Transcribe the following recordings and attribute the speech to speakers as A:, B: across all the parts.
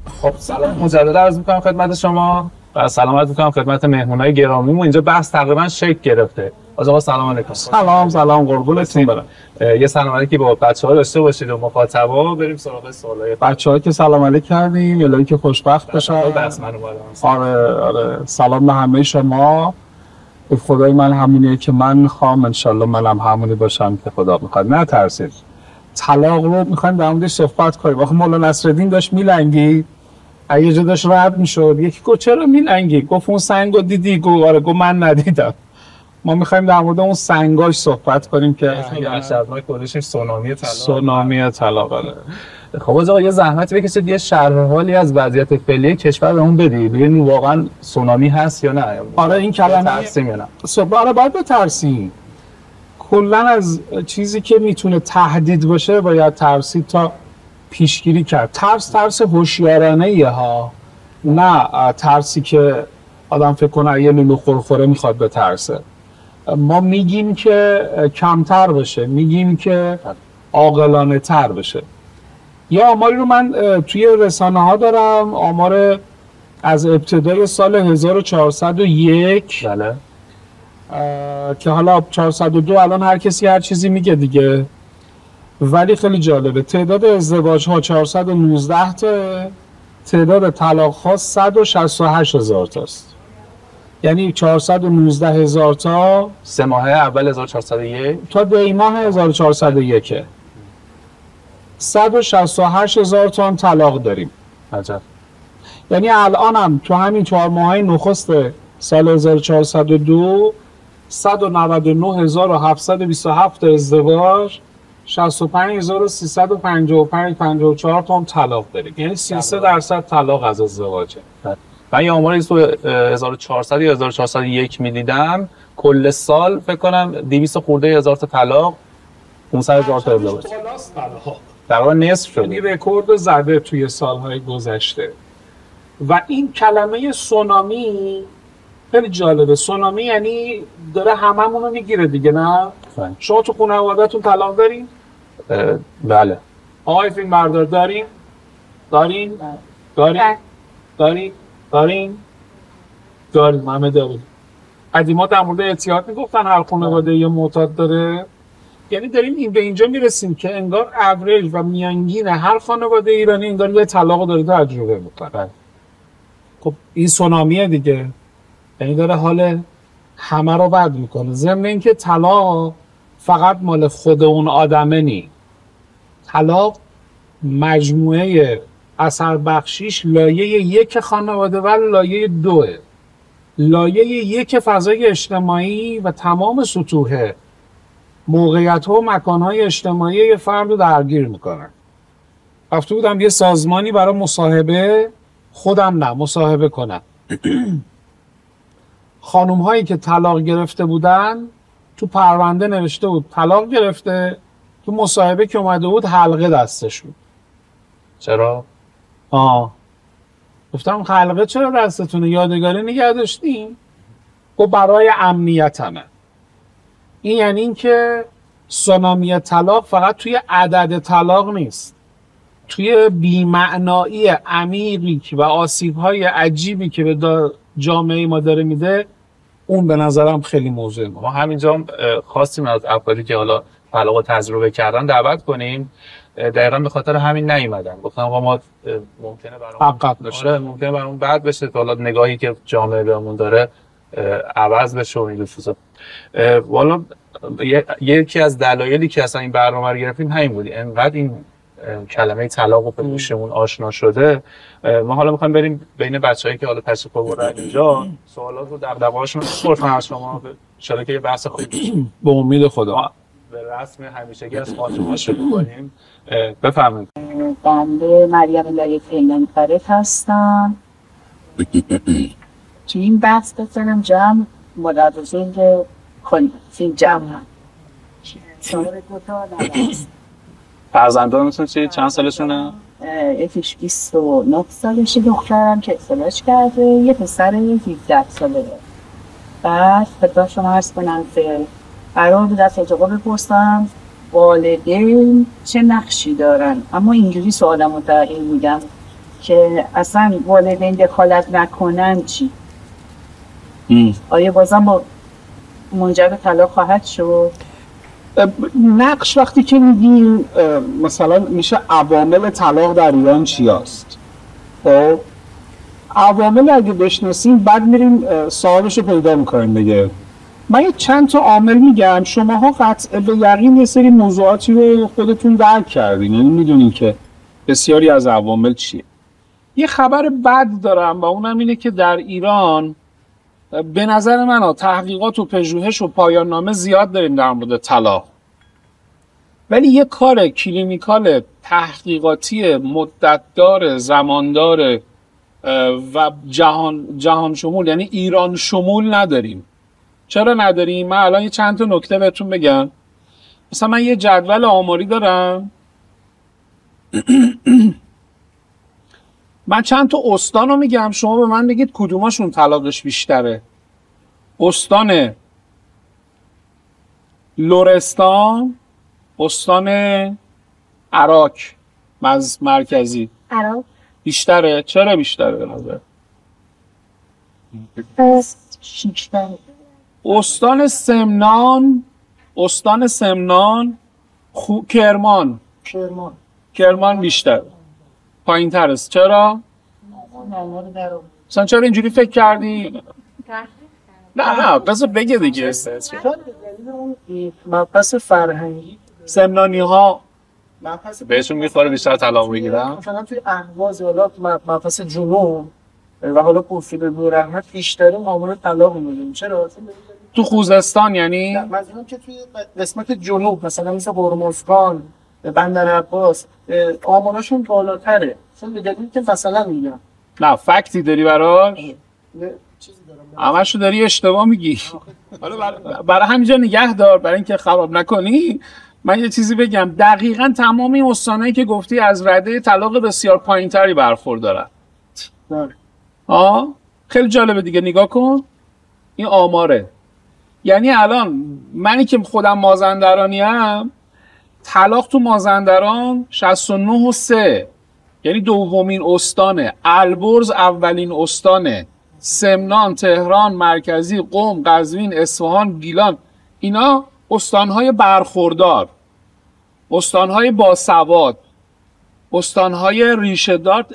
A: خب سلام مجدد عرض می‌کنم خدمت شما و سلام عرض می‌کنم خدمت مهمونای گرامیمون. اینجا بحث تقریبا شکل گرفته. آقا سلام علیکم.
B: سلام قربونتون برم.
A: یه سلام علیکی با بچه‌ها داشته باشید و مخاطبا بریم سراغ سوالای
B: بچه‌ها که سلام علیک کردیم، الهی که خوشبخت باشن.
A: دست منو
B: آره سلام به همه شما. به خدای من همونیه که من میخوام، انشالله منم همونی باشم که خدا میخواد. نترسید. طلاق رو میخوایم در موردش صحبت کنیم. آخه مولانا نصرالدین داشت میلنگید، اگه جا داشت رد میشد، یکی گفت چرا میلنگی؟ گفت اون سنگو دیدی؟ گفت آره. گفت من ندیدم. ما میخوایم در مورد اون سنگاش صحبت کنیم که
A: اشتباهی کدش
B: سونامی طلاق.
A: خب آقا یه زحمت بکشید یه شرح حالی از وضعیت فعلی کشور بهمون بدید. ببینید واقعا سونامی هست یا نه؟
B: آره این کلمه
A: ترسیم یا نه؟
B: آره باید بترسیم. کلا از چیزی که میتونه تهدید باشه باید ترسید تا پیشگیری کرد. ترس هوشیارانه ایه ها، نه ترسی که آدم فکر کنه یه لولو خورخوره میخواد بترسه. ما میگیم که کمتر بشه، میگیم که عاقلانه تر بشه. یه آماری رو من توی رسانه ها دارم، آمار از ابتدای سال 1401
A: بله.
B: که حالا 402 الان هر کسی هر چیزی میگه دیگه، ولی خیلی جالبه. تعداد ازدواج ها 419 تا، تعداد طلاق ها 168,000 تاست. یعنی 419,000 تا
A: 3 ماه اول 1401
B: تا دی ماه 1401 168,000 تا هم طلاق داریم.
A: عجب.
B: یعنی الان هم تو همین 4 ماهه نخست سال 1402 199,727 ازدواج، 65,355 تا هم طلاق داریم. یعنی 33% طلاق از ازدواجه.
A: من یه آماری تو 1400 یا 1401 میدیدم، کل سال فکر کنم 200 خورده هزار تا طلاق، 500,000 تا ازدواج. تقریبا نصف شد.
B: یعنی رکورد زده توی سالهای گذشته. و این کلمه سونامی خیلی جالبه. سونامی یعنی داره هممون رو میگیره دیگه، نه؟ شما تو خانواده‌تون طلاق دارین؟
A: بله.
B: آقای فیلم بردار دارین؟ دارین؟ همه داریم. قدیما در مورد اعتیاد میگفتن هر خانواده یه معتاد داره. یعنی داریم این به اینجا میرسیم که انگار اوریج و میانگین هر خانواده ایرانی انگار یه طلاق داره تجربه میکنه. خب این سونامیه دیگه، یعنی داره حال همه رو بد میکنه. ضمن اینکه طلاق فقط مال خود اون آدمه نی. طلاق مجموعه اثر بخشیش لایه 1 خانواده و لایه 2. لایه 1 فضای اجتماعی و تمام سطوح موقعیت ها و مکان های اجتماعی یه فرد رو درگیر میکنن. رفته بودم یه سازمانی برای مصاحبه، خودم نه مصاحبه کنم. خانوم هایی که طلاق گرفته بودن تو پرونده نوشته بود طلاق گرفته، تو مصاحبه که اومده بود حلقه دستش بود.
A: چرا؟
B: گفتم حلقه چرا دستتونه؟ یادگاری نگه داشتیم؟ گفت برای امنیتمه. این یعنی این که سونامی طلاق فقط توی عدد طلاق نیست، توی بی‌معنایی عمیقی و آسیب‌های عجیبی که به جامعه ما داره میده، اون به نظرم خیلی موضوع
A: ما همینجا خواستیم از افرادی که حالا طلاق تجربه کردن دعوت کنیم. دقیقاً به خاطر همین نیومدن. گفتم آقا ما ممکنه ممکنه برامون بد بشه، حالا نگاهی که جامعه بهمون داره عوض بشه و این چیزا. والا یکی از دلایلی که اصلا این برنامه رو گرفتیم همین بود. انقدر این کلمه طلاق و به گوشمون آشنا شده. ما حالا می‌خوایم بریم بین بچه‌هایی که حالا تشریف آوردن اینجا سوالات رو دغدغه‌هاشون رو بپرسیم از شما. ان شاءالله که یه بحث خوبی
B: به امید خدا
A: به رسم همیشگی از خانم‌ها شروع کنیم. بفرمایید.
C: بنده مریم لایق پیلانی فرد هستم. تو این بحث بزنم جمع ملاحظه که کنیم این جمع شما دو تا هست.
A: فرزندانتون چند سالشونه؟
C: یکیش 29 سالشه دخترم که ازدواج کرده، یه پسر 17 ساله. بعد خدمت شما عرض کنم که قرار بود از حجابا بپرسم والدین چه نقشی دارن، اما اینجوری سوالم رو تغییر میدم که اصلا والدین دخالت نکنن چی؟ آیا بازم با منجر به طلاق خواهد شد؟
B: نقش وقتی که میگیم مثلا میشه عوامل طلاق در ایران چی هست؟ خب عوامل اگه بشناسیم بعد میریم صاحبش رو پیدا میکنیم دیگه. من یه چند تا عامل میگم، شماها قطع به یقین یه سری موضوعاتی رو خودتون درک کردین، یعنی میدونین که بسیاری از عوامل چیه. یه خبر بد دارم و اونم اینه که در ایران به نظر من تحقیقات و پژوهش و پایان نامه زیاد داریم در مورد طلاق، ولی یه کار کلینیکال تحقیقاتی مدتدار زماندار و جهان شمول یعنی ایران شمول نداریم. چرا نداریم؟ من الان یه چند تا نکته بهتون بگم. مثلا من یه جدول آماری دارم من چند تا استان رو میگم، شما به من بگید کدوماشون طلاقش بیشتره. استان لرستان، استان عراق مرکزی بیشتره. چرا بیشتره به نظر؟ استان سمنان کرمان بیشتر پایین تر است. چرا؟ مثلا چرا اینجوری فکر کردی؟ نه بذار بگه دیگه.
D: مبحث فرهنگی
B: سمنانی ها
A: بهشون میخوره بیشتر طلاق بگیرن.
D: مثلا توی اهواز حالا مبحث جنوب و حالا پرفیل نوررحمت بیشترین آمار طلاق می‌بینیم. چرا؟
B: تو خوزستان یعنی؟
D: منظورم که توی قسمت جنوب مثلا مثل هرمزگان، بندرعباس آماراشون بالاتره. مثلا به دلیل که مثلا میگم
B: نه فکتی داری براش؟ همشو داری اشتباه میگی. حالا برای همینجا نگه دار، برای اینکه خراب نکنی. من یه چیزی بگم، دقیقاً تمام این استانایی که گفتی از رده طلاق بسیار پایینتری برخوردارن. خیلی جالبه دیگه، نگاه کن این آماره. یعنی الان منی که خودم مازندرانیم، طلاق تو مازندران 69.3، یعنی دومین استانه. البرز اولین استانه. سمنان، تهران مرکزی، قم، قزوین، اصفهان، گیلان، اینا استانهای برخوردار، استانهای باسواد، استانهای ریشه‌دار،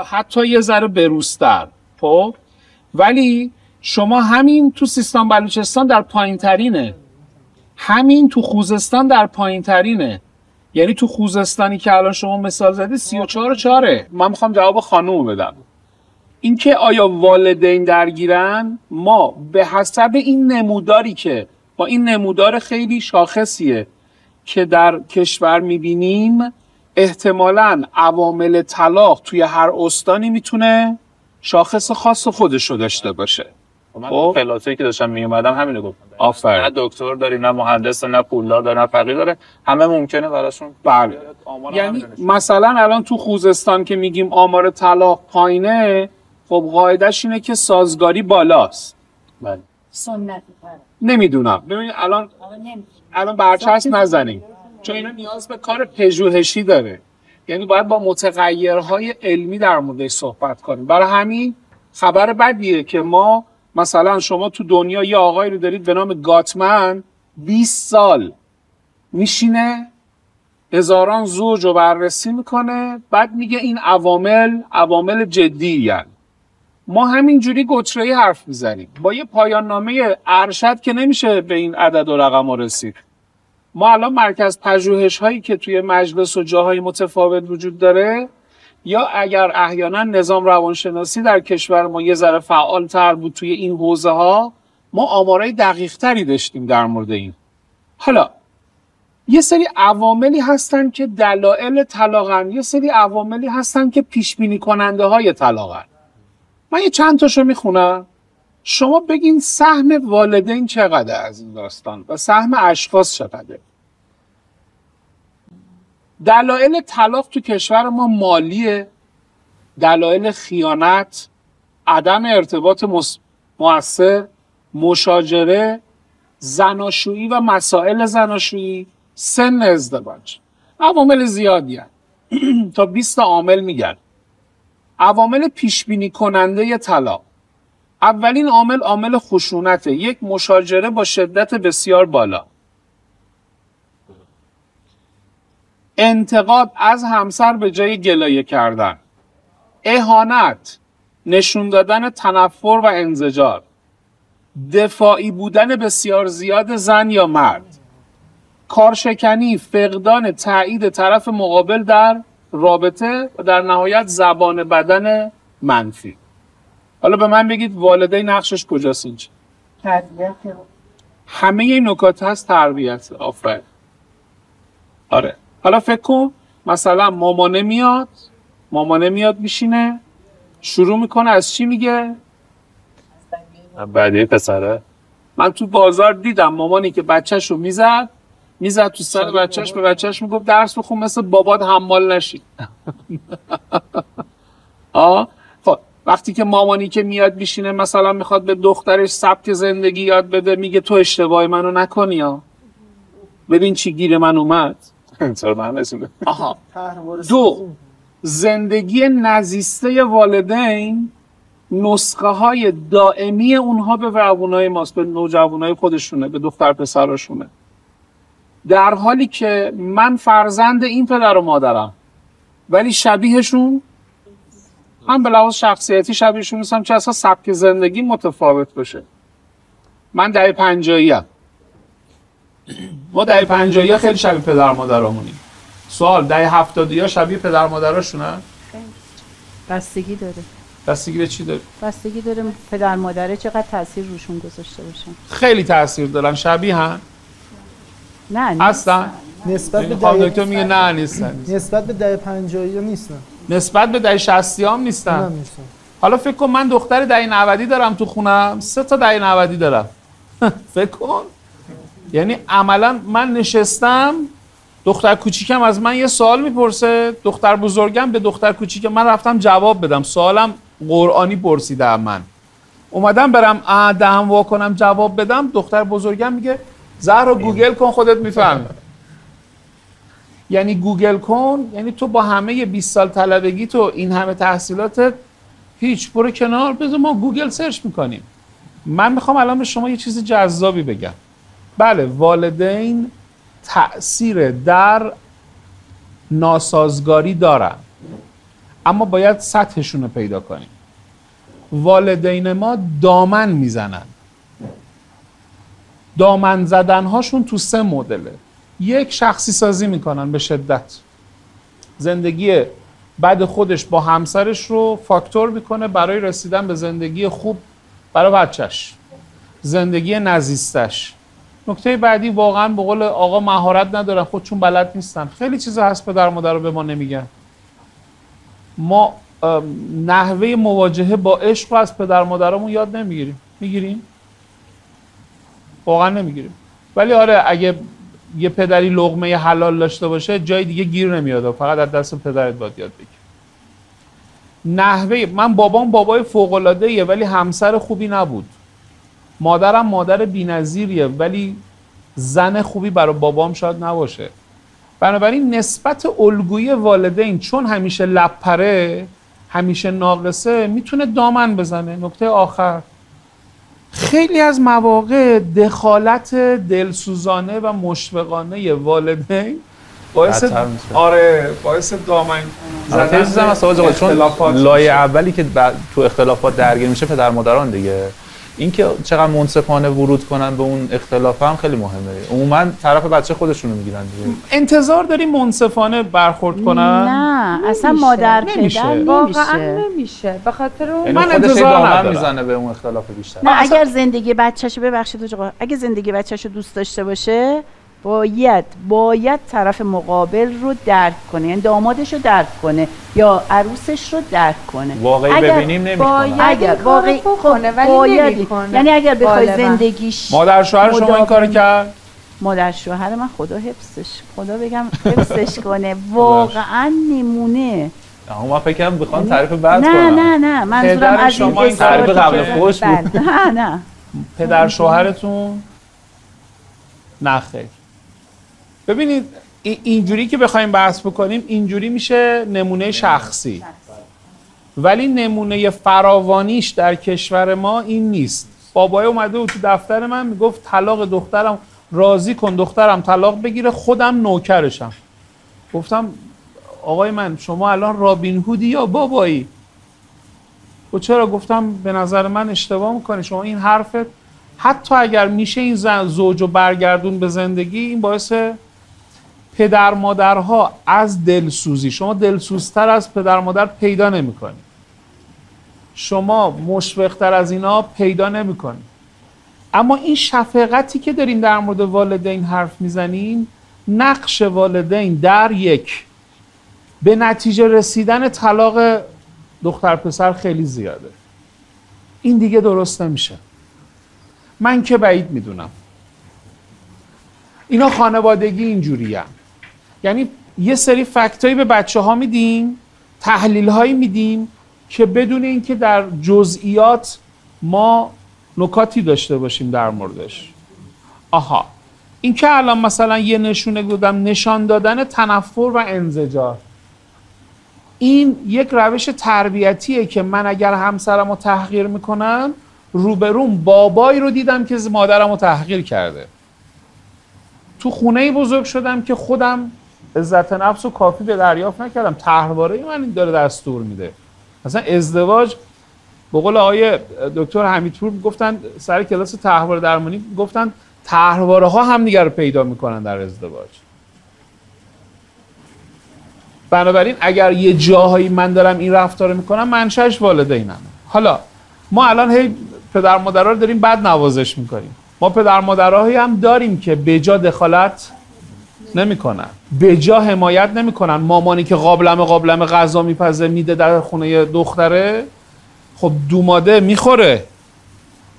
B: حتی یه ذره بروزتر. خب ولی شما همین تو سیستان بلوچستان در پایین ترینه، همین تو خوزستان در پایین ترینه. یعنی تو خوزستانی که الان شما مثال زدی 34.4. من میخوام جواب خانوم بدم. اینکه آیا والدین درگیرن، ما به حسب این نموداری که با این نمودار خیلی شاخصیه که در کشور میبینیم، احتمالاً عوامل طلاق توی هر استانی میتونه شاخص خاص خودش رو داشته باشه.
A: من پلاتایی که داشتم میومدم همینو گفتم.
B: آفرین.
A: نه دکتر داری، نه مهندس، نه پولدار داره، نه فقیر داره، همه ممکنه براشون.
B: بله. یعنی مثلا الان تو خوزستان که میگیم آمار طلاق پایینه، خب قاعدش اینه که سازگاری بالاست.
A: بله.
C: سنت
B: نمیدونم. ببینید الان برچسب نزنیم، چون اینا نیاز به کار پژوهشی داره. یعنی باید با متغیرهای علمی در موردش صحبت کنیم. برای همین خبر بدیه که ما مثلا شما تو دنیا یه آقایی رو دارید به نام گاتمن، 20 سال میشینه هزاران زوج رو بررسی میکنه، بعد میگه این عوامل جدی هن. ما همینجوری گتره‌ای حرف میزنیم با یه پایان نامه ارشد که نمیشه به این عدد و رقم رسید. ما الان مرکز پژوهش هایی که توی مجلس و جاهای متفاوت وجود داره، یا اگر احیانا نظام روانشناسی در کشور ما یه ذره فعال تر بود توی این حوزه ها، ما آمارای دقیق تری داشتیم در مورد این. حالا یه سری عواملی هستن که دلایل طلاقن، یه سری عواملی هستن که پیش بینی کننده های طلاقن. من یه چند تاشو میخونم، شما بگین سهم والدین چقدر از این داستان و سهم اشخاص چقدره. دلایل طلاق تو کشور ما مالیه، دلایل خیانت، عدم ارتباط مؤثر، مشاجره، زناشویی و مسائل زناشویی، سن ازدواج. عوامل زیادی هست. تا 20 عامل میگن. عوامل پیش بینی کننده طلاق. اولین عامل عامل خشونته، یک مشاجره با شدت بسیار بالا. انتقاد از همسر به جای گلایه کردن. اهانت، نشون دادن تنفر و انزجار. دفاعی بودن بسیار زیاد زن یا مرد. کارشکنی، فقدان تایید طرف مقابل در رابطه و در نهایت زبان بدن منفی. حالا به من بگید والدین نقشش کجاست اینجا؟
C: تربیت.
B: همه این نکات هست تربیت. آفرین. آره. حالا فکر کن مثلا مامانه میاد میشینه شروع میکنه از چی میگه؟
A: بعدی پسره.
B: من تو بازار دیدم مامانی که بچه‌شو میزد تو سر بچه‌ش، به بچه‌ش میگفت درس بخون مثل بابات حمال نشی. خب وقتی که مامانی که میاد میشینه مثلا میخواد به دخترش سبک زندگی یاد بده، میگه تو اشتباه منو نکنی ها. ببین چی گیر من اومد.
A: چرا من رسیده؟
B: آها. 2. زندگی نزیسته والدین نسخه های دائمی اونها به جوانای ماست، به نوجوانای خودشونه، به دختر پسراشونه. در حالی که من فرزند این پدر و مادرم ولی شبیهشون، هم به لحاظ شخصیتی شبیهشون نیستم، چه اصلا سبک زندگی متفاوت بشه. من دهه 50ام. ما دهه 50 خیلی شبیه پدر مادرامونیم. سوال دهه 70 شبیه پدر مادراشونه؟
E: بستگی داره.
B: بستگی به چی داره؟
E: بستگی داره پدر مادره چقدر تاثیر روشون گذاشته باشن.
B: خیلی تاثیر دارن. شبیه هم؟
E: نه
B: اصلا
F: نسبت به
B: دهه دکتر میگه نه نیستن.
F: نسبت به دهه 50 نیستن.
B: نسبت به دهه 60 هم نیستن. حالا فکر کن من دختر دهه 90 دارم تو خونم، 3 تا دهه 90 دارم. فکر کن. یعنی عملا من نشستم، دختر کوچیکم از من یه سوال میپرسه، دختر بزرگم به دختر کوچیکم من رفتم جواب بدم، سوالم قرآنی پرسیدم، من اومدم برم دهن وا کنم جواب بدم، دختر بزرگم میگه زهرا گوگل کن خودت میفهمی. یعنی گوگل کن، یعنی تو با همه 20 سال طلبگی تو این همه تحصیلاتت هیچ، برو کنار، بذار ما گوگل سرچ میکنیم. من میخوام الان به شما یه چیز جذابی بگم. بله والدین تأثیر در ناسازگاری دارن، اما باید سطحشون رو پیدا کنیم. والدین ما دامن میزنن. دامن زدنهاشون تو 3 مدله. 1 شخصی سازی میکنن به شدت. زندگی بعد خودش با همسرش رو فاکتور میکنه برای رسیدن به زندگی خوب برای بچهش، زندگی نزیستش. نکته بعدی واقعا به قول آقا مهارت ندارن، خودشون بلد نیستن. خیلی چیزا هست پدر مادر رو به ما نمیگن. ما نحوه مواجهه با عشق رو از پدر مادرامون یاد نمیگیریم. میگیریم؟ واقعا نمیگیریم. ولی آره اگه یه پدری لقمه حلال داشته باشه جای دیگه گیر نمیاد، فقط از دست پدرت باید یاد بگیری. نحوه من بابام بابای فوق‌العاده‌ایه ولی همسر خوبی نبود. مادرم مادر بی‌نظیریه ولی زن خوبی برای بابام شاید نباشه. بنابراین نسبت الگوی والدین چون همیشه لپره، همیشه ناقصه، میتونه دامن بزنه. نکته آخر، خیلی از مواقع دخالت دلسوزانه و مشفقانه والدین باعث باعث دامن
A: زدن چون لایه اولی که تو اختلافات درگیر میشه پدر مادران دیگه. اینکه چقدر منصفانه ورود کنن به اون اختلاف هم خیلی مهمه. عموما طرف بچه خودشونو میگیرن دیگه.
B: انتظار داریم منصفانه برخورد کنن؟
E: نه اصلا مادر پدر
G: واقعا نمیشه. به خاطر اون
B: من انتظار ندارم
A: میزنه به اون اختلاف بیشتر.
E: نه اگر زندگی بچه‌شو ببخشید آقا، اگه زندگی بچه‌شو دوست داشته باشه باید طرف مقابل رو درک کنه، یعنی دامادش رو درک کنه یا عروسش رو درک کنه.
A: واقعی ببینیم نمی‌کنه.
E: اگر واقعی کنه ولی نمی‌کنه. یعنی اگر بخوای زندگیش
B: مادر شوهر شما این کارو کرد؟
E: مادر شوهر من خدا حفظش کنه. واقعا نمونه.
A: ما فکر کنم بخوام تعریف بعد کنم.
E: نه منظورم از
B: شما
E: این
B: تعریف
A: قبل فوش بود.
E: نه
B: پدر شوهرتون نه خیر. ببینید اینجوری که بخوایم بحث بکنیم اینجوری میشه نمونه شخصی. ولی نمونه فراوانیش در کشور ما این نیست. بابای اومده بود تو دفتر من میگفت طلاق دخترم، راضی کن دخترم طلاق بگیره، خودم نوکرشم. گفتم آقای من شما الان رابین هودی یا بابایی؟ و چرا؟ گفتم به نظر من اشتباه میکنی، شما این حرفت حتی اگر میشه این زوج رو برگردون به زندگی، این باعث پدر مادرها از دلسوزی، شما دلسوزتر از پدر مادر پیدا نمیکنی، شما مشفقتر از اینا پیدا نمیکنی. اما این شفقتی که داریم در مورد والدین حرف میزنیم، نقش والدین در یک به نتیجه رسیدن طلاق دختر پسر خیلی زیاده. این دیگه درست نمیشه. من که بعید میدونم. اینا خانوادگی اینجوریه. یعنی یه سری فکتایی به بچه ها میدیم، تحلیل هایی میدیم که بدون اینکه در جزئیات ما نکاتی داشته باشیم در موردش. آها، این که الان مثلا یه نشونه دادم، نشان دادن تنفر و انزجار، این یک روش تربیتیه که من اگر همسرم رو تحقیر میکنم، روبروم بابایی رو دیدم که مادرم رو تحقیر کرده. تو خونه بزرگ شدم که خودم عزت نفس و کافی به دریافت نکردم، طرحواره من این داره دستور میده. مثلا ازدواج، به قول آقای دکتر حمیدپور گفتن سر کلاس طرحواره درمانی، گفتن طرحواره ها هم دیگر رو پیدا میکنن در ازدواج. بنابراین اگر یه جاهایی من دارم این رفتار رو میکنم، منشأش والدینم. حالا ما الان هی پدر مادرها رو داریم بد نوازش میکنیم. ما پدر مادرهایی هم داریم که به جا دخالت نمیکنن، به جا حمایت نمیکنن. مامانی که قابلمه غذا میپزه میده در خونه دختره، خب دوماده میخوره،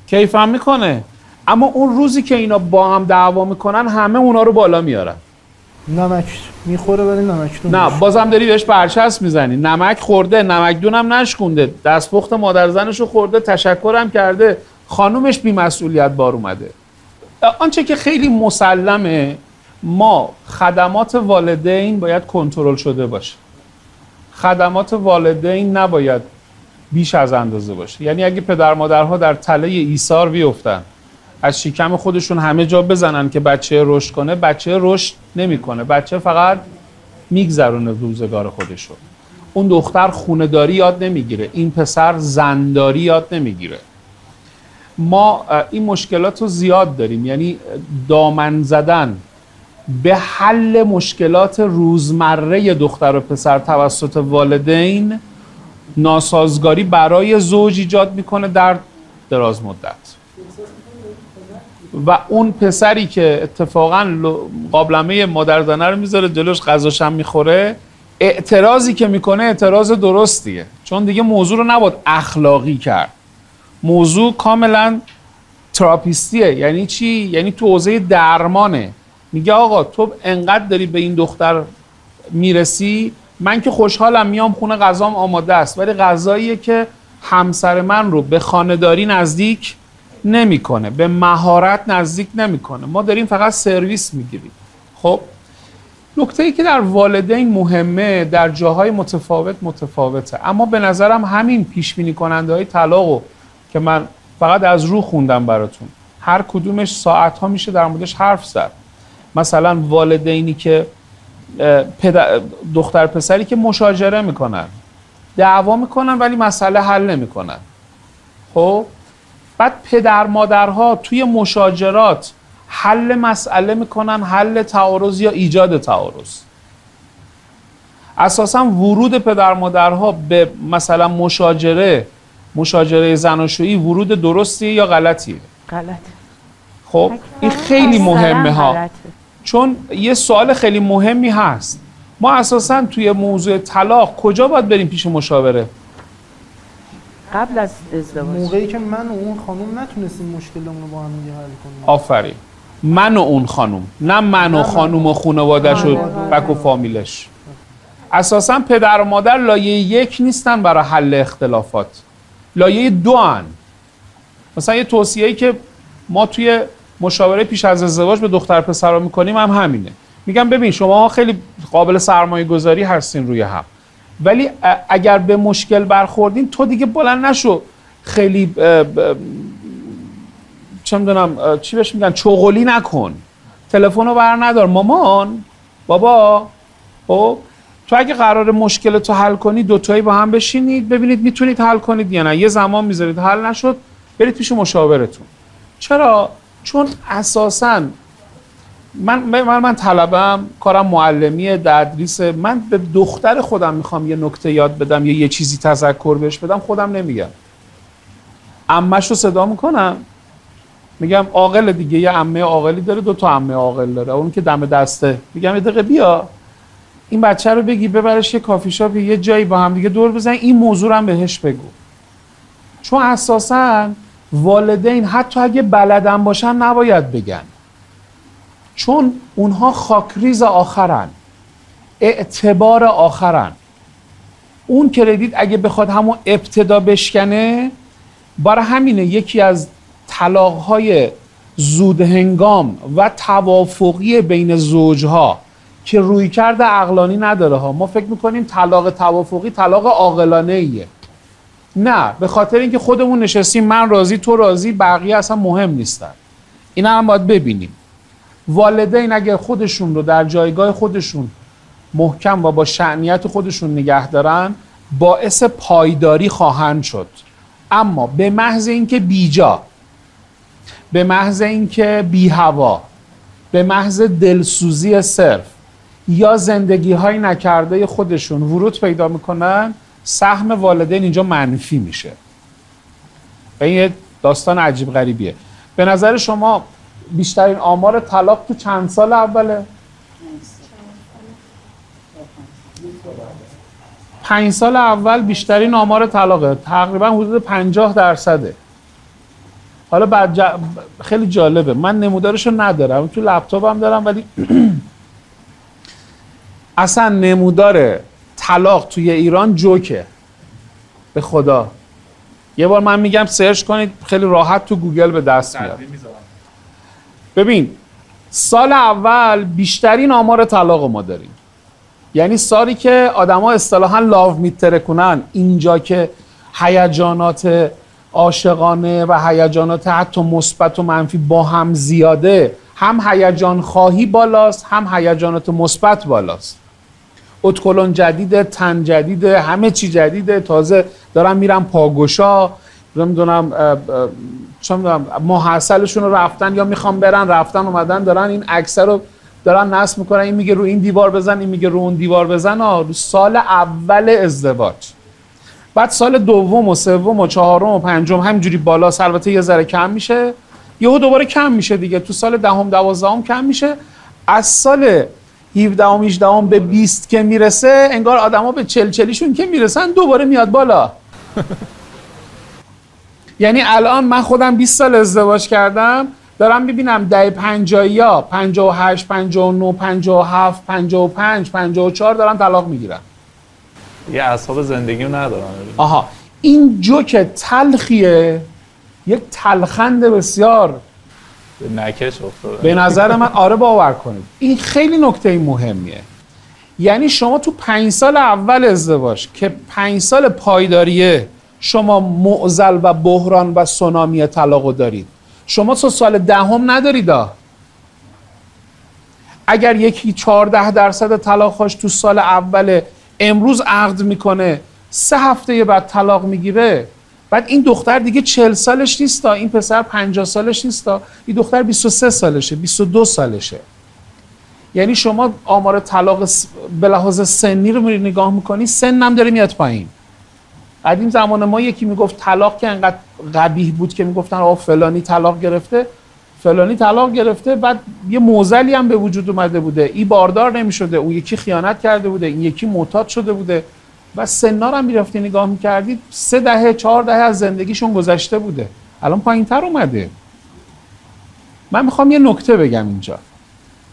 B: کیف هم میکنه. اما اون روزی که اینا با هم دعوا میکنن، همه اونا رو بالا میارن.
F: نمک میخوره ولی نمک دون
B: نه، بازم داری بهش برچسب میزنی. نمک خورده، نمک دونم نشکونده، دستپخت مادر زنشو خورده، تشکرم کرده، خانومش بی‌مسئولیت بار اومده. آنچه که خیلی مسلمه، ما خدمات والدین باید کنترل شده باشه. خدمات والدین نباید بیش از اندازه باشه. یعنی اگه پدر مادرها در تله ایثار بیفتن، از شکم خودشون همه جا بزنن که بچه رشد کنه، بچه رشد نمیکنه، بچه فقط میگذرونه روزگار خودشو. اون دختر خونه‌داری یاد نمیگیره، این پسر زنداری یاد نمیگیره. ما این مشکلات رو زیاد داریم، یعنی دامن زدن به حل مشکلات روزمره دختر و پسر توسط والدین ناسازگاری برای زوج ایجاد میکنه در دراز مدت. و اون پسری که اتفاقا قابلمه مادرزنه رو میذاره جلوش، غذاش هم میخوره، اعتراضی که میکنه اعتراض درستیه، چون دیگه موضوع رو نباید اخلاقی کرد. موضوع کاملا تراپیستیه. یعنی چی؟ یعنی تو حوزه درمانه. میگه آقا تو انقدر داری به این دختر میرسی، من که خوشحالم میام خونه غذام آماده است، ولی غذاییه که همسر من رو به خانه‌داری نزدیک نمیکنه، به مهارت نزدیک نمیکنه. ما داریم فقط سرویس میگیریم. خب نکته‌ای که در والدین مهمه، در جاهای متفاوته، اما به نظرم همین پیش بینی کننده های طلاقو که من فقط از رو خوندم براتون، هر کدومش ساعت ها میشه در موردش حرف زد. مثلا والدینی که دختر پسری که مشاجره میکنن، دعوا میکنن ولی مسئله حل نمیکنن. خب بعد پدر مادرها توی مشاجرات حل مسئله میکنن، حل تعارض یا ایجاد تعارض. اساسا ورود پدر مادرها به مثلا مشاجره زناشویی ورود درستیه یا غلطیه؟
E: غلط.
B: خب این خیلی مهمه ها، چون یه سوال خیلی مهمی هست. ما اساسا توی موضوع طلاق کجا باید بریم پیش مشاوره؟
E: قبل از ازدواج،
F: موقعی که من و اون خانم نتونستیم مشکلمون رو با هم دیگه حل کنیم.
B: آفرین. من و اون خانم، نه من و خانم و خانواده‌اش و بک و فامیلش. اساسا پدر و مادر لایه یک نیستن برای حل اختلافات، لایه دو هن. مثلا یه توصیه‌ای که ما توی مشاوره پیش از ازدواج به دختر پسرها میکنیم هم همینه. میگم ببین شما خیلی قابل سرمایه گذاری هستین روی هم، ولی اگر به مشکل برخوردین تو دیگه بلند نشو خیلی چه میدونم چی بهش میگن چغلی نکن، تلفن رو بر ندار، مامان بابا. خب تو اگه قرار مشکل تو حل کنی دوتایی با هم بشینید ببینید میتونید حل کنید یا نه. یه زمان میذارید حل نشد برید پیش مشاورتون. چرا؟ چون اساساً من طلبم، کارم معلمی تدریس، من به دختر خودم میخوام یه نکته یاد بدم یا یه چیزی تذکر بهش بدم خودم نمیگم، عمه‌شو صدا میکنم میگم عاقل دیگه، یه عمه عاقلی داره 2 تا عمه عاقل داره، اون که دم دسته، میگم یه دقیقه بیا این بچه رو بگی ببرش یه کافی شاپ یه جایی با هم دیگه دور بزن این موضوع رو هم بهش بگو. چون اساساً والدین حتی اگه بلدن باشن نباید بگن، چون اونها خاکریز آخرن، اعتبار آخرن. اون کردیت اگه بخواد همون ابتدا بشکنه، برای همینه یکی از طلاق‌های زود هنگام و توافقی بین زوجها که رویکرد عقلانی نداره ها. ما فکر میکنیم طلاق توافقی طلاق عاقلانه ایه. نه، به خاطر اینکه خودمون نشستیم من راضی تو راضی، بقیه اصلا مهم نیستن. اینا هم باید ببینیم. والدین اگر خودشون رو در جایگاه خودشون محکم و با شأنیت خودشون نگه دارن باعث پایداری خواهند شد. اما به محض اینکه بیجا، به محض اینکه بی هوا، به محض دلسوزی صرف یا زندگی های نکرده خودشون ورود پیدا میکنن، سهم والدین اینجا منفی میشه. این یه داستان عجیب غریبیه. به نظر شما بیشترین آمار طلاق تو چند سال اوله؟ 5 سال اول بیشترین آمار طلاقه، تقریبا حدود 50%. حالا خیلی جالبه، من نمودارشو ندارم تو لپتاپم دارم، ولی اصلا نمودار طلاق توی ایران جوکه به خدا. یه بار من میگم سرچ کنید خیلی راحت تو گوگل به دست میاد. ببین سال اول بیشترین آمار طلاق ما داریم، یعنی سالی که آدما اصطلاحاً لاو میترکونن، اینجا که هیجانات عاشقانه و هیجانات حتی مثبت و منفی با هم زیاده، هم هیجان خواهی بالاست هم هیجانات مثبت بالاست. ادکلون جدیده، تن جدیده، همه چی جدیده، تازه دارن میرن پاگوشا، نمیدونم چه میدونم ماحصلشون رو رفتن یا میخوام برن رفتن اومدن، دارن این عکس رو دارن نصب میکنن، این میگه رو این دیوار بزن، این میگه رو اون دیوار بزن. رو سال اول ازدواج، بعد سال دوم و سوم و چهارم و پنجم همینجوری بالا، البته یه ذره کم میشه، یهو دوباره کم میشه دیگه، تو سال دهم دوازدهم کم میشه، از سال 17 18 به 20 که میرسه انگار آدما به چلچلیشون که میرسن دوباره میاد بالا. یعنی الان من خودم 20 سال ازدواج کردم، دارم میبینم دهه 50 58 59 57 55 54 دارن طلاق میگیرن.
A: یه اصحاب زندگی رو ندارن.
B: آها، این جوک تلخیه، یک تلخند بسیار
A: نکش افتاده
B: به نظر من. آره باور کنید این خیلی نکته مهمیه. یعنی شما تو 5 سال اول ازدواج که 5 سال پایداریه، شما معضل و بحران و سونامی طلاقو دارید. شما تو سال دهم ندارید. اگر یکی 14% طلاقش تو سال اول امروز عقد میکنه 3 هفته بعد طلاق میگیره، بعد این دختر دیگه 40 سالش نیستا، این پسر 50 سالش نیستا، این دختر 23 سالشه 22 سالشه. یعنی شما آمار طلاق به لحاظ سنی رو نگاه میکنی، سنم داره میاد پایین. قدیم زمان ما یکی میگفت طلاق که انقدر قبیح بود که میگفتن آقا فلانی طلاق گرفته، فلانی طلاق گرفته، بعد یه معضلی هم به وجود اومده بوده، این باردار نمیشده، اون یکی خیانت کرده بوده، این یکی معتاد شده بوده، و سنا رو هم میرفتی نگاه میکردید 3 دهه 4 دهه از زندگیشون گذشته بوده، الان پایینتر اومده. من میخوام یه نکته بگم اینجا.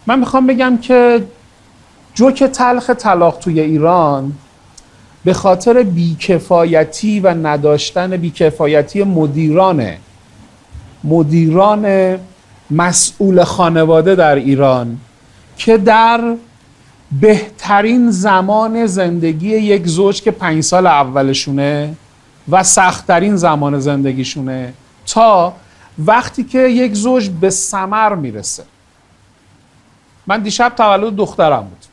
B: من میخوام بگم که جوک تلخ طلاق توی ایران به خاطر بیکفایتی و نداشتن بیکفایتی مدیران مسئول خانواده در ایران که در بهترین زمان زندگی یک زوج که 5 سال اولشونه و سخت‌ترین زمان زندگیشونه تا وقتی که یک زوج به ثمر میرسه. من دیشب تولد دخترم بود،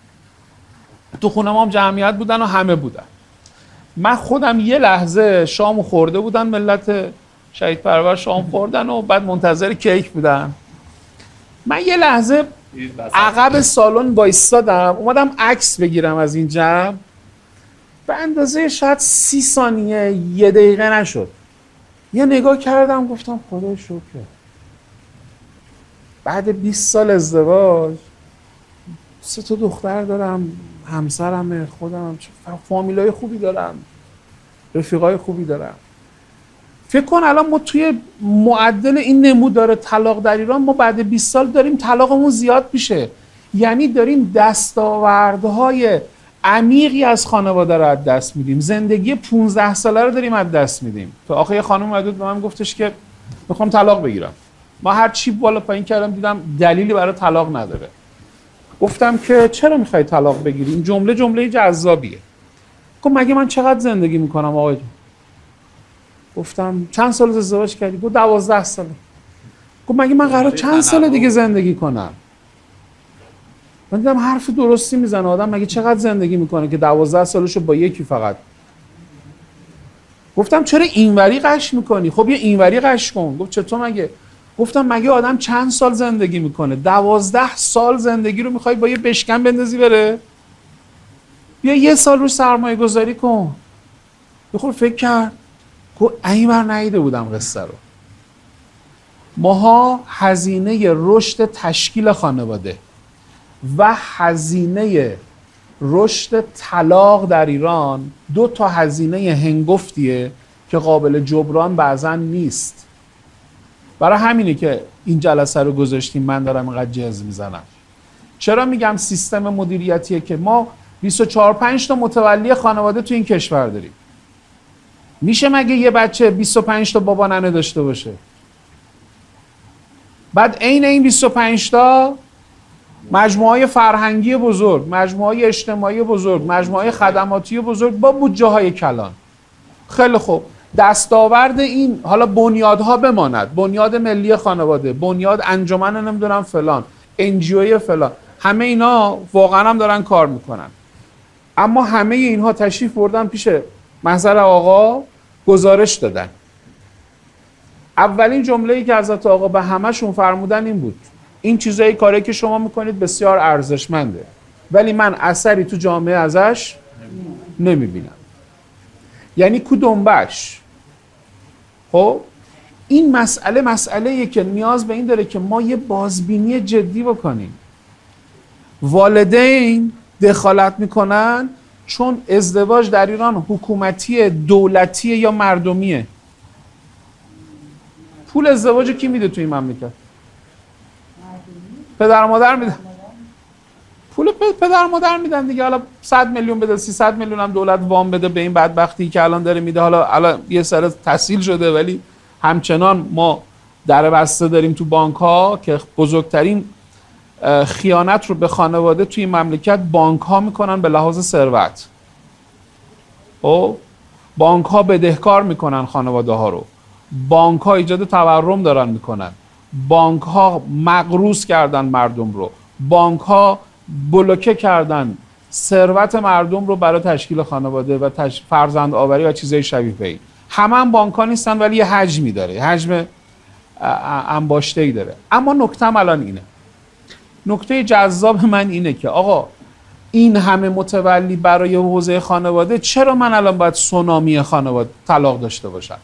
B: تو خونه ما هم جمعیت بودن و همه بودن. من خودم یه لحظه شامو خورده بودن، ملت شهید پرور شام خوردن و بعد منتظر کیک بودن. من یه لحظه عقب سالن وایستادم، اومدم عکس بگیرم از این جمع. به اندازه شاید 30 ثانیه 1 دقیقه نشد، یه نگاه کردم گفتم خدا شکر بعد 20 سال ازدواج 3 تا دختر دارم، همسرمه، خودم فامیلای خوبی دارم، رفیقای خوبی دارم. فکر کن الان ما توی معدل این نمودار طلاق در ایران ما بعد 20 سال داریم طلاقمون زیاد میشه، یعنی داریم دستاوردهای عمیقی از خانواده رو از دست میدیم، زندگی 15 ساله رو داریم از دست میدیم. تو آخه یه خانم اومد به من گفتش که میخوام طلاق بگیرم. ما هر چی بالا پایین کردم دیدم دلیلی برای طلاق نداره. گفتم که چرا میخوای طلاق بگیری؟ این جمله جذابیه. گفت مگه من چقدر زندگی میکنم آقای جون؟ گفتم چند سال ازدواج کردی؟ گفت 12 ساله. گفت مگه من قرار چند سال دیگه زندگی کنم؟ من دیدم حرف درستی میزنه آدم، مگه چقدر زندگی میکنه که 12 سالشو با یکی فقط. گفتم چرا اینوری قش میکنی؟ خب یه اینوری قش کن. گفت چطور مگه؟ گفتم مگه آدم چند سال زندگی میکنه؟ 12 سال زندگی رو میخوای با یه بشکن بندازی بره؟ بیا 1 سال رو سرمایه گذاری کن. بخور فکر کرد. گفت اینور نیده بودم قصه رو. ماها هزینه رشد تشکیل خانواده و هزینه رشد طلاق در ایران 2 تا هزینه هنگفتیه که قابل جبران بعضا نیست. برای همینه که این جلسه رو گذاشتیم، من دارم اینقدر جز میزنم. چرا میگم سیستم مدیریتیه؟ که ما 24-5 تا متولی خانواده تو این کشور داریم. میشه مگه یه بچه 25 تا بابا ننه داشته باشه؟ بعد عین این 25 تا مجموعه فرهنگی بزرگ، مجموعه اجتماعی بزرگ، مجموعه خدماتی بزرگ با بودجه های کلان. خیلی خوب، دستاورد این حالا بنیادها بماند، بنیاد ملی خانواده، بنیاد انجمن نمیدونم فلان، NGO فلان، همه اینا واقعا هم دارن کار میکنن. اما همه اینها تشریف بردن پیش محضر آقا، گزارش دادن. اولین جمله‌ای که حضرت آقا به همه‌شون فرمودن این بود: این چیزایی کاری که شما میکنید بسیار ارزشمنده، ولی من اثری تو جامعه ازش نمیبینم. یعنی کدومبش. خب این مسئله‌ایه که نیاز به این داره که ما یه بازبینی جدی بکنیم. والدین دخالت میکنن چون ازدواج در ایران حکومتی، دولتی یا مردمیه. پول ازدواج کی میده تو این مملکت؟ پدر مادر میدن. پول پدر مادر میدن دیگه. حالا 100 میلیون بده، 300 میلیون هم دولت وام بده به این بدبختی که الان داره میده. حالا یه سر تسهیل شده، ولی همچنان ما در بسته داریم تو بانک ها که بزرگترین خیانت رو به خانواده توی این مملکت بانک ها میکنن به لحاظ ثروت. او بانک ها بدهکار میکنن خانواده ها رو، بانک ها ایجاد تورم دارن میکنن، بانک ها مقروض کردن مردم رو، بانک ها بلوکه کردن ثروت مردم رو برای تشکیل خانواده و فرزند آوری و چیزای شبیه به این. هم بانک ها نیستن ولی یه حجمی داره، حجم انباشته‌ای داره. اما نکته‌م الان اینه، نکته جذاب من اینه که آقا این همه متولی برای حوزه خانواده، چرا من الان باید سونامی خانواده طلاق داشته باشم؟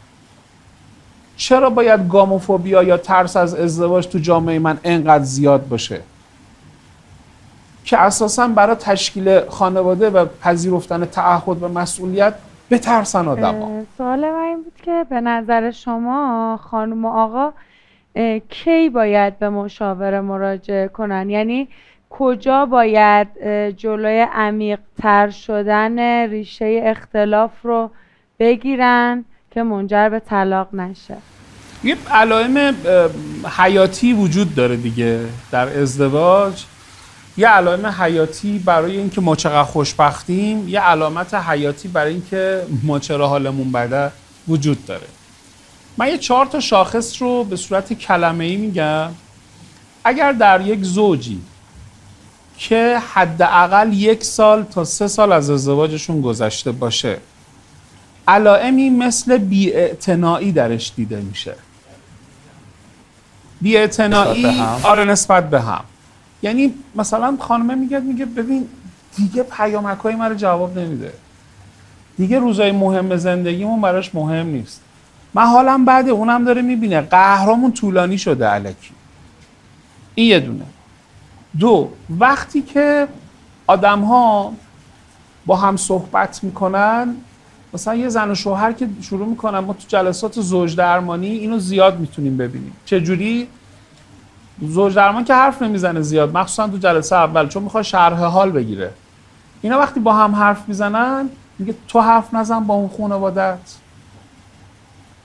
B: چرا باید گاموفوبیا یا ترس از ازدواج تو جامعه من انقدر زیاد باشه که اساساً برای تشکیل خانواده و پذیرفتن تعهد و مسئولیت بترسن آدم‌ها؟
G: سوال من این بود که به نظر شما خانم و آقا کی باید به مشاور مراجعه کنن؟ یعنی کجا باید جلوی عمیق‌تر شدن ریشه اختلاف رو بگیرن که منجر به طلاق نشه؟
B: یه علائم حیاتی وجود داره دیگه در ازدواج. یه علائم حیاتی برای اینکه ما چقدر خوشبختیم، یه علامت حیاتی برای اینکه ما چرا حالمون بده وجود داره. من یه 4 تا شاخص رو به صورت کلمه‌ای میگم. اگر در یک زوجی که حداقل 1 سال تا 3 سال از ازدواجشون گذشته باشه، علائمی مثل بی‌اعتنایی درش دیده میشه. بی‌اعتنایی آره نسبت به هم. یعنی مثلا خانمه میگه ببین دیگه پیامک‌های من رو جواب نمیده، دیگه روزای مهم زندگیمون براش مهم نیست، من حالم بده، اونم داره میبینه، قهرمون طولانی شده الکی. این یه دونه. 2، وقتی که آدم‌ها با هم صحبت میکنن، مثلا یه زن و شوهر که شروع میکنن، ما تو جلسات زوج درمانی اینو زیاد میتونیم ببینیم. چجوری؟ زوج درمان که حرف نمیزنه زیاد، مخصوصا تو جلسه اول، چون میخواد شرح حال بگیره. اینا وقتی با هم حرف میزنن میگه تو حرف نزن با اون خانواده‌ات،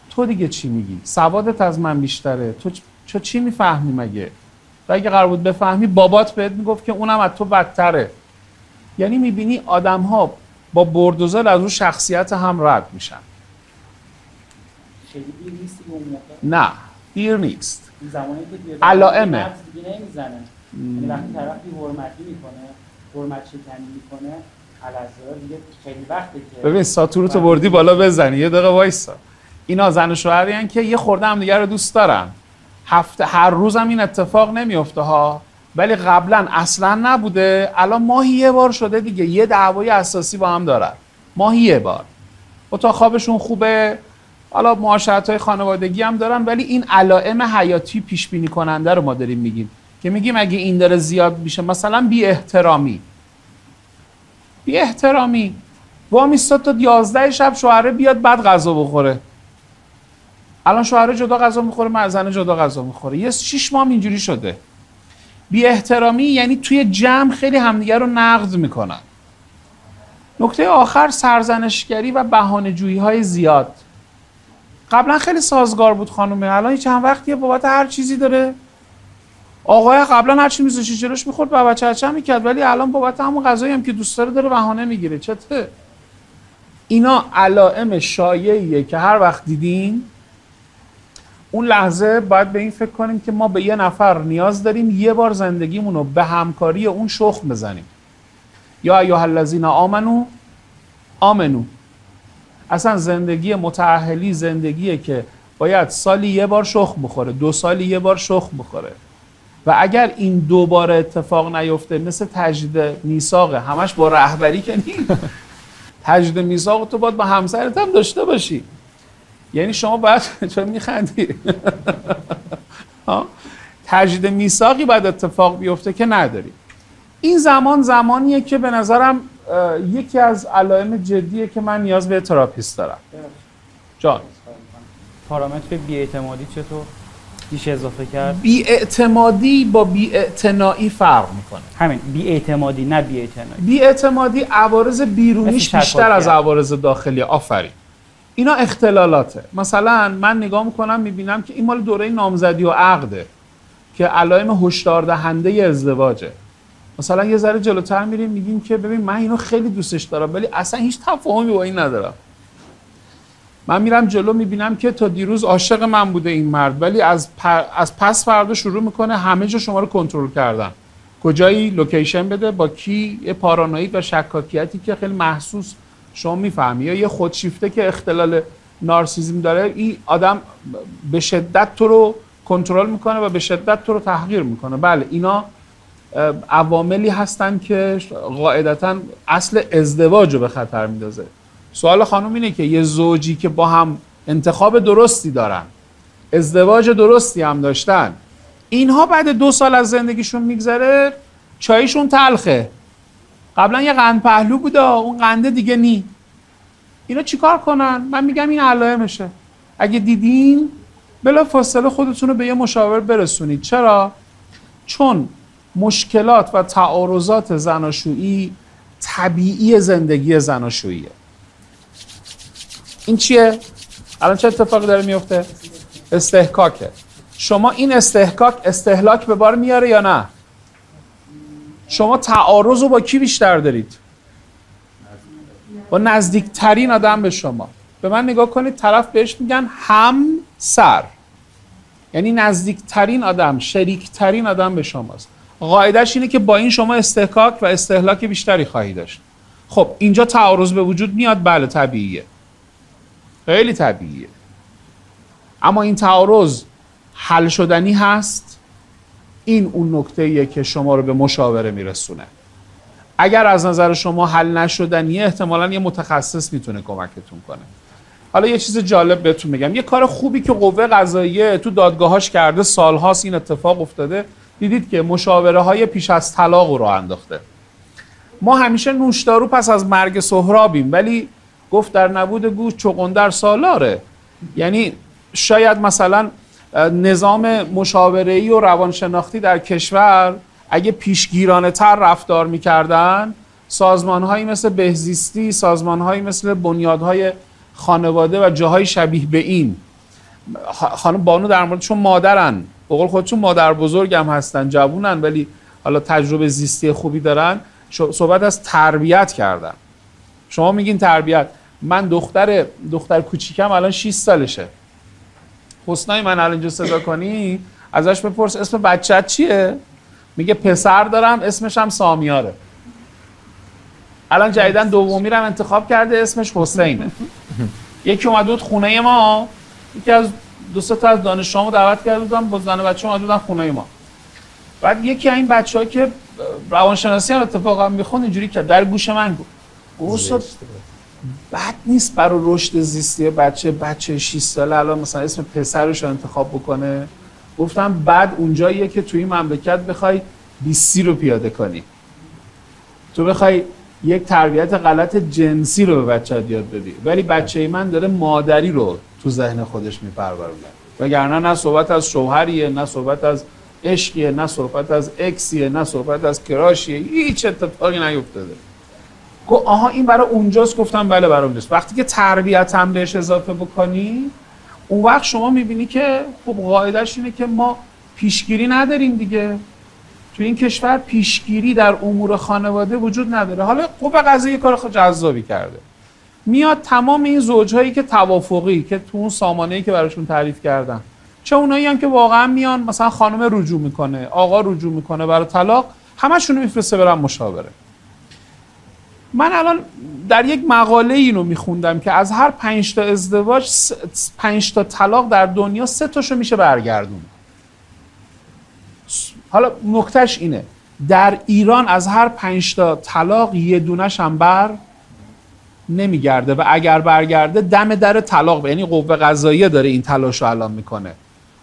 B: تو دیگه چی میگی؟ سوادت از من بیشتره، تو چی میفهمی مگه؟ و اگه قرار بود بفهمی بابات بهت میگفت که اونم از تو بدتره. یعنی میبینی آدم‌ها با بردوزل از اون شخصیت هم رد میشن.
H: خیلی دیر نیست اون موقع؟
B: نه دیر نیست.
H: زمانی که دیگه
B: علائمه
H: دیگه نمیزنه. یعنی وقتی طرف بی‌حرمتی میکنه، حرمت شکنی میکنه، علازه دیگه خیلی وقته که
B: ببین ساتورتو بردی بالا بزنی، یه دقیقه وایسا. اینا زن و شوهرین که یه خورده هم دیگه رو دوست دارن. هر روزم این اتفاق نمیفته ها، ولی قبلا اصلا نبوده، الان ماهی یه بار شده دیگه، یه دعوای اساسی با هم دارن ماهی یه بار. اتاق خوابشون خوبه، حالا معاشرت‌های خانوادگی هم دارن، ولی این علائم حیاتی پیش بینی کننده رو ما داریم میگیم که میگیم اگه این داره زیاد میشه، مثلا بی احترامی وا میستاد تا 11 شب شوهره بیاد بعد غذا بخوره. الان شوهره جدا غذا میخوره، زن جدا غذا میخوره. یه 6 ماه اینجوری شده. بی احترامی یعنی توی جمع خیلی همدیگه رو نقد میکنن. نکته آخر سرزنشگری و بهانه‌جویی های زیاد. قبلا خیلی سازگار بود خانومه، الان چند وقتیه بابت هر چیزی داره. آقای قبلا هر چی میذاشی جلوش میخورد بابا چرچه میکرد، ولی الان بابت همون غذایی هم که دوست داره بهانه میگیره. چته؟ اینا علائم شایعیه که هر وقت دیدین اون لحظه باید به این فکر کنیم که ما به یه نفر نیاز داریم یه بار زندگیمون رو به همکاری اون شخم بزنیم. یا ایها الذین آمنو. اصلا زندگی متأهلی زندگیه که باید سالی یه بار شخم بخوره، 2 سالی یه بار شخم بخوره. و اگر این 2 بار اتفاق نیفته، مثل تجدید میثاق، همش با رهبری که نیست، تجدید میثاق تو باید با همسرت هم داشته باشی. یعنی شما باید چون میخندی تجدید میثاقی باید اتفاق بیفته که نداری. این زمانیه که به نظرم یکی از علائم جدیه که من نیاز به تراپیست دارم. جان
H: پارامتر بی‌اعتمادی چطور میشه اضافه کرد؟
B: بی‌اعتمادی با بی‌اعتنایی فرق میکنه.
H: همین بی‌اعتمادی نه بی‌اعتنایی.
B: بی‌اعتمادی عوارض بیرونیش بیشتر از عوارض داخلی. آفرین. اینا اختلالاته. مثلا من نگاه میکنم میبینم که این مال دوره نامزدی و عقده که علائم هشدار دهنده ازدواجه. مثلا یه ذره جلوتر میریم میگیم که ببین من اینو خیلی دوستش دارم ولی اصلا هیچ تفاهمی با این ندارم. من میرم جلو میبینم که تا دیروز عاشق من بوده این مرد، ولی از پس فردا شروع میکنه همه جا شما رو کنترل کردن. کجایی، لوکیشن بده، با کی، یه پارانوید و شکاکیتی که خیلی محسوس شما میفهمی، یا یه خودشیفته که اختلال نارسیسم داره. این آدم به شدت تو رو کنترل میکنه و به شدت تو رو تحقیر میکنه. بله اینا عواملی هستن که قاعدتاً اصل ازدواج رو به خطر میندازه. سوال خانم اینه که یه زوجی که با هم انتخاب درستی دارن، ازدواج درستی هم داشتن، اینها بعد 2 سال از زندگیشون میگذره چایشون تلخه. قبلا یه قند پهلو بوده، اون قنده دیگه نی. اینا چیکار کنن؟ من میگم این علائمشه. اگه دیدین بلا فاصله خودتون رو به یه مشاور برسونید. چرا؟ چون مشکلات و تعارضات زناشویی طبیعی زندگی زناشوییه. این چیه؟ الان چه اتفاقی داره میفته؟ استحکاکه. شما این استحکاک استهلاک به بار میاره یا نه؟ شما تعارض رو با کی بیشتر دارید؟ با نزدیکترین آدم به شما. به من نگاه کنید، طرف بهش میگن همسر، یعنی نزدیکترین آدم، شریکترین آدم به شماست. قاعدش اینه که با این شما استحقاق و استهلاک بیشتری خواهی داشت. خب اینجا تعارض به وجود میاد، بله طبیعیه، خیلی طبیعیه. اما این تعارض حل شدنی هست. این اون نکته‌ایه که شما رو به مشاوره میرسونه. اگر از نظر شما حل نشدنیه، احتمالاً یه متخصص میتونه کمکتون کنه. حالا یه چیز جالب بهتون بگم، یه کار خوبی که قوه قضاییه تو دادگاهاش کرده، سالهاست این اتفاق افتاده، دیدید که مشاوره های پیش از طلاق رو راه انداخته. ما همیشه نوشدارو پس از مرگ سهرابیم، ولی گفت در نبود گوش چغندر سالاره. یعنی شاید مثلا نظام مشاوره‌ای و روانشناختی در کشور اگه پیشگیرانه تر رفتار میکردن، سازمانهایی مثل بهزیستی، سازمانهایی مثل بنیادهای خانواده و جاهای شبیه به این، خانم بانو در مورد چون مادرن، به قول خودشون مادر بزرگ هم هستن، جوونن ولی حالا تجربه زیستی خوبی دارن، صحبت از تربیت کردن. شما میگین تربیت، من دختر کوچیکم الان 6 سالشه. حسنای من الان اینجا صدا کنی ازش بپرس اسم بچت چیه؟ میگه پسر دارم اسمش هم سامیاره. الان جدیدن دومی رو انتخاب کرده اسمش حسینه. یکی اومد بود خونه ما، یکی از دو سه تا از دانش آموزا دعوت کرده بودم با زن و بچه اومد بودن خونه ما. بعد یکی از این بچه‌ها که روانشناسی هم اتفاقا میخوند اینجوری کرد، در گوش من گفت بد نیست برای رشد زیستی بچه 6 ساله الان مثلا اسم پسرش رو انتخاب بکنه. گفتم بعد اونجاییه که توی مملکت بخوای بیستی رو پیاده کنی، تو بخوای یک تربیت غلط جنسی رو به بچه‌ت یاد بدی، ولی بچه من داره مادری رو تو ذهن خودش میپرورونه. وگرنه نه صحبت از شوهریه، نه صحبت از عشقیه، نه صحبت از اکسیه، نه صحبت از کراشیه، هیچ اتفاقی نیفتاده. گفت آها این برای اونجاست. گفتم بله برای اونجاست. وقتی که تربیت هم بهش اضافه بکنی، اون وقت شما میبینی که خب قاعدش اینه که ما پیشگیری نداریم دیگه. تو این کشور پیشگیری در امور خانواده وجود نداره. حالا قوه قضاییه کار خود جذابی کرده، میاد تمام این زوجهایی که توافقی که تو اون سامانه‌ای که براشون تعریف کردم، چه اونایی هم که واقعا میان مثلا خانم رجوع میکنه، آقا رجوع میکنه برای طلاق، همشون رو میفرسته برن مشاوره. من الان در یک مقاله اینو میخوندم که از هر 5 تا ازدواج 5 تا طلاق در دنیا 3 تاشو میشه برگردون. حالا نکتهش اینه در ایران از هر 5 تا طلاق یه دونش هم بر نمیگرده و اگر برگرده دم در طلاق، یعنی قوه قضاییه داره این تلاشو الان میکنه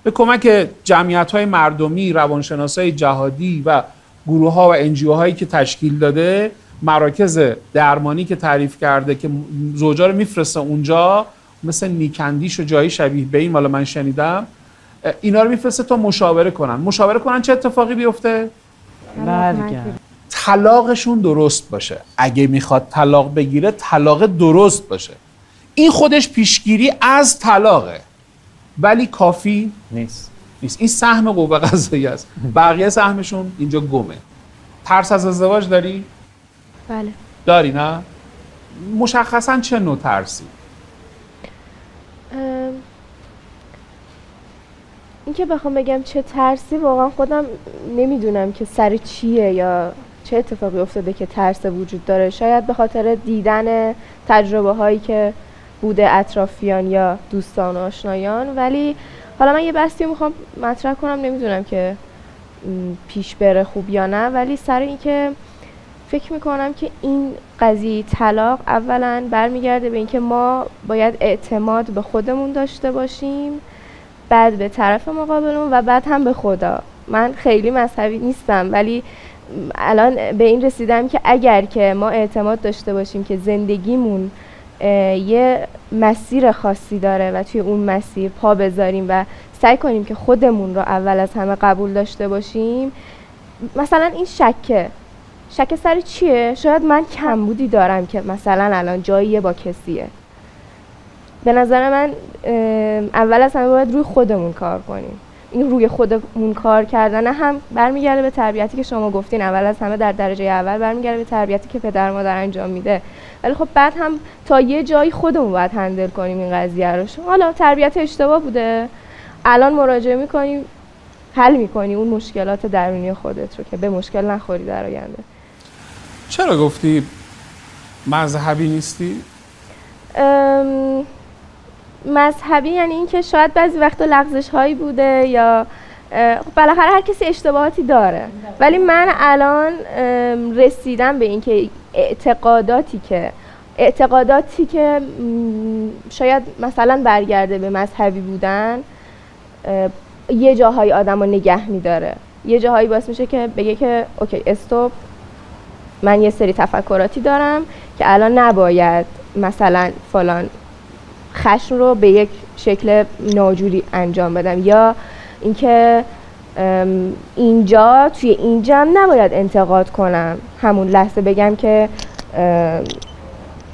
B: به کمک جمعیت‌های مردمی، روانشناسای جهادی و گروه‌ها و NGO‌هایی که تشکیل داده، مراکز درمانی که تعریف کرده که زوجا رو میفرسته اونجا، مثل نیکندیش و جایی شبیه به این، مالا من شنیدم، اینا رو میفرسته تا مشاوره کنن چه اتفاقی بیفته؟ طلاقشون درست باشه. اگه میخواد طلاق بگیره طلاق درست باشه. این خودش پیشگیری از طلاقه، ولی کافی نیست. این سهم قوه قضاییه است. بقیه سهمشون اینجا گمه. ترس از ازدواج داری؟
I: بله.
B: داری نه؟ مشخصاً چه نوع ترسی؟
I: این که بخوام بگم چه ترسی، واقعا خودم نمیدونم که سر چیه یا چه اتفاقی افتاده که ترس وجود داره. شاید به خاطر دیدن تجربه هایی که بوده اطرافیان یا دوستان و آشنایان. ولی حالا من یه بحثی میخوام مطرح کنم، نمیدونم که پیش بره خوب یا نه، ولی سر این که فکر میکنم که این قضیه طلاق اولا برمیگرده به اینکه ما باید اعتماد به خودمون داشته باشیم، بعد به طرف مقابلمون و بعد هم به خدا. من خیلی مذهبی نیستم ولی الان به این رسیدم که اگر که ما اعتماد داشته باشیم که زندگیمون یه مسیر خاصی داره و توی اون مسیر پا بذاریم و سعی کنیم که خودمون رو اول از همه قبول داشته باشیم. مثلا این شک سر چیه؟ شاید من کمبودی دارم که مثلا الان جاییه با کسیه. به نظر من اول از همه باید روی خودمون کار کنیم. این روی خودمون کار کردن هم برمیگرده به تربیتی که شما گفتین. اول از همه در درجه اول برمیگرده به تربیتی که پدر مادر انجام میده، ولی خب بعد هم تا یه جایی خودمون باید هندل کنیم این قضیه رو. حالا تربیت اشتباه بوده، الان مراجعه میکنیم، حل میکنی اون مشکلات درونی خودت رو که به مشکل نخوری در آینده.
B: چرا گفتی مذهبی نیستی؟
I: مذهبی یعنی این که شاید بعضی وقتا لغزش هایی بوده یا بالاخره هر کسی اشتباهاتی داره، ولی من الان رسیدم به این که اعتقاداتی که شاید مثلا برگرده به مذهبی بودن یه جاهای آدم رو نگه میداره، یه جاهایی باعث میشه که بگه که اوکی استوب، من یه سری تفکراتی دارم که الان نباید مثلا فلان خشم رو به یک شکل ناجوری انجام بدم، یا اینکه اینجا توی این جمع نباید انتقاد کنم، همون لحظه بگم که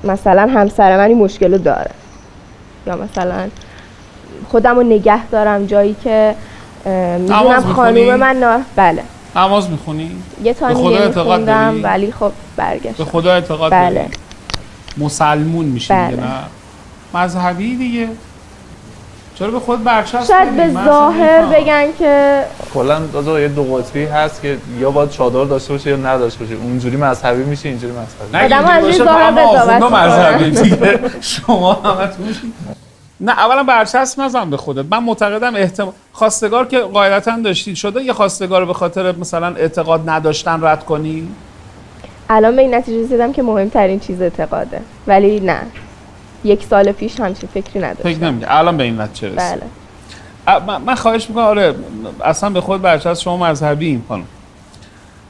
I: مثلا همسر من این مشکل رو داره، یا مثلا خودم رو نگه دارم جایی که میدونم خانوم من بله.
B: نماز میخونی؟
I: یه تا نیمه میخوندم ولی خب برگشتم.
B: به خدا اعتقاد
I: بله.
B: داری؟ مسلمون میشی
I: بله.
B: دیگه، نه مذهبی دیگه. چرا به خود برچسب
I: شاید به ظاهر بگن که
A: کلا یه دو قطبی هست که یا باید چادر داشته باشه یا نداشته باشه، اونجوری مذهبی میشه، اینجوری مذهبی.
I: آدم از این ظاهر قضاوت
B: مذهبی دیگه. شما همتون میشین. نه اولا برچسب نزن به خودت. من معتقدم خواستگار که قاعدتا داشتی شده یه خواستگار رو به خاطر مثلا اعتقاد نداشتن رد کنی. الان
I: به این نتیجه رسیدم که مهمترین چیز اعتقاده، ولی نه 1 سال پیش همچین فکری نداشتم.
B: فکر نمی‌کنم الان به این نتیجه رسیدم. بله. من خواهش میکنم آره اصلا به خود برچسب شما مذهبی خانم،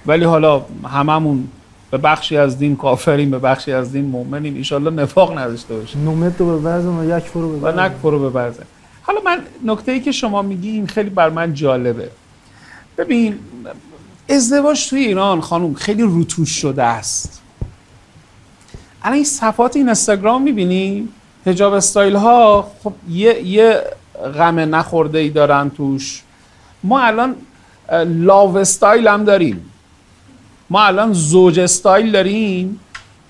B: ولی حالا هممون به بخشی از دین کافریم، به بخشی از دین مؤمنیم، ان شاءالله نفاق نداشته باشیم.
F: نومت رو به وزن و یک فرو به وزن.
B: و نک فرو به وزن. حالا من نکته‌ای که شما میگی این خیلی بر من جالبه. ببین ازدواج توی ایران خانم خیلی روتوش شده است. الان این صفحات اینستاگرام میبینی حجاب استایل ها، خب یه غم نخورده ای دارن توش. ما الان لاو استایل هم داریم، ما الان زوج استایل داریم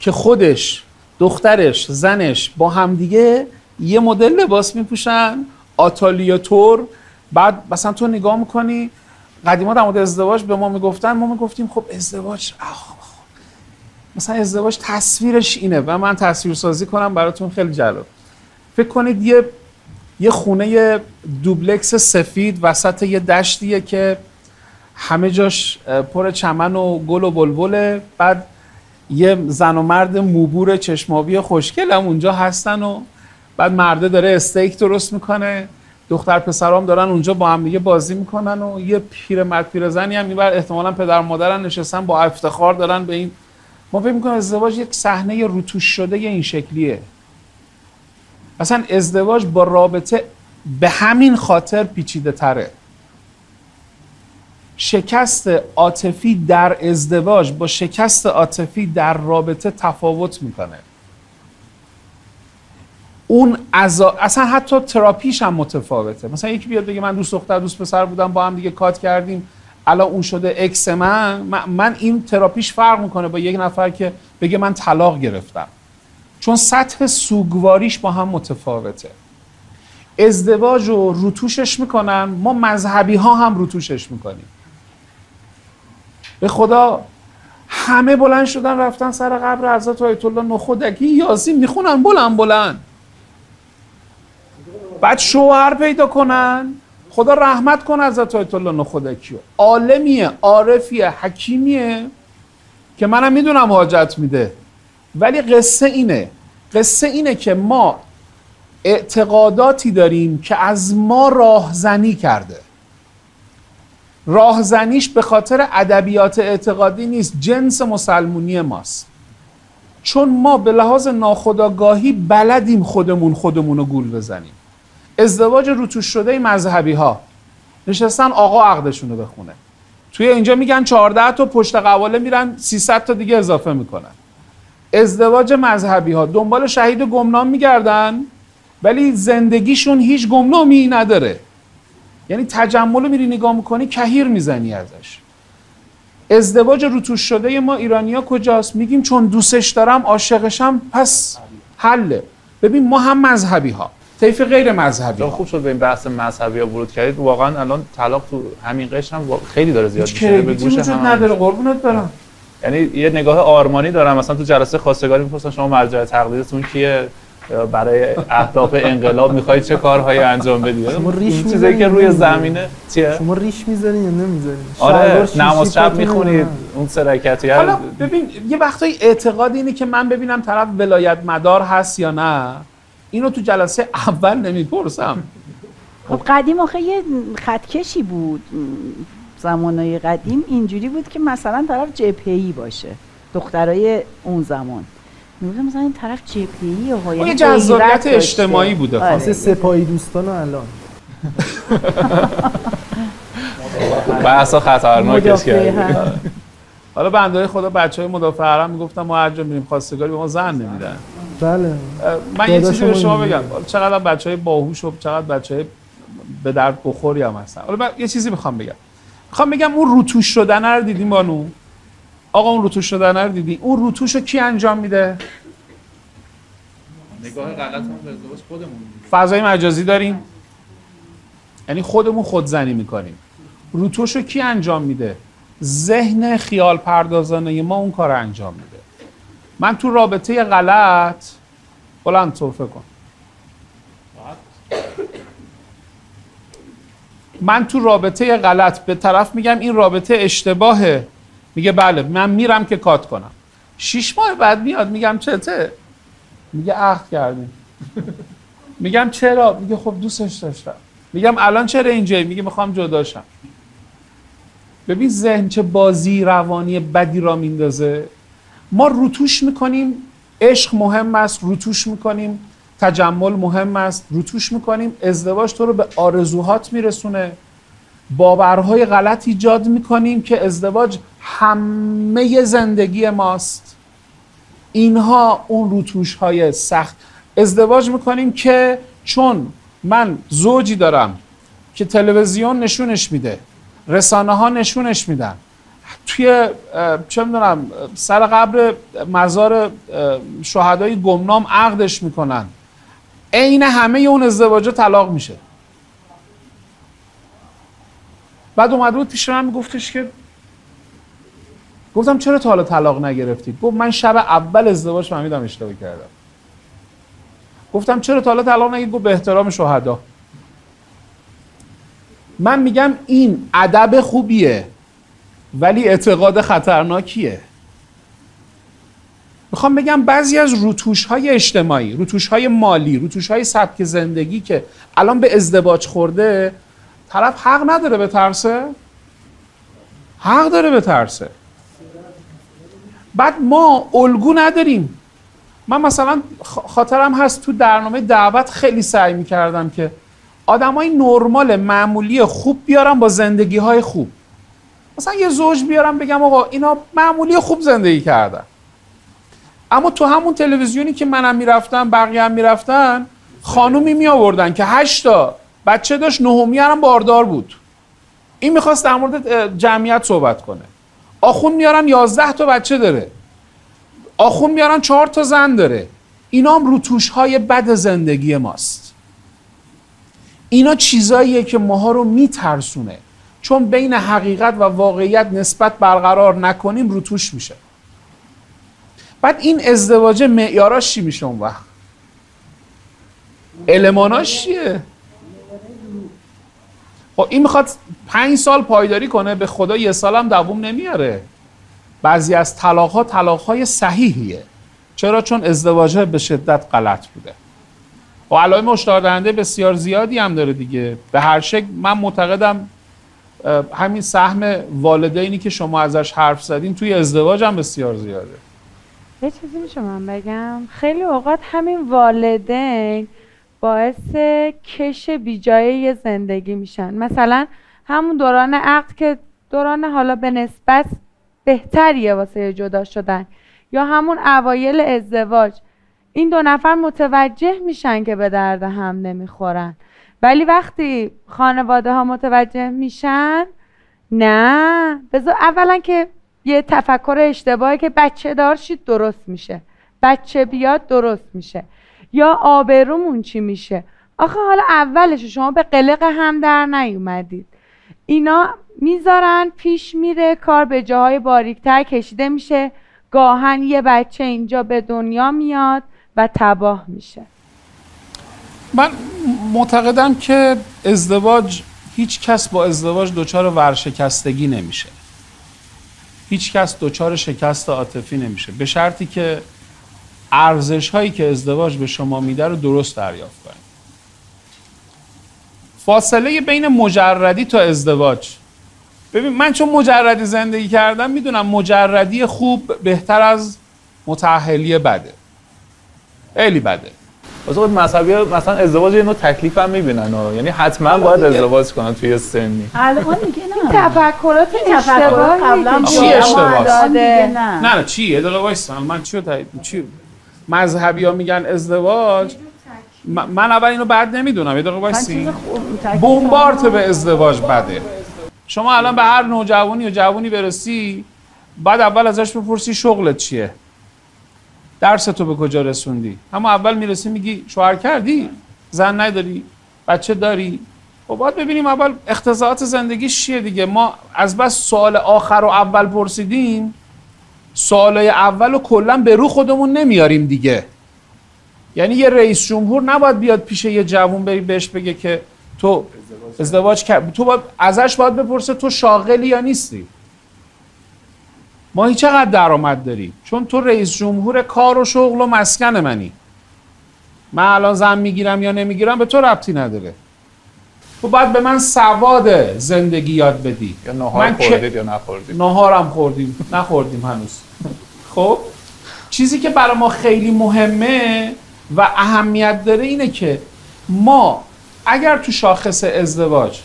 B: که خودش، دخترش، زنش با همدیگه یه مدل لباس میپوشن، آتالیاتور. بعد مثلا تو نگاه میکنی قدیما در مورد ازدواج به ما میگفتن، ما میگفتیم خب ازدواج مثلا ازدواج تصویرش اینه و من تصویر سازی کنم براتون خیلی جالب. فکر کنید یه خونه دوبلکس سفید وسط یه دشتیه که همه جاش پر چمن و گل و بلبله، بعد یه زن و مرد موبور چشمابی خوشگل هم اونجا هستن و بعد مرده داره استیک درست میکنه، دختر پسرام دارن اونجا با هم دیگه بازی میکنن و یه پیرمرد پیرزنی هم میبر احتمالاً پدر مادرن نشستن با افتخار دارن به این. ما فکر میکنم ازدواج یک صحنه روتوش شده این شکلیه. اصلا ازدواج با رابطه به همین خاطر پیچیده تره. شکست عاطفی در ازدواج با شکست عاطفی در رابطه تفاوت میکنه. اون اصلا حتی تراپیش هم متفاوته. مثلا یکی بیاد بگه من دوست دختر دوست پسر بودم با هم دیگه کات کردیم الان اون شده اکس من این تراپیش فرق میکنه با یک نفر که بگه من طلاق گرفتم، چون سطح سوگواریش با هم متفاوته. ازدواج رو روتوشش میکنن، ما مذهبی ها هم روتوشش میکنیم. به خدا همه بلند شدن رفتن سر قبر حضرت آیت الله نخودکی یاسین میخونن بلند، بعد شوهر پیدا کنن. خدا رحمت کنه حضرت آیت الله نخودکی، عالمیه، عارفیه، حکیمیه که منم میدونم حاجت میده، ولی قصه اینه که ما اعتقاداتی داریم که از ما راهزنی کرده. راهزنیش به خاطر ادبیات اعتقادی نیست، جنس مسلمونی ماست. چون ما به لحاظ ناخودآگاهی بلدیم خودمون رو گول بزنیم. ازدواج روتوش شده مذهبی ها نشستن آقا عقدشون رو بخونه، توی اینجا میگن 14 تا پشت قواله میرن 300 تا دیگه اضافه میکنن. ازدواج مذهبی ها دنبال شهید گمنام میگردن ولی زندگیشون هیچ گمنامی نداره. یعنی تجمل رو میری نگاه میکنی کهیر میزنی ازش. ازدواج روتوش شده ما ایرانیا کجاست؟ میگیم چون دوستش دارم عاشقشم پس حله. ببین ما هم مذهبی ها طیف غیر مذهبی ها.
A: خوب شد به این بحث مذهبی ها ورود کردید. واقعا الان طلاق تو همین قشر هم خیلی داره زیاد میشه.
B: به گوش هم نداره قربونت برم.
A: یعنی یه نگاه آرمانی دارم، مثلا تو جلسه خواستگاری میپرسن شما مرجع تقلیدتون کیه؟ برای اهداف انقلاب میخواید چه کارهایی انجام بدید؟
F: شما ریش
A: چیزایی که روی زمینه چیه؟
F: شما ریش میذارین یا نمیذارین؟
A: آره نماز شب میخونید اون سه رکعتی.
B: حالا ببین یه وقتایی اعتقاد اینه که من ببینم طرف ولایت مدار هست یا نه، اینو تو جلسه اول نمیپرسم.
E: خب قدیم آخه یه خطکشی بود، زمانهای قدیم اینجوری بود که مثلا طرف جبهه‌ای باشه، دخترای اون زمان میگم مثلا این طرف جبهه‌ای ها،
B: یه جذابیت اجتماعی بوده.
F: واسه سپاهی دوستان الان
A: بحثا خطرناک است که
B: حالا بنده خدا بچهای مدافع حرم میگفتن ما هر جا میریم خواستگاری به ما زن نمیدن.
F: بله.
B: من یه چیزی به شما بگم، چقدر بچهای باهوش و چقدر بچهای به درد بخوری هم هستن. حالا من یه چیزی میخوام بگم اون روتوش شدن رو دیدیم بانو؟ آقا اون روتوش شدن رو دیدی؟ اون روتوش رو کی انجام میده؟
A: نگاه غلطمون به ازدواج خودمون.
B: فضای مجازی داریم، یعنی خودمون خودزنی میکنیم. روتوش رو کی انجام میده؟ ذهن خیال پردازانه ما اون کار انجام میده. من تو رابطه غلط بلند توفه کن. من تو رابطه غلط به طرف میگم این رابطه اشتباهه، میگه بله، من میرم که کات کنم. 6 ماه بعد میاد میگم چته؟ میگه عقد کردیم. میگم چرا؟ میگه خب دوستش داشتم. میگم الان چرا اینجایی؟ میگه میخوام جداشم. ببین ذهن چه بازی روانی بدی را میندازه. ما روتوش میکنیم عشق مهم است، روتوش میکنیم تجمل مهم است، روتوش میکنیم ازدواج تو رو به آرزوهات میرسونه. باورهای غلط ایجاد میکنیم که ازدواج همه زندگی ماست. اینها اون روتوش های سخت. ازدواج میکنیم که چون من زوجی دارم که تلویزیون نشونش میده، رسانه ها نشونش میدن، توی چه میدونم سر قبر مزار شهدای گمنام عقدش میکنن، عین همه اون ازدواجا طلاق میشه. بعد اومد بود پیش من میگفتش که گفتم چرا تا حالا طلاق نگرفتی؟ گفت من شب اول ازدواج فهمیدم اشتباه کردم. گفتم چرا تا حالا طلاق نگرفتی؟ گفت به احترام شهدا. من میگم این ادب خوبیه ولی اعتقاد خطرناکیه. میخوام بگم بعضی از روتوش‌های اجتماعی، روتوش‌های مالی، روتوش‌های سبک زندگی که الان به ازدواج خورده، طرف حق نداره بترسه؟ حق داره بترسه. بعد ما الگو نداریم. من مثلا خاطرم هست تو برنامه دعوت خیلی سعی میکردم که آدمای نرمال معمولی خوب بیارم با زندگی‌های خوب. مثلا یه زوج بیارم بگم آقا اینا معمولی خوب زندگی کردن، اما تو همون تلویزیونی که منم میرفتم بقیه هم میرفتن، خانومی می آوردن که 8 تا بچه داشت، 9می هم باردار بود. این میخواست در مورد جمعیت صحبت کنه. آخون میارن 11 تا بچه داره، آخون میارن 4 تا زن داره. اینا هم روتوش‌های بد زندگی ماست. اینا چیزاییه که ماها رو میترسونه، چون بین حقیقت و واقعیت نسبت برقرار نکنیم روتوش میشه. بعد این ازدواج معیاراش چی میشه اون وقت؟ الماناش چیه؟ خب این میخواد 5 سال پایداری کنه، به خدا 1 سال هم دووم نمیاره. بعضی از طلاق‌ها طلاق‌های صحیحیه. چرا؟ چون ازدواج‌ها به شدت غلط بوده. و علائم هشدار دهنده بسیار زیادی هم داره دیگه. به هر شکل من معتقدم همین سهم والدینی که شما ازش حرف زدین توی ازدواج هم بسیار زیاده.
G: یه چیزی میشه من بگم؟ خیلی اوقات همین والدین باعث کش بیجایه زندگی میشن. مثلا همون دوران عقد که دوران حالا به نسبت بهتریه واسه جدا شدن، یا همون اوایل ازدواج، این 2 نفر متوجه میشن که به درد هم نمیخورن ولی وقتی خانواده ها متوجه میشن نه بذار اولا که یه تفکر اشتباهی که بچه دار شید درست میشه، بچه بیاد درست میشه، یا آبرومون چی میشه. آخه حالا اولش شما به قلق هم در نیومدید، اینا میذارن پیش میره، کار به جاهای باریکتر کشیده میشه، گاهن یه بچه اینجا به دنیا میاد و تباه میشه.
B: من معتقدم که ازدواج، هیچ کس با ازدواج دچار ورشکستگی نمیشه، هیچ کس دچار شکست عاطفی نمیشه، به شرطی که ارزش هایی که ازدواج به شما میده رو درست دریافت کنید. فاصله بین مجردی تا ازدواج، ببین من چون مجردی زندگی کردم میدونم مجردی خوب بهتر از متأهلی بده، خیلی بده.
A: واسه مذهبی مثلا ازدواج یه نوع تکلیف هم میبینن، یعنی حتما باید ازدواج کنن توی سنی.
E: الان میگه نه،
G: تفکرات اشتباهی
E: قبلا
B: چی اشتباه
G: داده.
B: نه چی؟ یه دقیقه وایسا، من چی مذهبی‌ها میگن ازدواج، من اول اینو بد نمیدونم، یه دقیقه وایسی. بمبارد به ازدواج بده. شما الان به هر نوجوانی و جوانی برسی، بعد اول ازش بپرسی شغلت چیه؟ درستو به کجا رسوندی؟ اما اول میرسی میگی شوهر کردی؟ زن نداری؟ بچه داری؟ خب باید ببینیم اول اقتضاعات زندگیش چیه دیگه. ما از بس سوال آخر و اول پرسیدیم، سوالای اول رو کلا به رو خودمون نمیاریم دیگه. یعنی یه رئیس جمهور نباید بیاد پیش یه جوون بری بهش بگه که تو ازدواج کرد، تو باید ازش باید بپرسه تو شاغلی یا نیستی، ماهی چقدر درآمد داری، چون تو رئیس جمهور کار و شغل و مسکن منی. من الان زن میگیرم یا نمیگیرم به تو ربطی نداره. تو باید به من سواد زندگی یاد بدی.
A: یا ناهار خوردید یا نخوردید.
B: ناهارم خوردیم، نخوردیم هنوز. خب چیزی که برای ما خیلی مهمه و اهمیت داره اینه که ما اگر تو شاخص ازدواج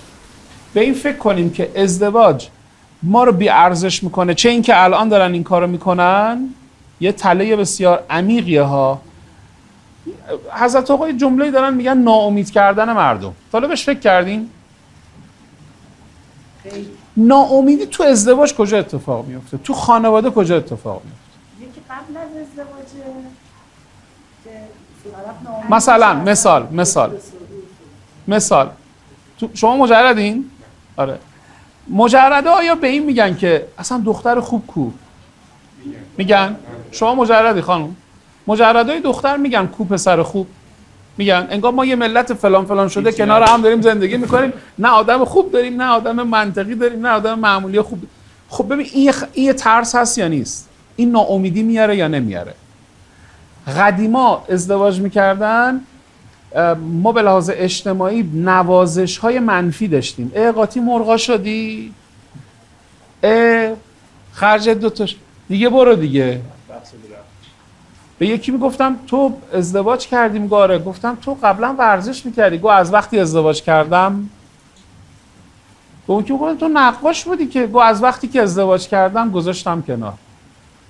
B: به این فکر کنیم که ازدواج ما رو بی ارزش میکنه، چه این که الان دارن این کارو میکنن، یه تله بسیار عمیقیه ها. حضرت آقای جمله‌ای دارن میگن ناامید کردن مردم. حالا بهش فکر کردین؟ ناامیدی تو ازدواج کجا اتفاق میفته؟ تو خانواده کجا اتفاق میفته؟
E: یکی قبل از ازدواجه
B: مثال شما مجردین؟ آره. مجرده آیا به این میگن که اصلا دختر خوب کو؟ میگن؟ شما مجردی خانم؟ مجردای دختر میگن کو پسر خوب؟ میگن؟ انگار ما یه ملت فلان فلان شده کنار هم داریم زندگی میکنیم، نه آدم خوب داریم، نه آدم منطقی داریم، نه آدم معمولی خوب. خب ببین این یه ترس هست یا نیست؟ این ناامیدی میاره یا نمیاره؟ قدیما ازدواج میکردن، ما به لحاظ اجتماعی نوازش های منفی داشتیم. قاطی مرغا شدی؟ خرج دوتاش دیگه برو دیگه. به یکی میگفتم تو ازدواج کردیم گاره، گفتم تو قبلا ورزش میکردی، گو از وقتی ازدواج کردم. به اون که میگفتم تو نقاش بودی، که گو از وقتی که ازدواج کردم گذاشتم کنار.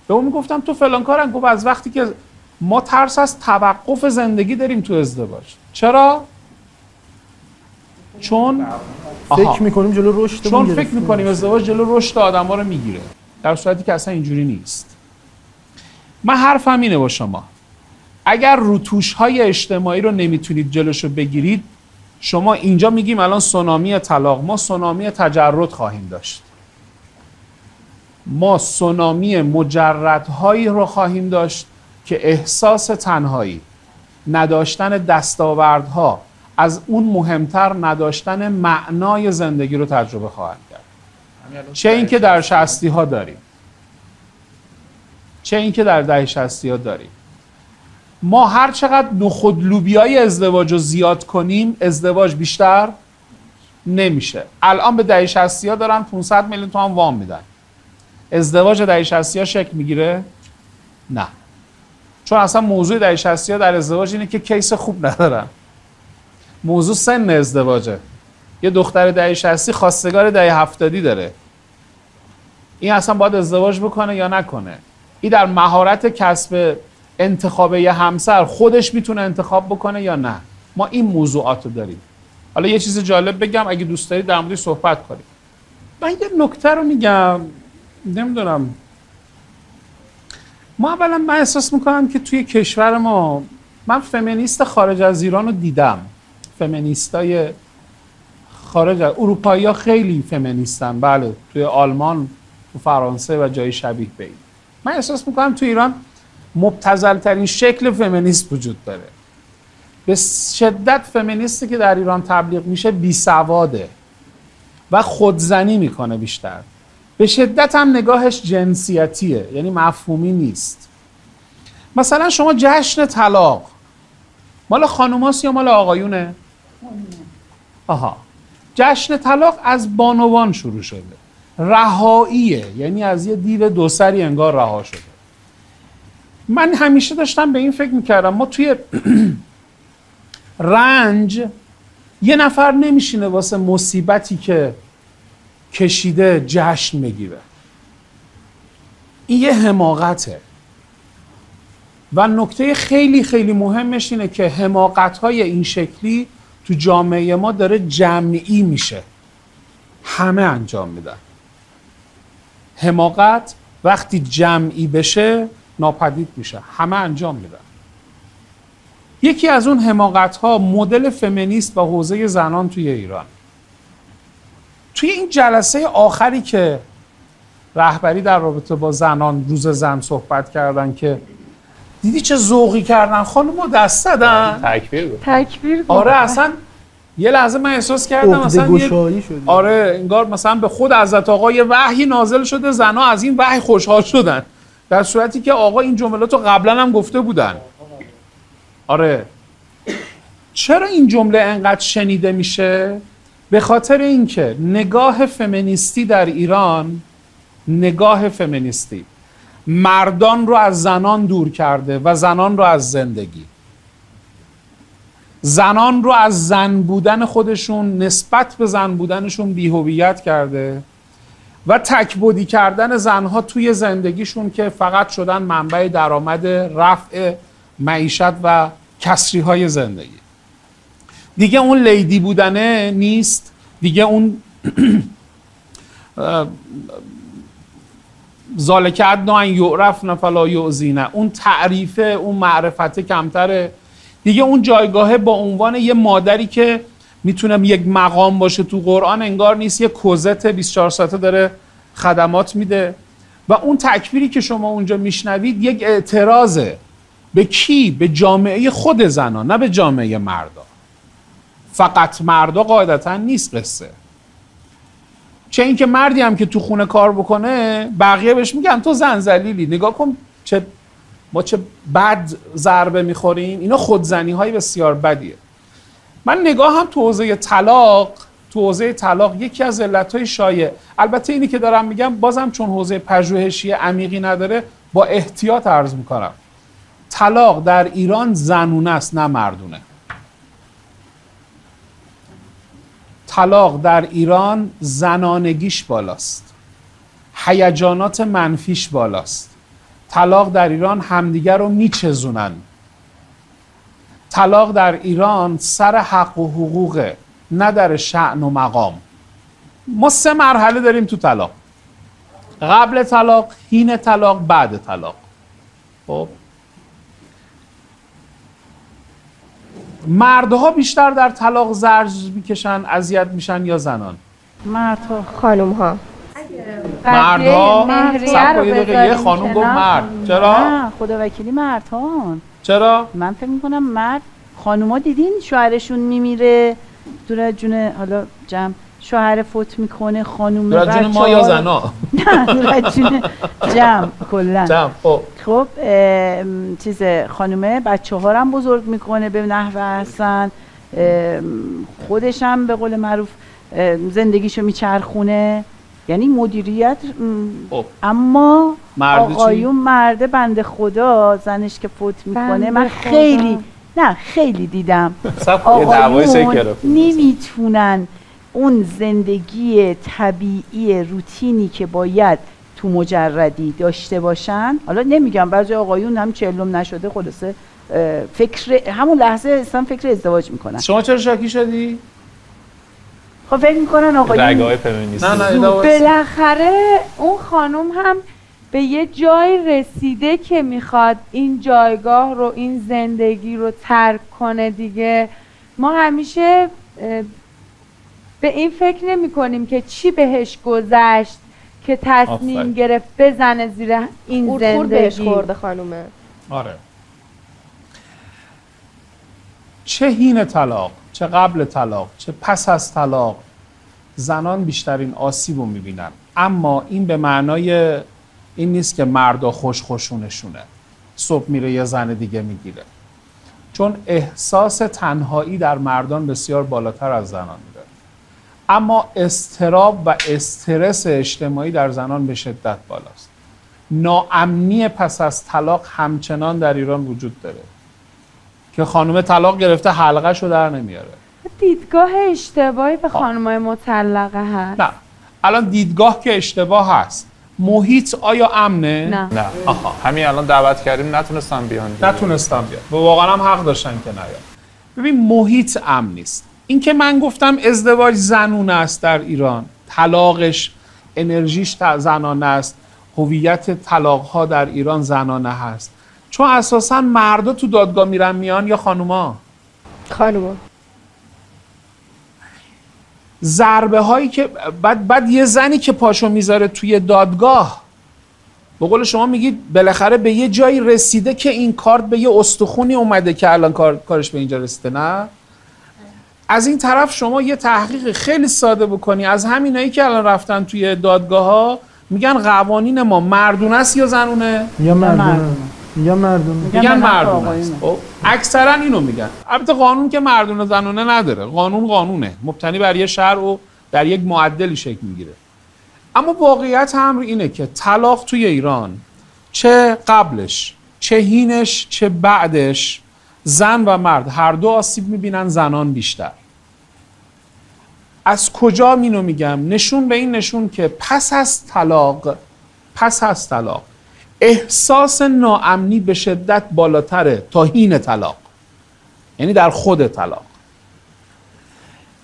B: به اون میگفتم تو فلان کارم، گو از وقتی که ما ترس از توقف زندگی داریم تو ازدواج. چرا؟ چون
F: فکر میکنیم جلو رشد،
B: چون فکر میکنیم ازدواج جلو رشد آدما رو میگیره، در صورتی که اصلا اینجوری نیست. من حرفم اینه با شما، اگر روتوش‌های اجتماعی رو نمیتونید جلوشو بگیرید، شما اینجا میگیم الان سونامی طلاق، ما سونامی تجرد خواهیم داشت. ما سونامی مجردهایی رو خواهیم داشت که احساس تنهایی، نداشتن دستاوردها، از اون مهمتر نداشتن معنای زندگی رو تجربه خواهند کرد. چه اینکه در 60 ها داریم، چه اینکه در دهه 60 ها داریم. ما هر چقدر نخود لوبیای ازدواج رو زیاد کنیم، ازدواج بیشتر نمیشه. الان به دهه 60 ها دارن 500 میلیون تومان وام میدن. ازدواج دهه 60 ها شکل میگیره؟ نه. چون اصلا موضوع دهه 60 ها در ازدواج اینه که کیس خوب ندارن. موضوع سن ازدواجه. یه دختر دهه 60 خواستگار دهه 70 داره. این اصلا باید ازدواج بکنه یا نکنه؟ این در مهارت کسب انتخاب یه همسر خودش میتونه انتخاب بکنه یا نه؟ ما این موضوعات رو داریم. حالا یه چیز جالب بگم اگه دوست دارید در موردش صحبت کنیم. من یه نکته رو میگم، نمیدونم، ما اولا من احساس میکنم که توی کشور ما، من فمینیست خارج از ایران رو دیدم، فمینیستای خارج از اروپایی ها خیلی فمینیستن، بله، توی آلمان، تو فرانسه و جای شبیه به این. من احساس میکنم توی ایران مبتذل ترین شکل فمینیست وجود داره. به شدت فمینیستی که در ایران تبلیغ میشه بیسواده و خودزنی میکنه بیشتر. به شدت هم نگاهش جنسیتیه، یعنی مفهومی نیست. مثلا شما جشن طلاق مال خانوماست یا مال آقایونه؟ آها. جشن طلاق از بانوان شروع شده، رهاییه، یعنی از یه دیو دوسری انگار رها شده. من همیشه داشتم به این فکر میکردم ما توی رنج یه نفر نمیشینه واسه مصیبتی که کشیده جشن بگیره. این یه حماقته و نکته خیلی خیلی مهمش اینه که حماقت‌های این شکلی تو جامعه ما داره جمعی میشه، همه انجام میدن. حماقت وقتی جمعی بشه ناپدید میشه، همه انجام میدن. یکی از اون حماقت‌ها مدل فمینیست و حوزه زنان توی ایران. توی این جلسه آخری که رهبری در رابطه با زنان روز زن صحبت کردن که دیدی چه ذوقی کردن، خانم‌ها دست زدن،
G: تکبیر.
B: آره اصلا یه لحظه من احساس کردم مثلا آره انگار مثلا به خود حضرت آقا یه وحی نازل شده، زنها از این وحی خوشحال شدن، در صورتی که آقا این جملات رو قبلا هم گفته بودن. آره چرا این جمله انقدر شنیده میشه؟ به خاطر اینکه نگاه فمینیستی در ایران، نگاه فمینیستی مردان رو از زنان دور کرده و زنان رو از زندگی، زنان رو از زن بودن خودشون نسبت به زن بودنشون بی‌هویت کرده و تکبودی کردن زنها توی زندگیشون که فقط شدن منبع درآمد، رفع معیشت و کسری های زندگی. دیگه اون لیدی بودنه نیست، دیگه اون ذالک ادنی ان یعرفن فلا یؤذین، اون تعریفه، اون معرفته کمتره. دیگه اون جایگاهه با عنوان یه مادری که میتونه یک مقام باشه تو قرآن انگار نیست، یه کوزت 24 ساعته داره خدمات میده. و اون تکبیری که شما اونجا میشنوید یک اعتراضه به کی؟ به جامعه خود زنان، نه به جامعه مردا. فقط مردا قاعدتا نیست قصه. چه اینکه مردی هم که تو خونه کار بکنه بقیه بهش میگن تو زن ذلیلی، نگاه کن ما چه بد ضربه میخوریم. اینا خودزنی های بسیار بدیه. من نگاه هم تو حوزه طلاق یکی از علتهای شایع، البته اینی که دارم میگم بازم چون حوزه پژوهشی عمیقی نداره با احتیاط عرض میکنم، طلاق در ایران زنونه است نه مردونه. طلاق در ایران زنانگیش بالاست، هیجانات منفیش بالاست. طلاق در ایران همدیگر رو میچزونن. طلاق در ایران سر حق و حقوقه، نه در شأن و مقام. ما 3 مرحله داریم تو طلاق: قبل طلاق، حین طلاق، بعد طلاق. خب مردها بیشتر در طلاق زرج میکشن، اذیت میشن یا زنان؟
I: مردها. خانوم‌ها.
B: مردها. یه خانوم گفت مرد. چرا؟
E: نه خدا وکیلی مردها.
B: چرا؟
E: من فکر میکنم مرد. خانوما دیدین شوهرشون میمیره دور جون، حالا جمع شوهر فوت میکنه، خانوم
B: دور جون ما یا زنا؟
E: نه دور جون جمع کلا.
B: جمع.
E: خب چیز خانومه بچه ها هم بزرگ میکنه به نحو احسن، خودش هم به قول معروف زندگیشو میچرخونه، یعنی مدیریت. اما آقایون مرده بنده خدا زنش که فوت میکنه، من خیلی دیدم آقایون نمیتونن اون زندگی طبیعی روتینی که باید تو مجردی داشته باشن. حالا نمیگم بعضی آقایون هم 40 نشده خلاصه فکر همون لحظه اصلا فکر ازدواج میکنن.
B: شما چرا شاکی شدی؟
E: خب فکر میکنن آقایون
A: رگای فمینیستی
G: بالاخره اون خانم هم به یه جای رسیده که میخواد این جایگاه رو، این زندگی رو ترک کنه دیگه. ما همیشه به این فکر نمی کنیم که چی بهش گذشت که تصمیم گرفت بزنه زیر این زندگی.
I: بهش خورده خانومه.
B: آره. چه حین طلاق، چه قبل طلاق، چه پس از طلاق، زنان بیشترین آسیب رو میبینن. اما این به معنای این نیست که مردا خوشخوشونشونه، صبح میره یه زن دیگه میگیره. چون احساس تنهایی در مردان بسیار بالاتر از زنان میره. اما اضطراب و استرس اجتماعی در زنان به شدت بالاست. ناامنی پس از طلاق همچنان در ایران وجود داره که خانم طلاق گرفته حلقه‌شو در نمیاره.
G: دیدگاه اشتباهی به خانم‌های مطلقه هست.
B: نه، الان دیدگاه که اشتباه هست. محیط آیا امنه؟
A: نه. آها، همین الان دعوت کردیم نتونستن بیان.
B: نتونستن بیان. واقعا هم حق داشتن که نیان. ببین محیط امن نیست. این که من گفتم ازدواج زنونه است در ایران، طلاقش انرژیش زنانه است، هویت طلاق‌ها در ایران زنانه هست. چون اساساً مردا تو دادگاه میرن میان یا خانوما؟
I: خانوما.
B: ضربه هایی که بعد یه زنی که پاشو میذاره توی دادگاه، به قول شما میگید بالاخره به یه جایی رسیده که این کارت به یه استخونی اومده که الان کارش به اینجا رسیده. نه، از این طرف شما یه تحقیق خیلی ساده بکنی از همینایی که الان رفتن توی دادگاه ها، میگن قوانین ما مردونه است یا زنونه؟
F: یا مردونه.
B: میگن مردونه است. اکثرا اینو میگن. البته قانون که مردونه زنونه نداره، قانون قانونه، مبتنی بر یه شرع و در یک معدلی شکل میگیره. اما واقعیت امر اینه که طلاق توی ایران چه قبلش، چه حینش، چه بعدش، زن و مرد هر دو آسیب میبینن، زنان بیشتر. از کجا اینو میگم؟ نشون به این نشون که پس از طلاق احساس ناامنی به شدت بالاتره تا حین طلاق، یعنی در خود طلاق.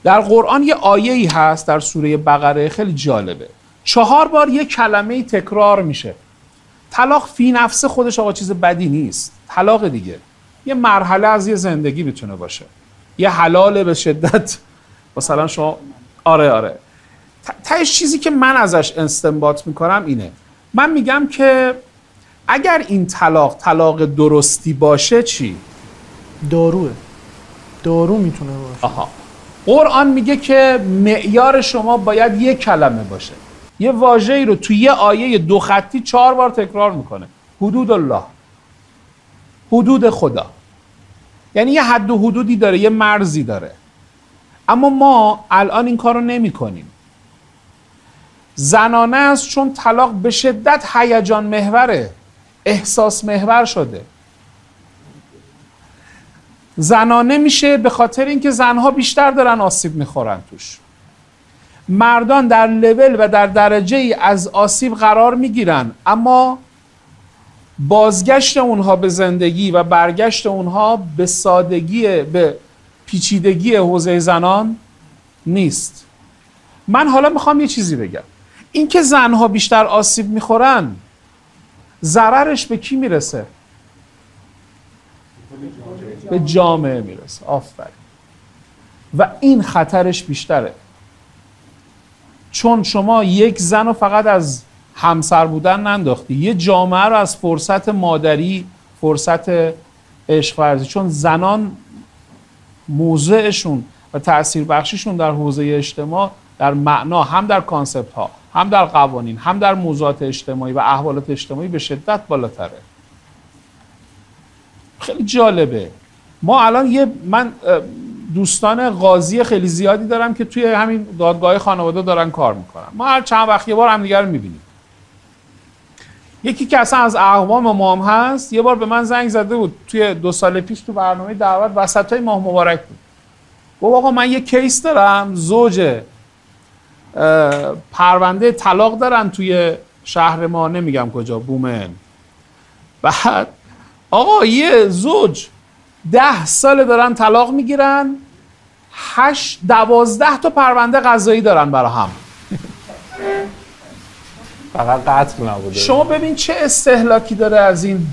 B: در قرآن یه آیه‌ای هست در سوره بقره خیلی جالبه، 4 بار یه کلمه تکرار میشه. طلاق فی نفسه خودش آقا چیز بدی نیست، طلاق دیگه یه مرحله از یه زندگی میتونه باشه، یه حلال به شدت. مثلا شما آره تهش چیزی که من ازش استنباط میکنم اینه، من میگم که اگر این طلاق درستی باشه چی؟
F: دارو میتونه باشه.
B: آها. قرآن میگه که معیار شما باید یک کلمه باشه. یه واژه‌ای رو توی یه آیه 2 خطی 4 بار تکرار میکنه. حدود الله، حدود خدا، یعنی یه حد و حدودی داره، یه مرزی داره. اما ما الان این کار رو نمی کنیم. زنانه است چون طلاق به شدت هیجان محوره، احساس محور شده. زنانه میشه به خاطر اینکه زنها بیشتر دارن آسیب میخورن توش. مردان در لول و در درجه ای از آسیب قرار میگیرن، اما بازگشت اونها به زندگی و برگشت اونها به سادگی، به پیچیدگی حوزه زنان نیست. من حالا میخوام یه چیزی بگم. این که زنها بیشتر آسیب میخورن، ضررش به کی میرسه؟ به جامعه میرسه. آفرین. و این خطرش بیشتره، چون شما یک زن رو فقط از همسر بودن ننداختی، یه جامعه رو از فرصت مادری، فرصت عشق ورزی. چون زنان موضعشون و تأثیر بخشیشون در حوزه اجتماع، در معنا، هم در کانسپت ها، هم در قوانین، هم در موضوعات اجتماعی و احوالات اجتماعی به شدت بالاتره. خیلی جالبه. ما الان من دوستان قاضی خیلی زیادی دارم که توی همین دادگاه خانواده دارن کار میکنن. ما هر چند وقت یه بار همدیگه رو میبینیم. یکی که اصلا از اقوام ما هم هست، یه بار به من زنگ زده بود توی 2 سال پیش تو برنامه دعوت وسطای ماه مبارک بود. گفت آقا من یه کیس دارم، زوج پرونده طلاق دارن توی شهر ما، نمیگم کجا، بومن. بعد آقا یه زوج 10 سال دارن طلاق میگیرن، 12 تا پرونده قضایی دارن برای هم.
A: فقط قتل نبوده.
B: شما ببین چه استهلاکی داره از این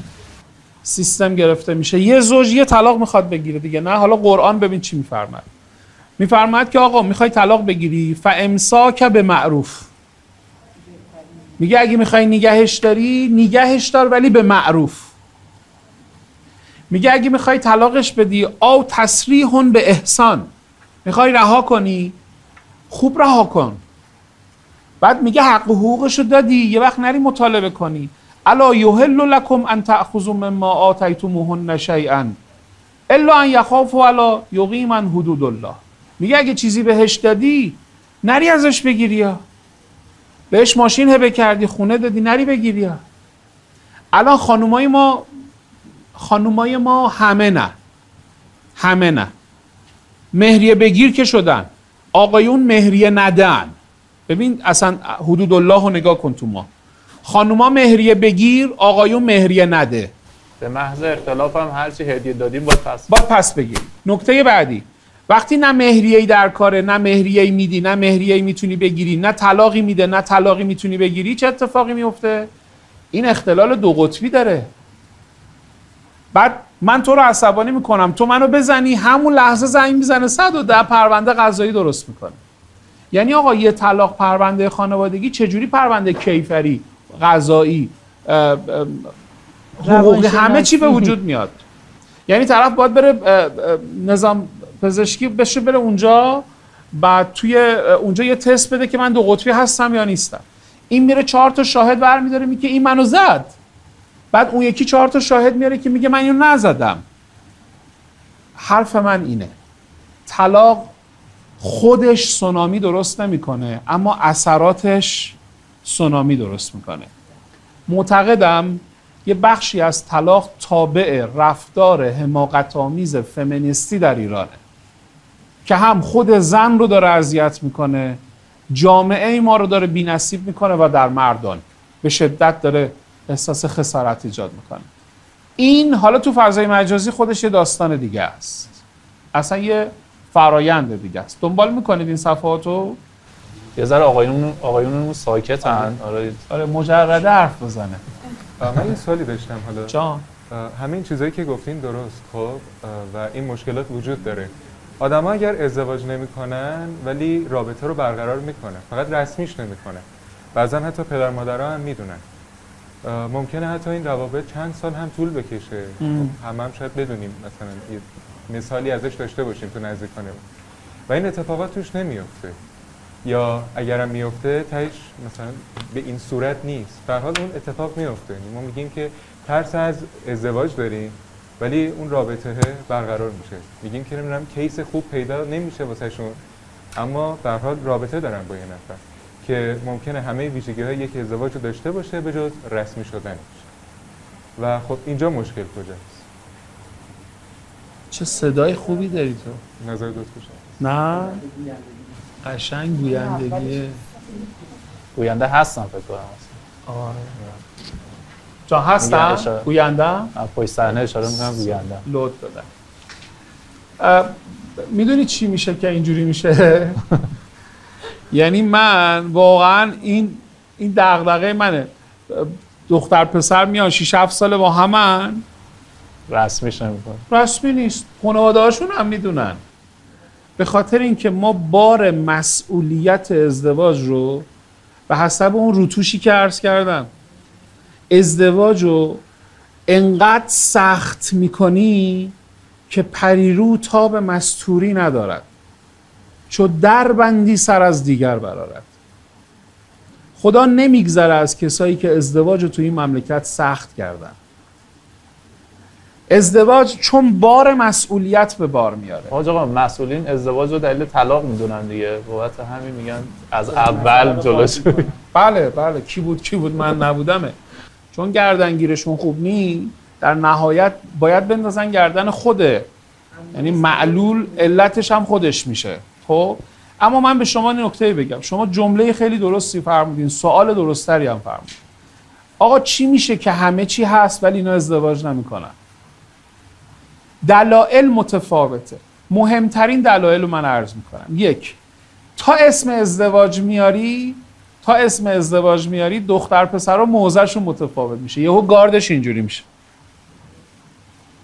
B: سیستم گرفته میشه. یه زوج یه طلاق میخواد بگیره دیگه، نه حالا قرآن ببین چی میفرماد. میفرماد که آقا میخوای طلاق بگیری فامساک به معروف. میگه اگه میخوای نگهش داری نگهش دار ولی به معروف. میگه اگه میخوای طلاقش بدی او تسریح به احسان، میخوای رها کنی خوب رها کن. بعد میگه حق و حقوقشو دادی یه وقت نری مطالبه کنی. الا یحل لکم ان تأخذوا مما آتیتموهن شیئا الا ان یخافوا الا یقیما حدود الله. میگه اگه چیزی بهش دادی نری ازش بگیری، یا بهش ماشین هبه کردی خونه دادی نری بگیری. یا الان خانومای ما همه نه مهریه بگیر که شدن، آقایون مهریه ندن. ببین اصلا حدود الله رو نگاه کن تو ما. خانوما مهریه بگیر، آقایون مهریه نده.
A: به محض اختلاف هم هرچی هدیه دادیم باید
B: پس بگیر. نکته بعدی، وقتی نه مهریه‌ای در کاره، نه مهریه‌ای میدی، نه مهریه‌ای میتونی بگیری، نه طلاقی میده، نه طلاقی میتونی بگیری، چه اتفاقی میفته؟ این اختلال دو قطبی داره. بعد من تو رو عصبانی میکنم، تو منو بزنی، همون لحظه زنگ میزنه 110 پرونده قضایی درست میکنه. یعنی آقا یه طلاق پرونده خانوادگی چجوری پرونده کیفری، قضایی، حقوقی همه چی به وجود میاد. یعنی طرف باید بره نظام پزشکی بشه، بره اونجا، بعد توی اونجا یه تست بده که من دو قطبی هستم یا نیستم. این میره 4 تا شاهد برمی‌داره میگه این منو زد. بعد اون یکی 4 تا شاهد میاره که میگه من اینو نزدم. حرف من اینه، طلاق خودش سونامی درست نمیکنه، اما اثراتش سونامی درست میکنه. معتقدم یه بخشی از طلاق تابع رفتار حماقت‌آمیز فمینیستی در ایرانه که هم خود زن رو داره اذیت میکنه، جامعه ما رو داره بی‌نصیب میکنه و در مردان به شدت داره احساس خسارت ایجاد میکنه. این حالا تو فضای مجازی خودش یه داستان دیگه است، اصلا یه فرایند دیگه است. دنبال میکنید این صفحاتو؟
A: یه ذره آقایونمون ساکتن.
B: آره مجرده حرف بزنه.
J: من یه سوالی داشتم حالا.
B: جان
J: همین چیزایی که گفتین درست، خب و این مشکلات وجود داره. آدم‌ها اگر ازدواج نمی‌کنن ولی رابطه رو برقرار میکنن، فقط رسمیش نمیکنن. بعضا حتی پدر مادرها هم میدونن. ممکنه حتی این روابط چند سال هم طول بکشه. هم شاید بدونیم، مثلا یه مثالی ازش داشته باشیم تو نزدیکانمون و این اتفاقات توش نمیفته، یا اگرم میفته تهش مثلا به این صورت نیست. به هر حال اون اتفاق میفته. ما میگیم که ترس از ازدواج داریم ولی اون رابطه برقرار میشه. میگیم که نمیدونم کیس خوب پیدا نمیشه واسهشون، اما به هر حال رابطه دارن با یه نفر که ممکنه همه ویژگی‌های یک ازدواج رو داشته باشه به جز رسمی شدنش. و خب اینجا مشکل کجاست؟
B: چه صدای خوبی داری تو.
J: نظر دوست بشه.
B: نه قشنگ گویندگیه.
A: گوینده هستم فکر کنم.
B: آره جا هستم گوینده؟
A: پشت صحنه اشاره میکنم گوینده.
B: لود دادم. میدونی چی میشه که اینجوری میشه؟ یعنی من واقعا این دغدغه منه. دختر پسر میان 6-7 ساله با همن،
A: رسمیش نمیکنن.
B: رسمی نیست. خانواده هاشون هم میدونن. به خاطر اینکه ما بار مسئولیت ازدواج رو به حسب اون روتوشی که عرض کردم، ازدواج رو انقدر سخت میکنی که پریرو تا به مستوری ندارد، چو در بندی سر از دیگر برآرد. خدا نمیگذره از کسایی که ازدواج رو تو این مملکت سخت کردن. ازدواج چون بار مسئولیت به بار میاره.
A: آقا مسئولین ازدواج رو دلیل طلاق میدونن دیگه، بابت همین میگن از اول جلوش.
B: بله کی بود من نبودمه. چون گردنگیرشون خوب نی، در نهایت باید بندازن گردن خوده، یعنی معلول علتش هم خودش میشه. خب اما من به شما نکته بگم، شما جمله خیلی درستی فرمودین، سوال درستری هم فرمودین. آقا چی میشه که همه چی هست ولی اینا ازدواج نمیکنن؟ دلایل متفاوته. مهمترین دلایل رو من عرض میکنم. یک، تا اسم ازدواج میاری دختر پسرها موضعشون متفاوت میشه. یهو گاردش اینجوری میشه.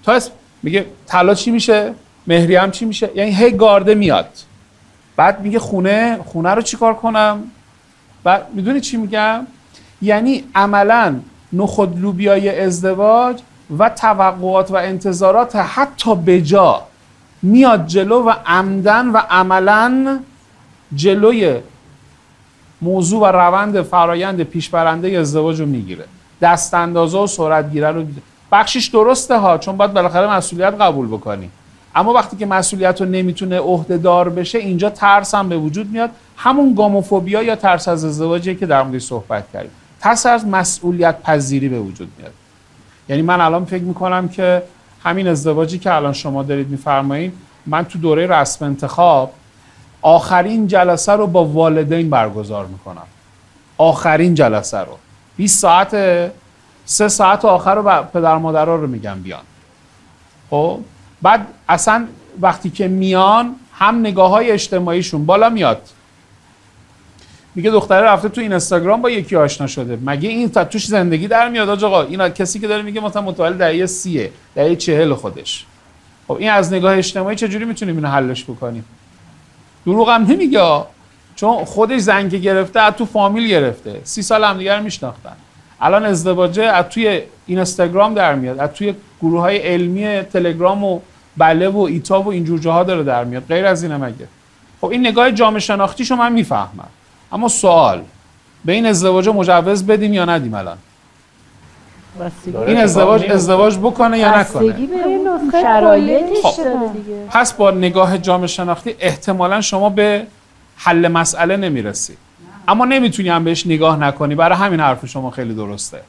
B: تا اسم میگه طلا چی میشه؟ مهریه چی میشه؟ یعنی هی گارده میاد. بعد میگه خونه رو چیکار کنم؟ بعد میدونی چی میگم؟ یعنی عملاً نخود لوبیای ازدواج و توقعات و انتظارات حتی بجا میاد جلو و عمدن و عملاً جلوی موضوع و روند فرایند پیشبرنده ازدواج رو میگیره. دست اندازه و سرعت گیره رو میگیره. بخشش درسته ها، چون باید بالاخره مسئولیت قبول بکنی. اما وقتی که مسئولیت رو نمیتونه عهده‌دار بشه، اینجا ترس هم به وجود میاد. همون گاموفوبیا یا ترس از ازدواجی که در موردش صحبت کردیم. ترس از مسئولیت پذیری به وجود میاد. یعنی من الان فکر میکنم که همین ازدواجی که الان شما دارید میفرمایید، من تو دوره رسم انتخاب آخرین جلسه رو با والدین برگزار میکنم. آخرین جلسه رو 20 ساعت 3 ساعت آخر رو پدر مادرها رو میگم بیان. خب بعد اصلا وقتی که میان هم نگاه‌های اجتماعیشون بالا میاد. میگه دختره رفته تو اینستاگرام با یکی آشنا شده، مگه این توش زندگی در میاد آقا؟ اینا کسی که داره میگه مثلا متولد دهه 30 دهه 40 خودش. خب این از نگاه اجتماعی چجوری میتونیم اینو حلش بکنیم؟ دروغ هم نمیگه، چون خودش زنگ گرفته، از تو فامیل گرفته، 30 سال همدیگه رو میشناختن. الان ازدواجه از توی اینستاگرام در میاد، از توی گروه‌های علمی تلگرام و بله و ایتا و اینجور جاها داره در میاد. غیر از اینه مگه؟ خب این نگاه جامعه شناختیشو من میفهمم، اما سوال به این ازدواج مجوز بدیم یا ندیم؟ الان این ازدواج بکنه یا نکنه؟
E: شرایطش داره دیگه.
B: پس با نگاه جامعه شناختی احتمالاً شما به حل مسئله نمیرسی، اما نمیتونی هم بهش نگاه نکنی. برای همین حرف شما خیلی درسته.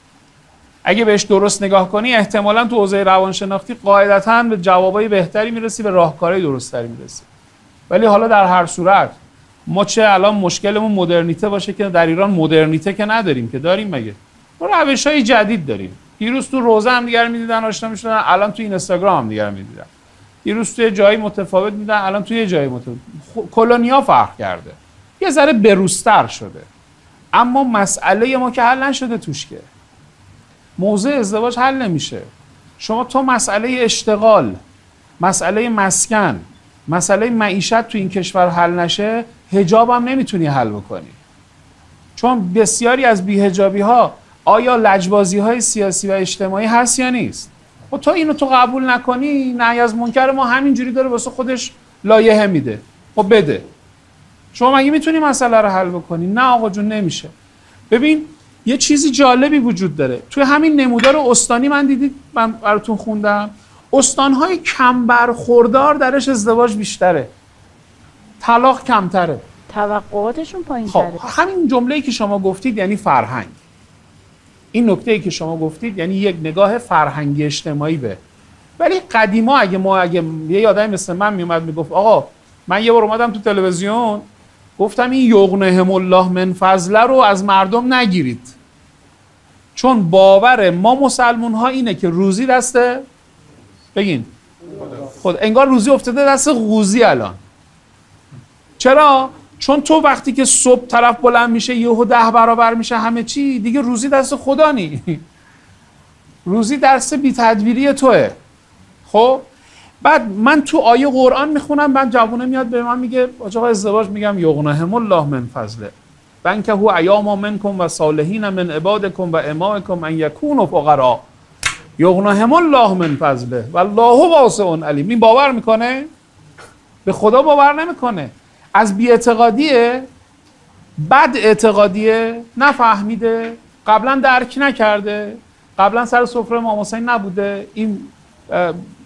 B: اگه بهش درست نگاه کنی احتمالاً تو حوزه روانشناختی قاعدتاً به جوابای بهتری میرسی، به راهکارهای درستری میرسی. ولی حالا در هر صورت ما چه الان مشکلمون مدرنیته باشه که در ایران مدرنیته که نداریم، که داریم مگه؟ ما روش‌های جدید داریم. دیروز تو روزه هم دیگر می‌دیدن، آشنا می‌شدن، الان تو اینستاگرام هم دیگر می‌دیدن. دیروز توی جایی متفاوت می‌دیدن، الان توی جایی متفاوت. کلونیا فرق کرده. یه ذره بروزتر شده. اما مسئله ما که حل نشده توش، که موضوع ازدواج حل نمیشه. شما تو مسئله اشتغال، مسئله مسکن، مسئله معیشت تو این کشور حل نشه، حجاب هم نمیتونی حل بکنی. چون بسیاری از بی‌حجابی‌ها آیا لجبازی‌های سیاسی و اجتماعی هست یا نیست؟ و تا اینو تو قبول نکنی، نهی از منکر ما همینجوری داره واسه خودش لایحه میده. خب بده. شما مگه میتونی مسئله رو حل بکنی؟ نه آقا جون، نمیشه. ببین یه چیزی جالبی وجود داره. توی همین نمودار استانی من دیدید، من براتون خوندم، استان‌های کم برخوردار درش ازدواج بیشتره، طلاق کمتره،
E: توقعاتشون پایین‌تره.
B: خب همین جمله‌ای که شما گفتید یعنی فرهنگ. این نکته‌ای که شما گفتید یعنی یک نگاه فرهنگی اجتماعی به. ولی قدیما اگه یه آدمی مثل من میومد میگفت آقا من یه بار اومدم تو تلویزیون گفتم این یغنهم الله من فضله رو از مردم نگیرید، چون باور ما مسلمون ها اینه که روزی دسته بگین خود، انگار روزی افتاده دست قوزی الان. چرا؟ چون تو وقتی که صبح طرف بلند میشه یهو 10 برابر میشه همه چی، دیگه روزی دست خدا نی. روزی دست بی تدبیری توه. خب بعد من تو آیه قرآن میخونم، بعد جوونه میاد به من میگه آقا ازدواج، میگم یغنهم الله من فضله بنکحوا ایاما منکم و صالحین من عبادکم و امائکم ان یکونوا فقراء یغنهم الله من فضله والله واسع علیم. این باور میکنه؟ به خدا باور نمیکنه. از بی‌اعتقادیه، بد اعتقادیه، نفهمیده، قبلا درک نکرده، قبلا سر سفره امام حسین نبوده، این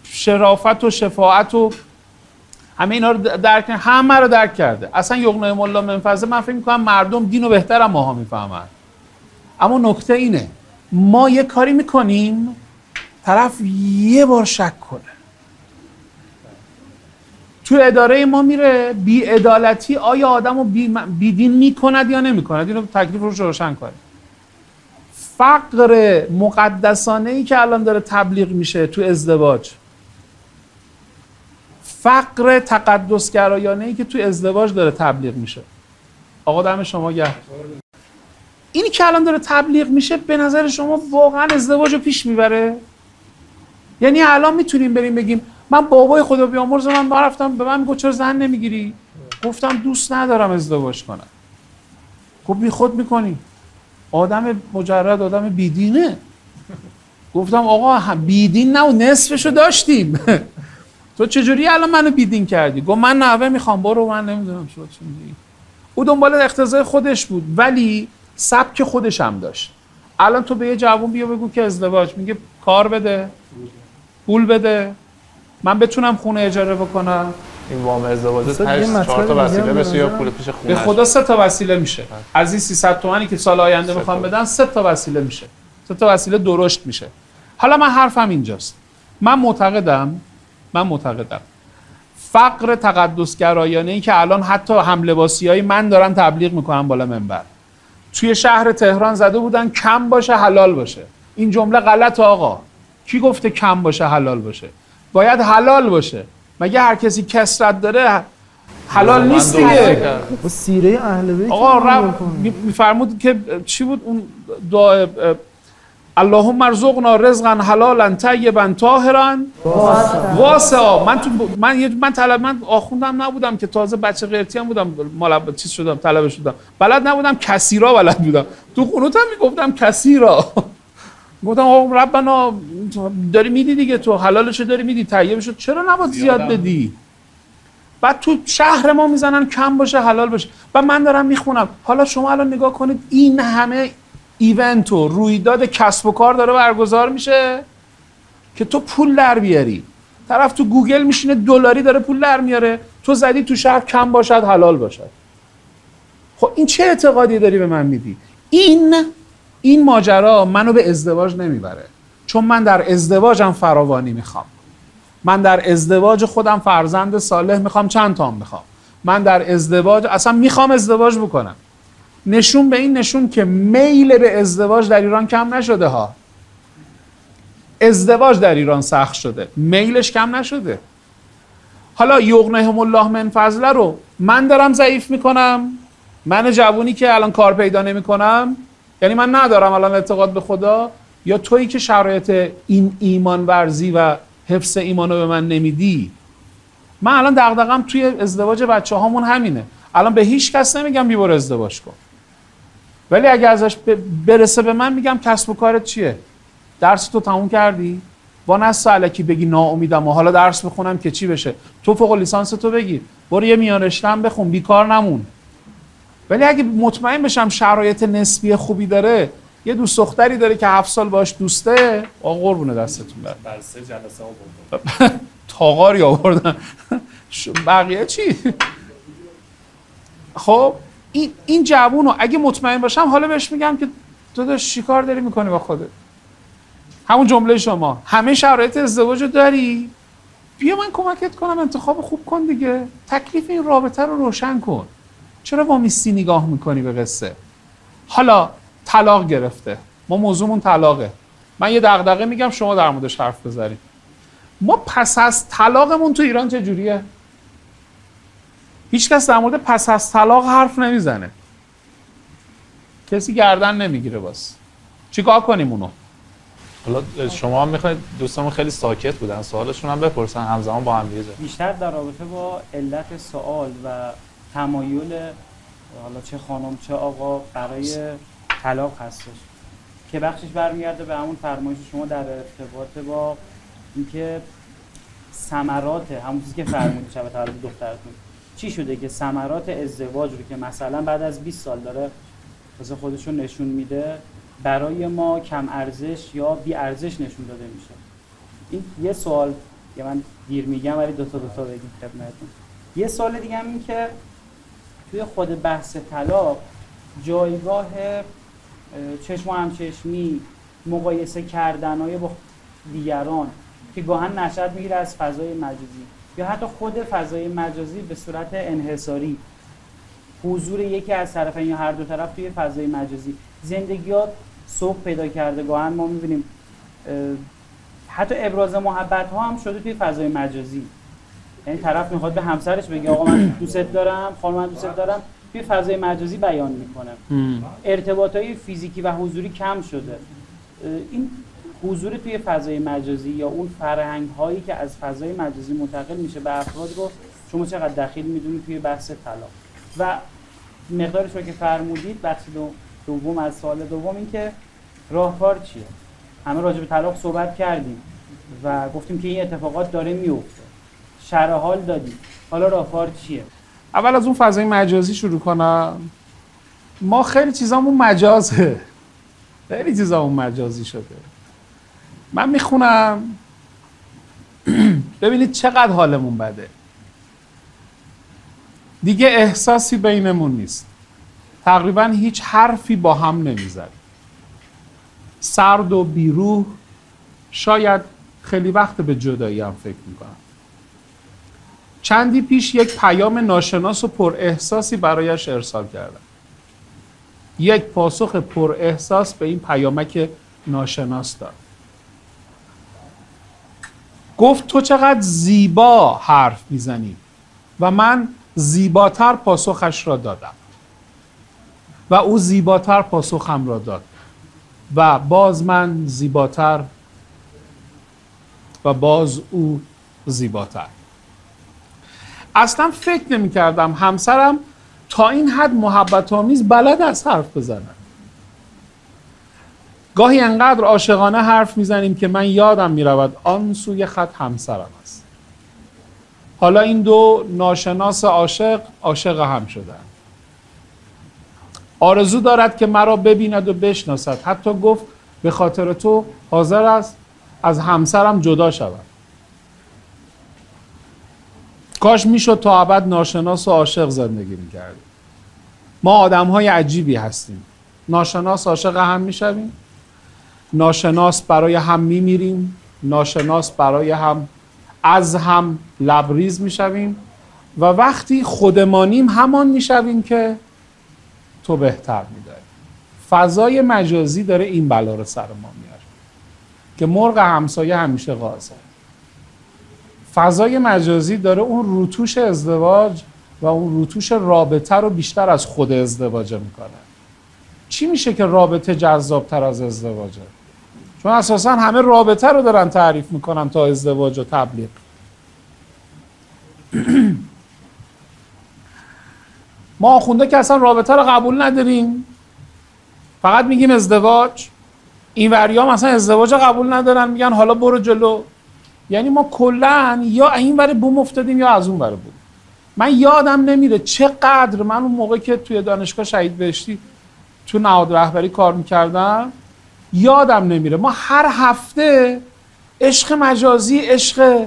B: شرافت و شفاعت و همه اینا رو همه رو درک کرده. اصلا یغنهم الله من فضله، من فکر میکنم مردم دین رو بهتر از ماها میفهمن. اما نکته اینه ما یه کاری میکنیم طرف یه بار شک کنه، تو اداره ما میره بی‌عدالتی آیا آدمو بیدین میکند یا نمیکند، اینو تکلیف روش روشن کنه. فقر مقدسانه ای که الان داره تبلیغ میشه تو ازدواج، فقر تقدسگرایانه‌ای که توی ازدواج داره تبلیغ میشه. آقا دم شما گرم. اینی که الان داره تبلیغ میشه به نظر شما واقعا ازدواج رو پیش میبره؟ یعنی الان میتونیم بریم بگیم من بابای خدا بیامرز من رفتم به من میگه چرا زن نمیگیری؟ گفتم دوست ندارم ازدواج کنم. خب بی خود میکنی. آدم مجرد آدم بیدینه. گفتم آقا بیدین نه و نصفشو داشتیم. تو چجوری الان منو بیدین کردی؟ گفت من نوه میخوام برو من نمیدونم چی میگی. او دنبال اقتضای خودش بود ولی سبک خودش هم داشت. الان تو به یه جوون بیا بگو که ازدواج، میگه کار بده، پول بده، من بتونم خونه اجاره بکنم.
A: این وام ازدواج 4 تا وسیله بشه یا پول پیش خونه.
B: به خدا 3 تا وسیله میشه. از این 300 تومانی که سال آینده میخوام بدن 3 تا وسیله میشه. 3 تا وسیله درشت میشه. حالا من حرفم اینجاست. من معتقدم فقر تقدسگرایانه‌ای که الان حتی هملباسیای من دارن تبلیغ میکنن بالا منبر توی شهر تهران زده بودن کم باشه حلال باشه. این جمله غلطه آقا. کی گفته کم باشه حلال باشه؟ باید حلال باشه. مگه هر کسی کثرت داره حلال نیست دیگه؟
F: با سیره اهل بیت
B: آقا میفرمود که چی بود اون دعا اللهم ارزقنا رزقا حلالا طیبا طاهرا واسعا. من آخوندم نبودم که تازه بچه قرتی هم بودم، چیز شدم طلبه شدم، بلد نبودم کثیرا بلد بودم. تو قنوت هم میگفتم کثیرا. گفتم آقا ربنا داری میدی دیگه، تو حلالشو داری میدی، طیبشو چرا نباید زیاد بدی؟ بعد تو شهر ما میزنن کم باشه حلال باشه. و من دارم میخونم. حالا شما الان نگاه کنید این همه ایونت و رویداد کسب و کار داره برگزار میشه که تو پول در بیاری. طرف تو گوگل میشینه دلاری داره پول در میاره، تو زدی تو شهر کم باشد حلال باشد. خب این چه اعتقادی داری به من میدی؟ این ماجرا منو به ازدواج نمیبره، چون من در ازدواجم فراوانی میخوام. من در ازدواج خودم فرزند صالح میخوام، چند تا میخوام. من در ازدواج اصلا میخوام ازدواج بکنم. نشون به این نشون که میل به ازدواج در ایران کم نشده ها. ازدواج در ایران سخت شده، میلش کم نشده. حالا یغنیهم الله من فضله رو من دارم ضعیف میکنم، من جوونی که الان کار پیدا نمیکنم، یعنی من ندارم الان اعتقاد به خدا، یا تویی که شرایط این ایمان ورزی و حفظ ایمانو به من نمیدی. من الان دغدغه‌ام توی ازدواج بچه هامون همینه. الان به هیچ کس نمیگم بی برو ازدواج کن، ولی اگه ازش برسه به من میگم کسب و کارت چیه؟ درس تو تموم کردی؟ با نص الکی بگی ناامیدم و حالا درس بخونم که چی بشه؟ تو فوق لیسانس تو بگیر، برو یه میان رشته هم بخون، بیکار نمون. ولی اگه مطمئن بشم شرایط نسبی خوبی داره، یه دوست دختری داره که 7 سال باش دوسته، آقا قربونه دستتون برم.
A: در 3 جلسه آوردن.
B: تاغاری آوردن. بقیه چی؟ خب این جوونو اگه مطمئن باشم حالا بهش میگم که تو داشت چیکار داری میکنی با خودت؟ همون جمله شما همه شرایط ازدواجو داری، بیا من کمکت کنم انتخاب خوب کن دیگه. تکلیف این رابطه رو روشن کن. چرا وامیستی نگاه میکنی به قصه؟ حالا طلاق گرفته، ما موضوعمون طلاقه. من یه دغدغه میگم شما در موردش حرف بزنید. ما پس از طلاقمون تو ایران چه جوریه؟ هیچ کس در مورد پس از طلاق حرف نمیزنه. کسی گردن نمیگیره. باز چیکار کنیم اونو؟
A: حالا شما هم میخواید، دوستامون خیلی ساکت بودن، سوالشون هم بپرسن همزمان با هم دیگه.
H: بیشتر در رابطه با علت سوال و تمایل حالا چه خانم چه آقا برای طلاق هستش که بخشش برمیگرده به همون فرمایش شما در ارتباط با اینکه ثمرات همون چیزی که فرمودید شب تولد دخترتون چی شده که ثمرات ازدواج رو که مثلا بعد از 20 سال داره واسه خودشون نشون میده برای ما کم ارزش یا بی ارزش نشون داده میشه. این یه سوال که من دیر میگم ولی دو تا بگیم خدمتتون. یه سوال دیگه هم این که توی خود بحث طلاق جایگاه چشم و همچشمی، مقایسه کردنهای با دیگران که گاهن نشأت میگیره از فضای مجازی یا حتی خود فضای مجازی به صورت انحصاری، حضور یکی از طرفین یا هر دو طرف توی فضای مجازی زندگیات سوق پیدا کرده. گاهن ما میبینیم حتی ابراز محبت ها هم شده توی فضای مجازی. یعنی طرف میخواد به همسرش بگه آقا من دوست دارم، خانم من دوست دارم، توی فضای مجازی بیان میکنه. ارتباطای فیزیکی و حضوری کم شده. این حضور توی فضای مجازی یا اون فرهنگ هایی که از فضای مجازی منتقل میشه به افراد رو شما چقدر دخیل میدونید توی بحث طلاق؟ و مقدارش رو که فرمودید بخش دوم از سوال دوم این که راهکار چیه؟ همه راجع به طلاق صحبت کردیم و گفتیم که این اتفاقات داره میفته، شرح حال دادیم، حالا راهکار چیه؟
B: اول از اون فضای مجازی شروع کنم. ما خیلی چیزامون مجازه، خیلی چیزامون مجازی شده. من میخونم ببینید چقدر حالمون بده. دیگه احساسی بینمون نیست، تقریبا هیچ حرفی با هم نمیزنیم، سرد و بیروح. شاید خیلی وقت به جدایی هم فکر میکنم. چندی پیش یک پیام ناشناس و پر احساسی برایش ارسال کردم. یک پاسخ پر احساس به این پیامک ناشناس داد. گفت تو چقدر زیبا حرف میزنی و من زیباتر پاسخش را دادم و او زیباتر پاسخم را داد و باز من زیباتر و باز او زیباتر. اصلا فکر نمی کردم همسرم تا این حد محبت آمیز بلد است حرف بزنه. گاهی انقدر عاشقانه حرف میزنیم که من یادم میرود آن سوی خط همسرم است. حالا این دو ناشناس عاشق هم شدند. آرزو دارد که مرا ببیند و بشناسد. حتی گفت به خاطر تو حاضر است از همسرم جدا شود. کاش میشد تا ابد ناشناس و عاشق زندگی میکردیم. ما آدم‌های عجیبی هستیم. ناشناس عاشق هم میشویم، ناشناس برای هم میمیریم، ناشناس برای هم از هم لبریز میشویم و وقتی خودمانیم همان میشویم که تو بهتر میداری. فضای مجازی داره این بلا رو سر ما میاره که مرغ همسایه همیشه قاضه. فضای مجازی داره اون روتوش ازدواج و اون روتوش رابطه رو بیشتر از خود ازدواجه میکنه. چی میشه که رابطه جذابتر از ازدواجه؟ چون اساسا همه رابطه رو دارن تعریف میکنن تا ازدواج و تبلیغ. ما آخونده که اصلا رابطه رو قبول نداریم، فقط میگیم ازدواج. این وریا مثلا ازدواج قبول ندارن، میگن حالا برو جلو. یعنی ما کلن یا این ور بوم افتادیم یا از اون ور بوم. من یادم نمیره چقدر من اون موقع که توی دانشگاه شهید بهشتی تو نهاد رهبری کار میکردم یادم نمیره ما هر هفته عشق مجازی، عشق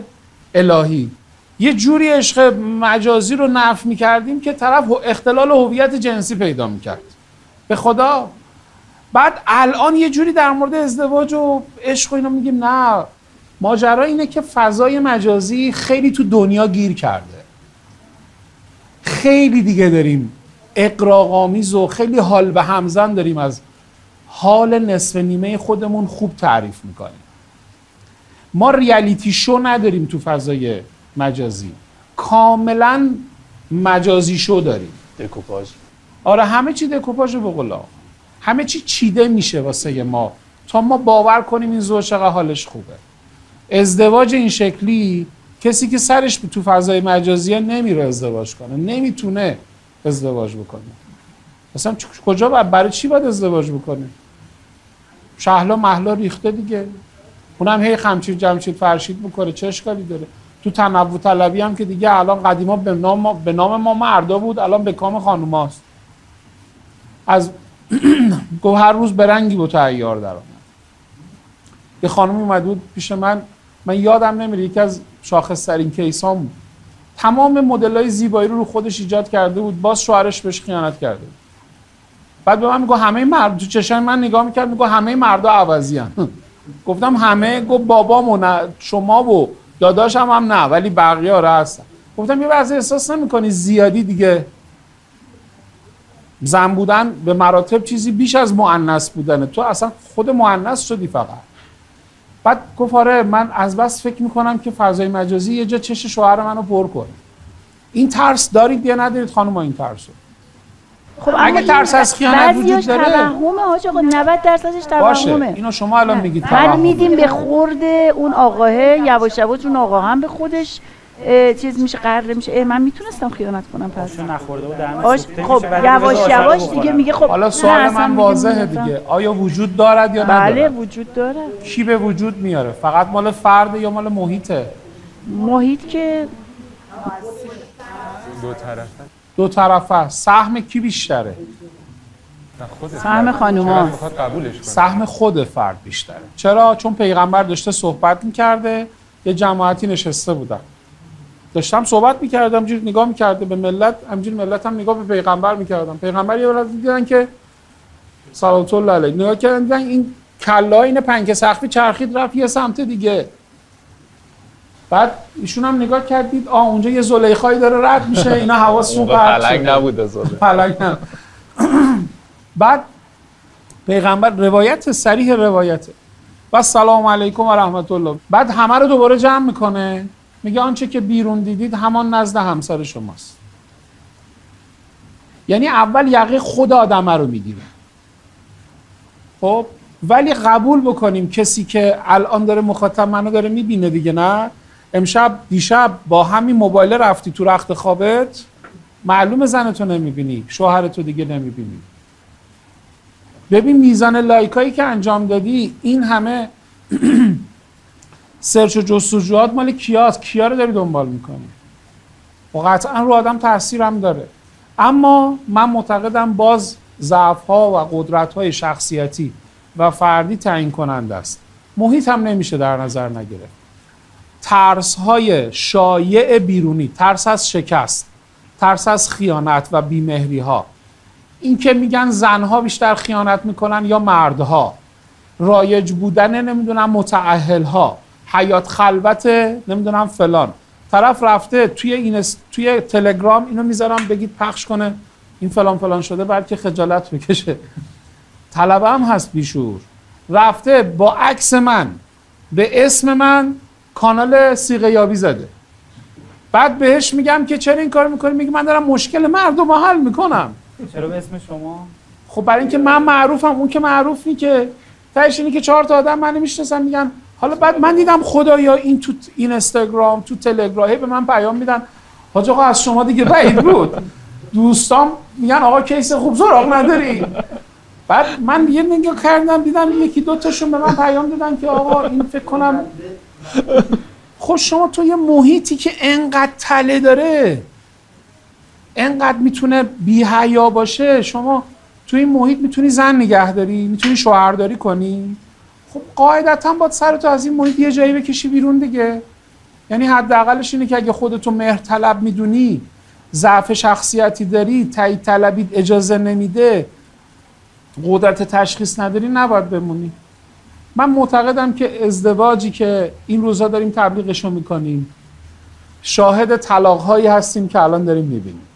B: الهی، یه جوری عشق مجازی رو نفی میکردیم که طرف اختلال هویت جنسی پیدا میکرد. به خدا. بعد الان یه جوری در مورد ازدواج و عشق و اینا میگیم نه. ماجرا اینه که فضای مجازی خیلی تو دنیا گیر کرده. خیلی دیگه داریم اغراق‌آمیز و خیلی حال به همزن داریم از حال نصف نیمه خودمون خوب تعریف میکنیم. ما ریالیتی شو نداریم تو فضای مجازی، کاملا مجازی شو داریم.
A: دکوپاژ.
B: آره همه چی دکوپاژ به قولا. همه چی چیده میشه واسه ما تا ما باور کنیم این زوج چقدر حالش خوبه. ازدواج این شکلی کسی که سرش تو فضای مجازی نمیره ازدواج کنه، نمیتونه ازدواج بکنه. اصلا کجا برای چی باید ازدواج بکنه؟ شهلا محلا ریخته دیگه. اونم هی خمچیر جمشید فرشید بکنه، چه اشکالی داره؟ تو تنوع طلبی هم که دیگه الان قدیما به نام ما مردا بود، الان به کام خانوماست. از هر روز به رنگی با عیار در آمد. یه خانم اومد بود پیش من یادم نمیره، یکی از شاخص‌ترین کیسام بود. تمام مدل‌های زیبایی رو خودش ایجاد کرده بود، باز شوهرش بهش خیانت کرده بود. بعد به من میگه همه مرد، تو چشم من نگاه میکرد میگه همه مردا عوضی ان. گفتم همه؟ گفت بابام و نه، شما و داداشم هم نه، ولی بقیه ها هستن. گفتم یه وضع احساس نمی‌کنی زیادی دیگه زن بودن به مراتب چیزی بیش از مؤنث بودنه، تو اصلا خود مؤنث شدی فقط. بعد گفت آره من از بس فکر میکنم که فضای مجازی یه جا چش شوهر منو پر کنه. این ترس دارید یا ندارید خانم این ترسو؟
E: خب
B: اگه ترس از خیانت وجود داره
E: توهمه حاج آقا 90%ش توهمه.
B: اینو شما الان میگید
E: من میدیم به خورد اون آقاه، یواش یواش اون آقا هم به خودش چیز میشه، قراره میشه. من میتونستم خیانت کنم پس
H: نخورده بود
E: خب یواش یواش دیگه میگه خب
B: حالا سوال من واضحه دیگه، آیا وجود دارد یا نداره؟
E: بله وجود داره.
B: کی به وجود میاره؟ فقط مال فرد یا مال محیطه؟
E: محیط که
B: دو طرفه. سهم کی بیشتره؟
E: سهم خانوما.
B: سهم خود فرد بیشتره. چرا؟ چون پیغمبر داشته صحبت میکرده، یه جماعتی نشسته بودن، داشتم صحبت میکردم، همجوری نگاه میکرده به ملت، همجوری ملت هم نگاه به پیغمبر میکردم. پیغمبر یه وقت دیدن که صلوات الله علیه نگاه کردن، دیدن این کلا این پنکه سقفی چرخید رفت یه سمت دیگه. بعد ایشون هم نگاه کردید اونجا یه زلیخایی داره رد میشه، اینا حواسشون پرت شد.
A: پلنگ نبوده زلیخا.
B: پلنگ نبود. بعد پیغمبر روایت صریح روایته و سلام علیکم و رحمت الله. بعد همه رو دوباره جمع میکنه، میگه آنچه که بیرون دیدید همان نزد همسر شماست. یعنی اول یقه خود آدمه رو میگیره. خب ولی قبول بکنیم کسی که الان داره مخاطب منو داره میبینه دیگه، نه امشب دیشب با همین موبایل رفتی تو رخت خوابت، معلومه زنتو نمیبینی، شوهرتو دیگه نمیبینی. ببین میزان لایکایی که انجام دادی، این همه سرچ و جستجوات مال کیاست؟ کیا رو داری دنبال میکنی؟ و قطعا رو آدم تاثیر هم داره. اما من معتقدم باز ضعف‌ها و قدرت‌های شخصیتی و فردی تعیین کننده است. محیط هم نمیشه در نظر نگرفت. ترس‌های شایع بیرونی، ترس از شکست، ترس از خیانت و بیمهری‌ها، این که میگن زنها بیشتر خیانت میکنن یا مردها، رایج بودن نمیدونم متأهل‌ها، حیات خلوت نمیدونم فلان، طرف رفته توی تلگرام اینو میذارم بگید پخش کنه این فلان فلان شده بلکه خجالت بکشه. طلبه هم هست بیشور، رفته با عکس من به اسم من کانال صیغه یابی زده، بعد بهش میگم که چرا این کار میکنی؟ میگه من دارم مشکل مردم رو حل میکنم.
H: چرا به اسم شما؟
B: خب برای اینکه من معروفم، اون که معروف نی که، تهش اینی که 4 تا آدم منو میشناسن میگن. حالا بعد من دیدم خدایا این تو اینستاگرام تو تلگرام به من پیام میدن حاج آقا از شما دیگه بعید بود، دوستام میگن آقا کیس خوب سراغ نداری. بعد من یه نگاه کردم دیدم یکی دو تاشون به من پیام دادن که آقا این فکر کنم. خب شما تو یه محیطی که انقدر تله داره، انقدر میتونه بی‌حیا باشه، شما تو این محیط میتونی زن نگهداری، میتونی شوهرداری کنی. خب قاعدتاً باید سرتو از این محیط یه جایی بکشی بیرون دیگه. یعنی حداقلش اینه که اگه خودتو مهرطلب میدونی، ضعف شخصیتی داری، تایید طلبیت اجازه نمیده، قدرت تشخیص نداری، نباید بمونی. من معتقدم که ازدواجی که این روزا داریم تبلیغشو میکنیم، شاهد طلاق‌هایی هستیم که الان داریم میبینیم.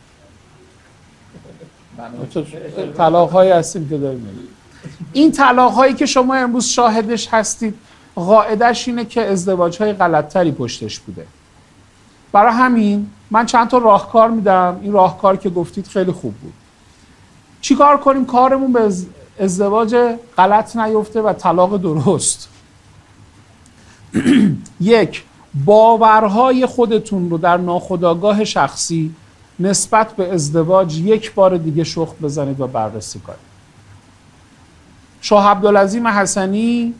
B: طلاق‌هایی هستیم که داریم میبینیم. این طلاق‌هایی که شما امروز شاهدش هستید، قاعدش اینه که ازدواج‌های غلط‌تری پشتش بوده. برای همین من چند تا راهکار میدم. این راهکار که گفتید خیلی خوب بود. چی کار کنیم کارمون به ازدواج غلط نیفته و طلاق درست؟ 1. باورهای خودتون رو در ناخودآگاه شخصی نسبت به ازدواج یک بار دیگه شخم بزنید و بررسی کنید. شاه عبدالعظیم حسنی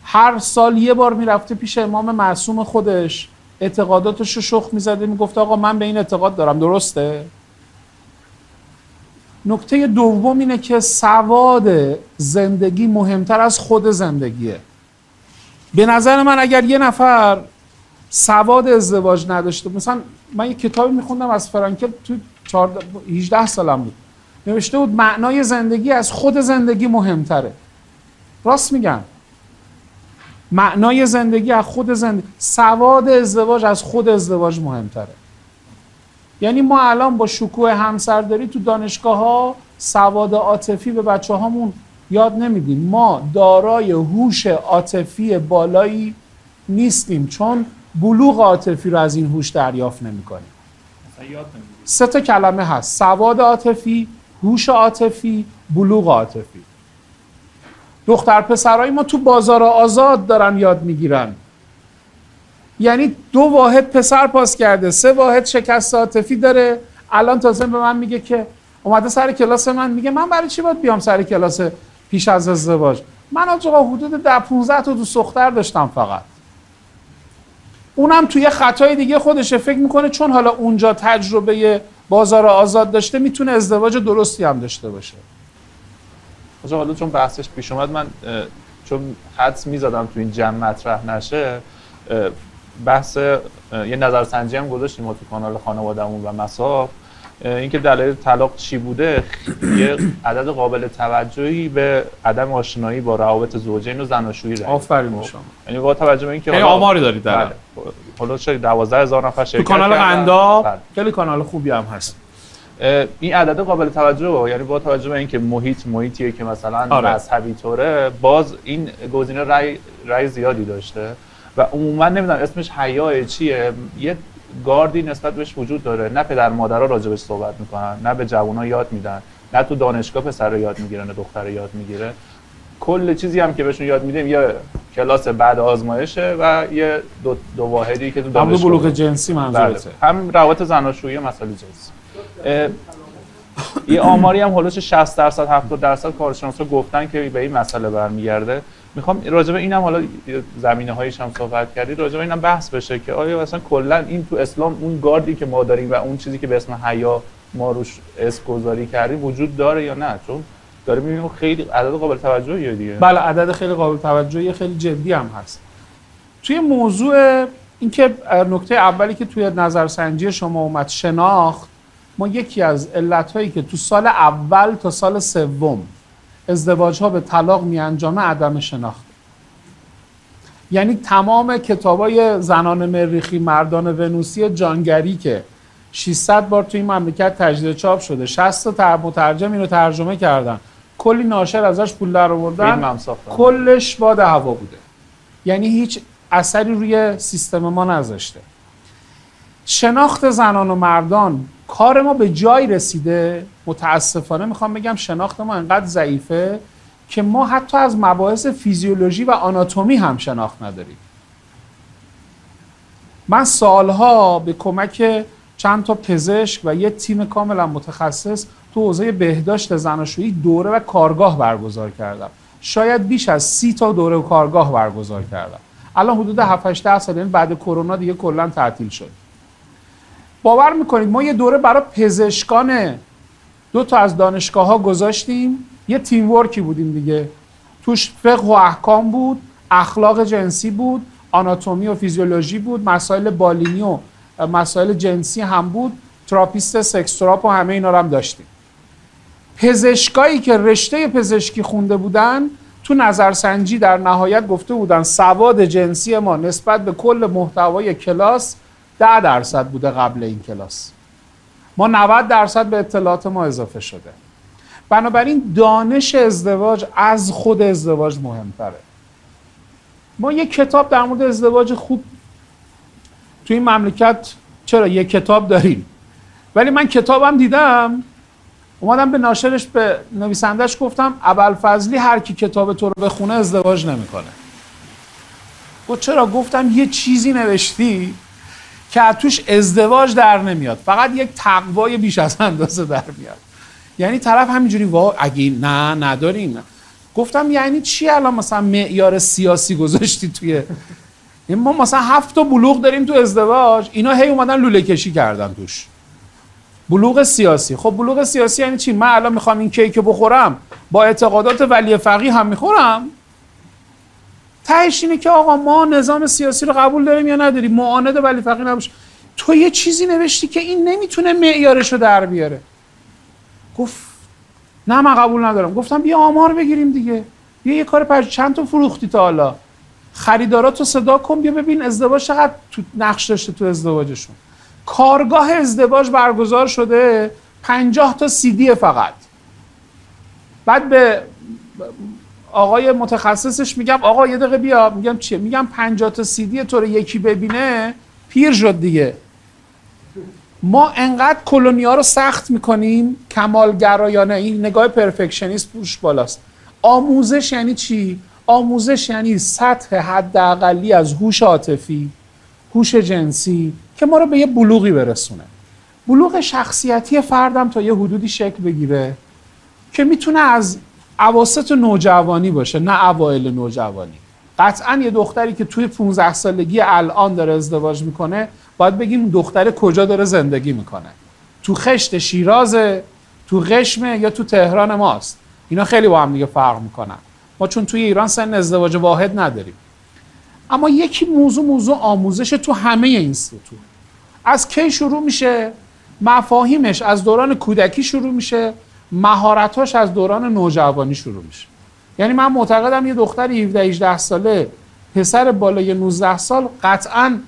B: هر سال یه بار میرفته پیش امام معصوم خودش، اعتقاداتش رو شخم میزده، میگفت آقا من به این اعتقاد دارم، درسته؟ نکته دوم اینه که سواد زندگی مهمتر از خود زندگیه. به نظر من اگر یه نفر سواد ازدواج نداشته، مثلا من یه کتابی میخوندم از فرانکل تو 18 سالم بود، نوشته بود معنای زندگی از خود زندگی مهمتره. راست میگم، معنای زندگی از خود زندگی، سواد ازدواج از خود ازدواج مهمتره. یعنی ما الان با شکوه همسرداری تو دانشگاه ها سواد عاطفی به بچه هامون یاد نمیدیم. ما دارای هوش عاطفی بالایی نیستیم چون بلوغ عاطفی رو از این هوش دریافت نمی‌کنیم. سه تا کلمه هست: سواد عاطفی، هوش عاطفی، بلوغ عاطفی. دختر پسرای ما تو بازار آزاد دارن یاد میگیرن. یعنی 2 واحد پسر پاس کرده، 3 واحد شکست عاطفی داره. الان تازه به من میگه که اومده سر کلاس من، میگه من برای چی باید بیام سر کلاس پیش از ازدواج؟ من آقا حدود 10-15 تا دوست دختر داشتم فقط. اونم توی خطای دیگه خودشه، فکر میکنه چون حالا اونجا تجربه بازار آزاد داشته میتونه ازدواج درستی هم داشته باشه.
A: حالا چون بحثش پیش اومد، من چون حدس میزدم تو این جمع مطرح نشه، بحث یه نظرسنجی هم گذاشتیم ما تو کانال خانواده‌مون و مساف، اینکه دلایل طلاق چی بوده. یه عدد قابل توجهی به عدم آشنایی با روابط زوجین و زناشویی رفت.
B: آفرین شما.
A: یعنی با توجه به اینکه
B: حالا آماری دارید در
A: حالا چه 12,000 نفر شرکت
B: تو کانال قنداب، خیلی کانال خوبی هم هست.
A: این عدد قابل توجه، یعنی با توجه به اینکه محیطیه که مثلا مذهبی طوره، باز این گزینه رأی زیادی داشته و عموما نمیدونم اسمش حیا چیه، یه گاردی نسبت بهش وجود داره. نه پدر مادرها راجبش صحبت میکنن، نه به جوونا یاد میدن، نه تو دانشگاه پسر یاد میگیره، نه دختر یاد میگیره. کل چیزی هم که بهشون یاد میدیم یه کلاس بعد آزمایشه و یه دو واحدی که تو دانشگاه.
B: هم بلوغ جنسی منظورته.
A: هم روابط زناشویی و مسائل جنسی. یه آماری هم حدود 60% 70% کارشناسا گفتن که به این مسئله برمیگرده. میخوام راجع به اینم حالا زمینه‌هایش هم صحبت کردید، راجع به اینم بحث بشه که آیا مثلا کلا این تو اسلام اون گاردی که ما داریم و اون چیزی که به اسم حیا ما روش اسم گذاری کردیم وجود داره یا نه؟ چون داره می‌بینیم خیلی عدد قابل توجهیه دیگه.
B: بله، عدد خیلی قابل توجهی، خیلی جدی هم هست. توی موضوع اینکه نکته اولی که توی نظرسنجی شما اومد، شناخت، ما یکی از علت‌هایی که تو سال اول تا سال سوم ازدواج‌ها به طلاق می‌انجامه عدم شناخت. یعنی تمام کتابای زنان مریخی مردان ونوسی جانگری که 600 بار توی این مملکت تجدید چاپ شده، 60 تا مترجم اینو ترجمه کردن، کلی ناشر ازش پول در آوردن، کلش باد هوا بوده. یعنی هیچ اثری روی سیستم ما نذاشته. شناخت زنان و مردان، کار ما به جای رسیده، متاسفانه میخوام بگم شناخت ما انقدر ضعیفه که ما حتی از مباحث فیزیولوژی و آناتومی هم شناخت نداریم. من سالها به کمک چند تا پزشک و یه تیم کاملا متخصص تو حوزه بهداشت زناشویی دوره و کارگاه برگزار کردم. شاید بیش از 30 تا دوره و کارگاه برگزار کردم. الان حدود 7-8 سال، یعنی بعد کرونا دیگه کلا تعطیل شد. باور میکنید ما یه دوره برای پزشکان 2 تا از دانشگاه‌ها گذاشتیم، یه تیم ورکی بودیم دیگه. توش فقه و احکام بود، اخلاق جنسی بود، آناتومی و فیزیولوژی بود، مسائل بالینی و مسائل جنسی هم بود، تراپیست سکس تراپ و همه اینا رو هم داشتیم. پزشکایی که رشته پزشکی خونده بودن تو نظرسنجی در نهایت گفته بودن سواد جنسی ما نسبت به کل محتوای کلاس 10% بوده قبل این کلاس. ما 90% به اطلاعات ما اضافه شده. بنابراین دانش ازدواج از خود ازدواج مهمتره. ما یک کتاب در مورد ازدواج خوب توی این مملکت چرا یک کتاب داریم، ولی من کتابم دیدم، اومدم به ناشرش، به نویسندش گفتم ابوالفضلی هر کی کتاب تو رو بخونه ازدواج نمیکنه. گفت چرا؟ گفتم یه چیزی نوشتی که از توش ازدواج در نمیاد، فقط یک تقوای بیش از اندازه در میاد. یعنی طرف همینجوری اگه نه نداریم. گفتم یعنی چی الان مثلا معیار سیاسی گذاشتی توی ما مثلا 7 تا بلوغ داریم تو ازدواج، اینا هی اومدن لوله کشی کردن توش. بلوغ سیاسی. خب بلوغ سیاسی یعنی چی؟ من الان میخوام این کیک بخورم، با اعتقادات ولی فقیه هم میخورم. تهش اینه که آقا ما نظام سیاسی رو قبول داریم یا نداریم، معاند ولی فقیه نباشه. تو یه چیزی نوشتی که این نمیتونه معیارش رو در بیاره. گفت نه من قبول ندارم. گفتم بیا آمار بگیریم دیگه، بیا یه کار چند تا فروختی تا حالا، خریداراتو صدا کن، بیا ببین ازدواج چقدر تو نقش داشته تو ازدواجشون. کارگاه ازدواج برگزار شده، 50 تا CD فقط. بعد به آقای متخصصش میگم آقا یه دقیقه بیا، میگم چیه؟ میگم 50 تا CD تو رو یکی ببینه پیر شد دیگه. ما انقدر کلونیا رو سخت میکنیم، کمالگرایانه، این نگاه پرفکشنیست پوش بالاست. آموزش یعنی چی؟ آموزش یعنی سطح حداقلی از هوش عاطفی، هوش جنسی که ما رو به یه بلوغی برسونه. بلوغ شخصیتی فردم تا یه حدودی شکل بگیره که میتونه از اواسط نوجوانی باشه، نه اوایل نوجوانی. قطعا یه دختری که توی 15 سالگی الان داره ازدواج میکنه باید بگیم دختر کجا داره زندگی میکنه، تو خشت شیرازه، تو قشمه، یا تو تهران ماست. اینا خیلی با هم دیگه فرق میکنن. ما چون توی ایران سن ازدواج واحد نداریم. اما یکی موضوع آموزش تو همه این سطوح. از کی شروع میشه؟ مفاهیمش از دوران کودکی شروع میشه، مهارتاش از دوران نوجوانی شروع میشه. یعنی من معتقدم یه دختر 17-18 ساله، پسر بالای 19 سال قطعاً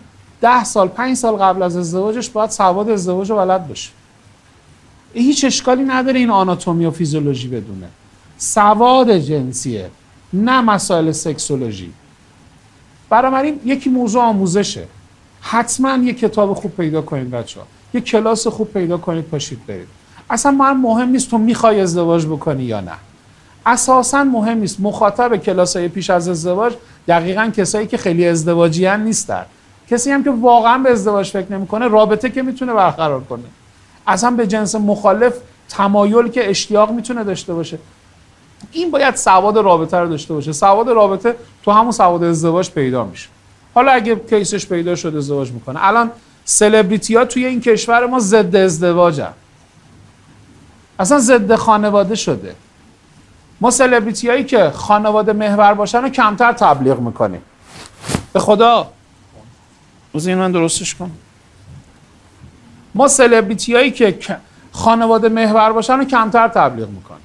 B: 10 سال 5 سال قبل از ازدواجش باید سواد ازدواج رو بلد باشه. هیچ اشکالی نداره این آناتومی و فیزیولوژی بدونه. سواد جنسیه، نه مسائل سکسولوژی. بنابراین یکی موضوع آموزشه. حتما یه کتاب خوب پیدا کنید بچه‌ها. یه کلاس خوب پیدا کنید پاشید برید. اصلا مهم نیست تو میخوای ازدواج بکنی یا نه. اساساً مهم نیست. مخاطب کلاس‌های پیش از ازدواج دقیقاً کسایی که خیلی ازدواجیان نیستن. کسی هم که واقعاً به ازدواج فکر نمی‌کنه، رابطه که میتونه برقرار کنه. اصلا به جنس مخالف تمایل که اشتیاق میتونه داشته باشه. این باید سواد رابطه رو داشته باشه. سواد رابطه تو همون سواد ازدواج پیدا میشه. حالا اگه کیسش پیدا شد ازدواج میکنه. الان سلبریتی‌ها توی این کشور ما ضد ازدواجن. اصلا ضد خانواده شده. ما سلبریتی‌هایی که خانواده محور باشن رو کمتر تبلیغ میکنیم. به خدا روز این من درستش کنم. ما سلبریتی‌هایی که خانواده محور باشن رو کمتر تبلیغ میکنیم.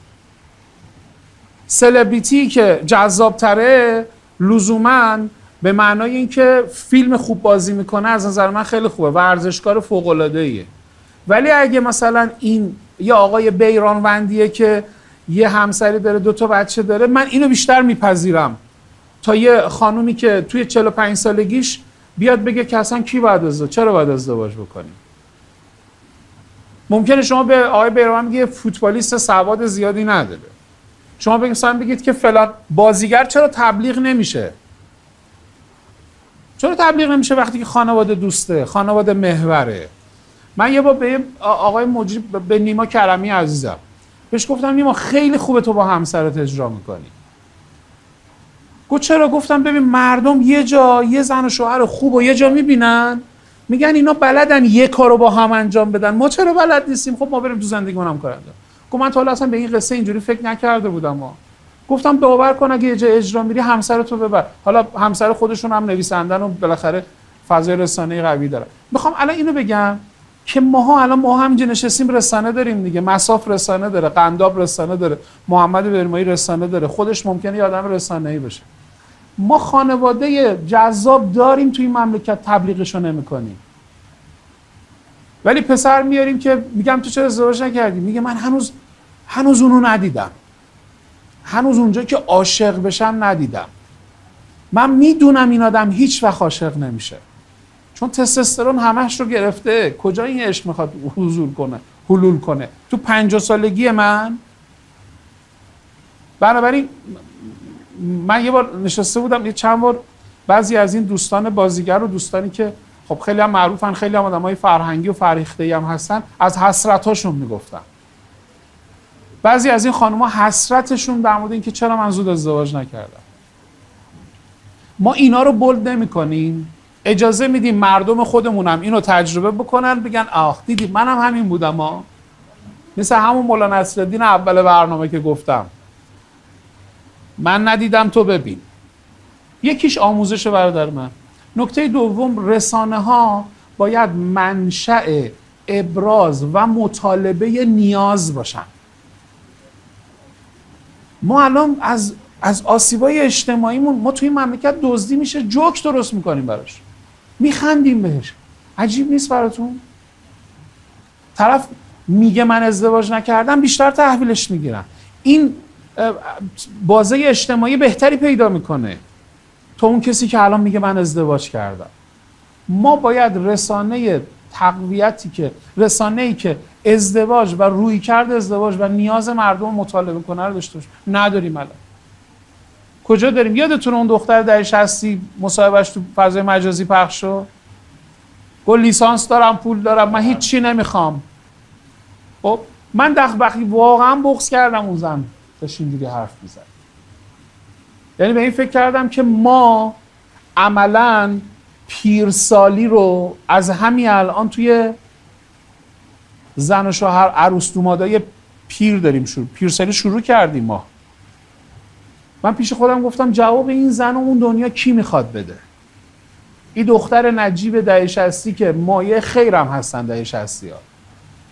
B: سلبریتی که جذاب‌تره لزوماً به معنای اینکه فیلم خوب بازی میکنه از نظر من خیلی خوبه، ورزشکار فوق‌العاده‌ایه. ولی اگه مثلا این یه آقای بیرانوندیه که یه همسری داره 2 تا بچه داره، من اینو بیشتر میپذیرم تا یه خانومی که توی 45 سالگیش بیاد بگه که اصلا کی باید ازدواج، چرا باید ازدواج بکنیم. ممکنه شما به آقای بیرانوند بگید فوتبالیست سواد زیادی نداره. شما بگید که فلان بازیگر چرا تبلیغ نمیشه؟ چرا تبلیغ نمیشه وقتی که خانواده دوسته، خانواده محوره؟ من یه بار به آقای مجری، به نیما کرمی عزیزم بهش گفتم نیما خیلی خوبه تو با همسرت اجرا میکنی. گفت چرا؟ گفتم ببین مردم یه جا یه زن و شوهر خوب و یه جا میبینن میگن اینا بلدن یه کارو با هم انجام بدن، ما چرا بلد نیستیم؟ خب ما بریم تو زندگیمون هم کار انجام. گفت من تا حالا اصلا به این قصه اینجوری فکر نکرده بودم. گفتم باور کن اگه یه جا اجرا میری همسرتو ببر. حالا همسر خودشون هم نویسندن و بالاخره فضای رسانه‌ای قوی دارن. میخوام الان اینو بگم که ما هم اینجا نشستیم رسانه داریم دیگه. مصاف رسانه داره، قنداب رسانه داره، محمد برمایی رسانه داره، خودش ممکنه یه آدم رسانه‌ای باشه. ما خانواده جذاب داریم توی این مملکت، تبلیغشو نمی‌کنیم. ولی پسر میاریم که میگم تو چرا ازدواج نکردی؟ میگه من هنوز اونو ندیدم. هنوز اونجا که عاشق بشم ندیدم. من میدونم این آدم هیچ وقت عاشق نمیشه. چون تستوسترون همش رو گرفته. کجا این عشق میخواد حلول کنه؟ تو 50 سالگی من. بنابراین من یه بار نشسته بودم، یه چند بار بعضی از این دوستان بازیگر و دوستانی که خب خیلی هم معروفن، خیلی هم آدمای فرهنگی و فرهیخته‌ای هم هستن، از حسرتاشون میگفتن. بعضی از این خانم‌ها حسرتشون در مورد اینکه چرا من زود ازدواج نکردم. ما اینا رو بولد نمی‌کنیم. اجازه میدیم مردم خودمونم اینو تجربه بکنن، بگن آخ دیدی منم همین بودم مثل همون مولانا نصرالدین اول برنامه که گفتم من ندیدم تو ببین. یکیش آموزش برادر من. نکته دوم، رسانه ها باید منشأ ابراز و مطالبه نیاز باشن. ما الان از آسیبای اجتماعیمون ما توی مملکت دزدی میشه جوک درست میکنیم براش، میخندیم بهش. عجیب نیست براتون؟ طرف میگه من ازدواج نکردم، بیشتر تحویلش میگیرن. این بازه اجتماعی بهتری پیدا میکنه تا اون کسی که الان میگه من ازدواج کردم. ما باید رسانه‌ای که ازدواج و رویکرد ازدواج و نیاز مردم مطالبه کنه رو داشته باشیم. نداریم الان. کجا داریم؟ یادتونه اون دختر دهه 60 مصاحبهش تو فضای مجازی پخش شد؟ گفت لیسانس دارم، پول دارم، من هیچ چی نمیخوام. خب من دغدغه‌ای واقعا بغض کردم اون زن داشت اینجوری حرف میزد. یعنی به این فکر کردم که ما عملاً پیرسالی رو از همین الان توی زن و شوهر عروس دومادای پیر داریم پیرسالی شروع کردیم ما. من پیش خودم گفتم جواب این زن و اون دنیا کی میخواد بده؟ این دختر نجیب دهه 60 که مایه خیرم هستن دهه 60 ها.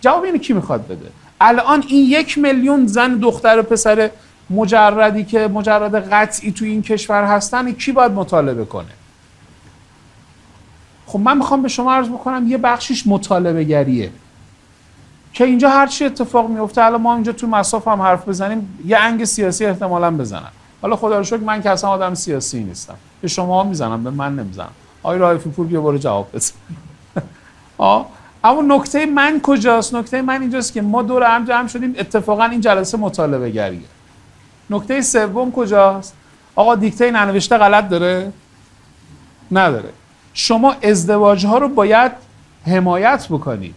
B: جواب اینو کی میخواد بده؟ الان این 1 میلیون زن دختر و پسر مجردی که مجرد قطعی تو این کشور هستن کی باید مطالبه کنه؟ خب من میخوام به شما عرض بکنم یه بخشیش مطالبه گریه که اینجا هر چی اتفاق میفته. الان ما اینجا تو مصاف هم حرف بزنیم یه انگ سیاسی احتمالاً بزنن. حالا خدا رو شکر من که اصلا آدم سیاسی نیستم. به شما میزنم، به من نمیزنم. آقای رائفی پور بیا برو جواب بده. اما نکته من کجاست؟ نکته من اینجاست که ما دور هم جمع شدیم اتفاقا این جلسه مطالبه گریه. نکته سوم کجاست؟ آقا دیکته ننوشته غلط داره؟ نداره. شما ازدواج ها رو باید حمایت بکنید.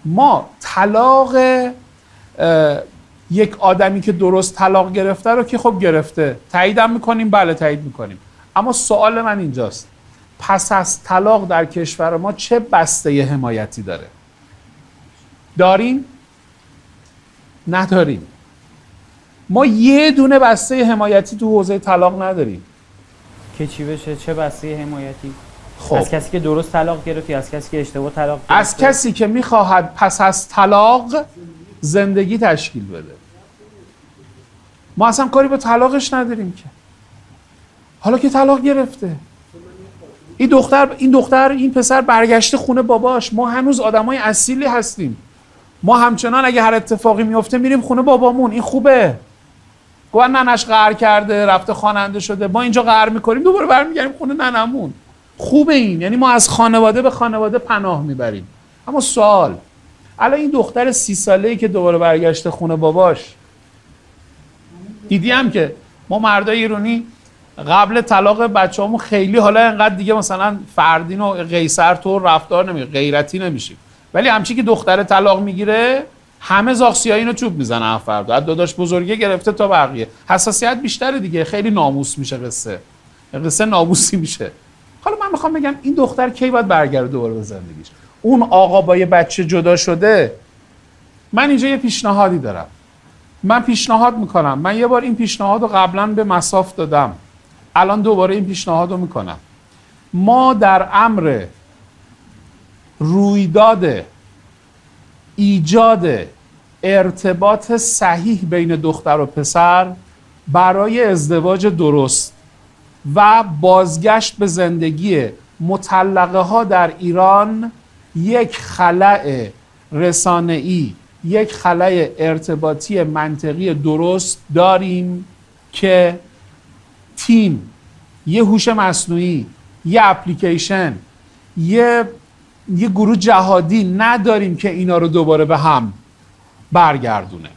B: ما طلاق یک آدمی که درست طلاق گرفته رو که خب گرفته تاییدم میکنیم، بله تایید میکنیم. اما سوال من اینجاست پس از طلاق در کشور ما چه بسته حمایتی داره؟ داریم؟ نداریم. ما یه دونه بسته حمایتی تو حوزه طلاق نداریم.
H: که چی بشه؟ چه بسته حمایتی؟
B: خب.
H: از کسی که درست طلاق گرفت یا از کسی که اشتباه طلاق گرفت؟
B: از کسی که میخواهد پس از طلاق زندگی تشکیل بده. ما اصلا کاری به طلاقش نداریم که. حالا که طلاق گرفته این پسر برگشته خونه باباش. ما هنوز آدمای اصیلی هستیم. ما همچنان اگه هر اتفاقی میفته میریم خونه بابامون. این خوبه. گویا ننش قهر کرده رفته خواننده شده، ما اینجا قهر میکنیم دوباره برمیگردیم خونه ننمون. خوبه این، یعنی ما از خانواده به خانواده پناه میبریم. اما سوال الان این دختر 30 ساله‌ای که دوباره برگشته خونه باباش، دیدیم که ما مردای ایرانی قبل طلاق بچه‌هامون خیلی حالا انقدر دیگه مثلا فردین و قیصر طور رفتار غیرتی نمیشیم، ولی همچی که دختر طلاق میگیره همه زاغسیایی اینو چوب میزنن. فردا از داداش بزرگه گرفته تا بقیه حساسیت بیشتره دیگه، خیلی ناموس میشه قصه ناموسی میشه. حالا من میخوام بگم این دختر کی باید برگرده دوباره به زندگیش؟ اون آقا با یه بچه جدا شده. من اینجا یه پیشنهادی دارم. من پیشنهاد میکنم، من یه بار این پیشنهاد رو قبلا به مصاف دادم، الان دوباره این پیشنهاد رو میکنم. ما در امر رویداد ایجاد ارتباط صحیح بین دختر و پسر برای ازدواج درست و بازگشت به زندگی مطلقه ها در ایران یک خلأ رسانه‌ای، یک خلأ ارتباطی منطقی درست داریم که تیم، یه هوش مصنوعی، یه اپلیکیشن، یه گروه جهادی نداریم که اینا رو دوباره به هم برگردونه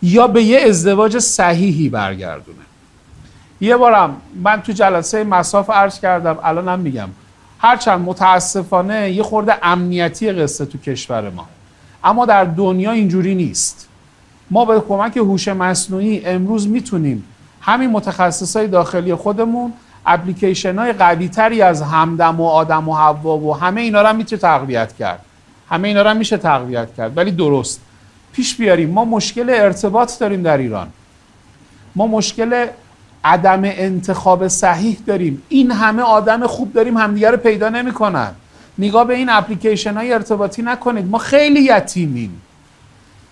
B: یا به یه ازدواج صحیحی برگردونه. یه بارم من تو جلسه مصاف عرض کردم، الانم میگم، هرچند متاسفانه یه خورده امنیتی قصه تو کشور ما، اما در دنیا اینجوری نیست. ما به کمک هوش مصنوعی امروز میتونیم همین متخصصای داخلی خودمون اپلیکیشن‌های قوی‌تری از همدم و آدم و حوا و همه اینا رو هم میشه تقویت کرد. ولی درست پیش بیاریم. ما مشکل ارتباط داریم در ایران، ما مشکل عدم انتخاب صحیح داریم. این همه آدم خوب داریم همدیگه رو پیدا نمی‌کنن. نگاه به این اپلیکیشن‌های ارتباطی نکنید. ما خیلی یتیمیم.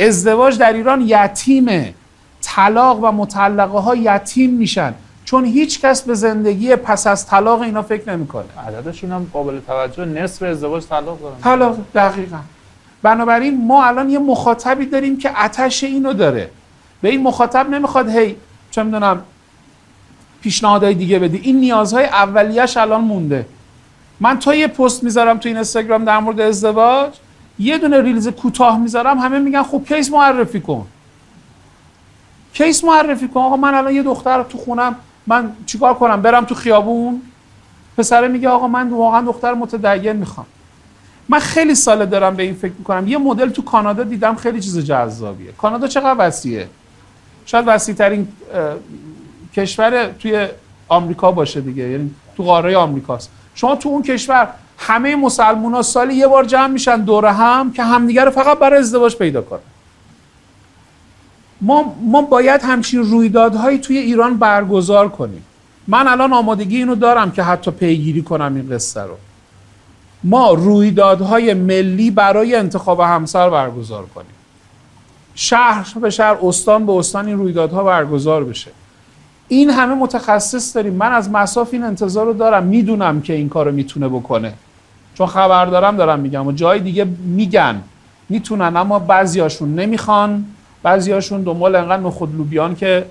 B: ازدواج در ایران یتیمه. طلاق و مطلقه ها یتیم میشن چون هیچ کس به زندگی پس از طلاق اینا فکر نمیکنه.
A: عددشون هم قابل توجه، نصف ازدواج طلاق دارن.
B: طلاق، دقیقاً. بنابراین ما الان یه مخاطبی داریم که آتش اینو داره به این مخاطب نمیخواد هی چه میدونم پیشنهادهای دیگه بدی. این نیازهای اولیه‌اش الان مونده. من تا یه پست میذارم تو این اینستاگرام در مورد ازدواج، یه دونه ریلز کوتاه میذارم، همه میگن خب کیس معرفی کن. کیس معرفی کن. آقا من الان یه دختر تو خونم، من چیکار کنم؟ برم تو خیابون؟ پسره میگه آقا من واقعا دختر متدین میخوام. من خیلی ساله دارم به این فکر میکنم. یه مدل تو کانادا دیدم خیلی چیز جذابیه. کانادا چقدر وسیعه؟ شاید وسیع ترین کشور توی آمریکا باشه دیگه، یعنی تو قاره آمریکاست. شما تو اون کشور همه مسلمونا سالی یه بار جمع میشن دور هم که همدیگه رو فقط برای ازدواج پیدا کنن. ما باید همچین رویدادهایی توی ایران برگزار کنیم. من الان آمادگی اینو دارم که حتی پیگیری کنم این قصه رو. ما رویدادهای ملی برای انتخاب همسر برگزار کنیم. شهر به شهر، استان به استان این رویدادها برگزار بشه. این همه متخصص داریم. من از مصاف این انتظار رو دارم. میدونم که این کارو میتونه بکنه، چون خبر دارم میگم و جای دیگه میگن میتونن، اما بعضیاشون نمیخوان، بعضیاشون دنبال انقدر نخود لوبیان که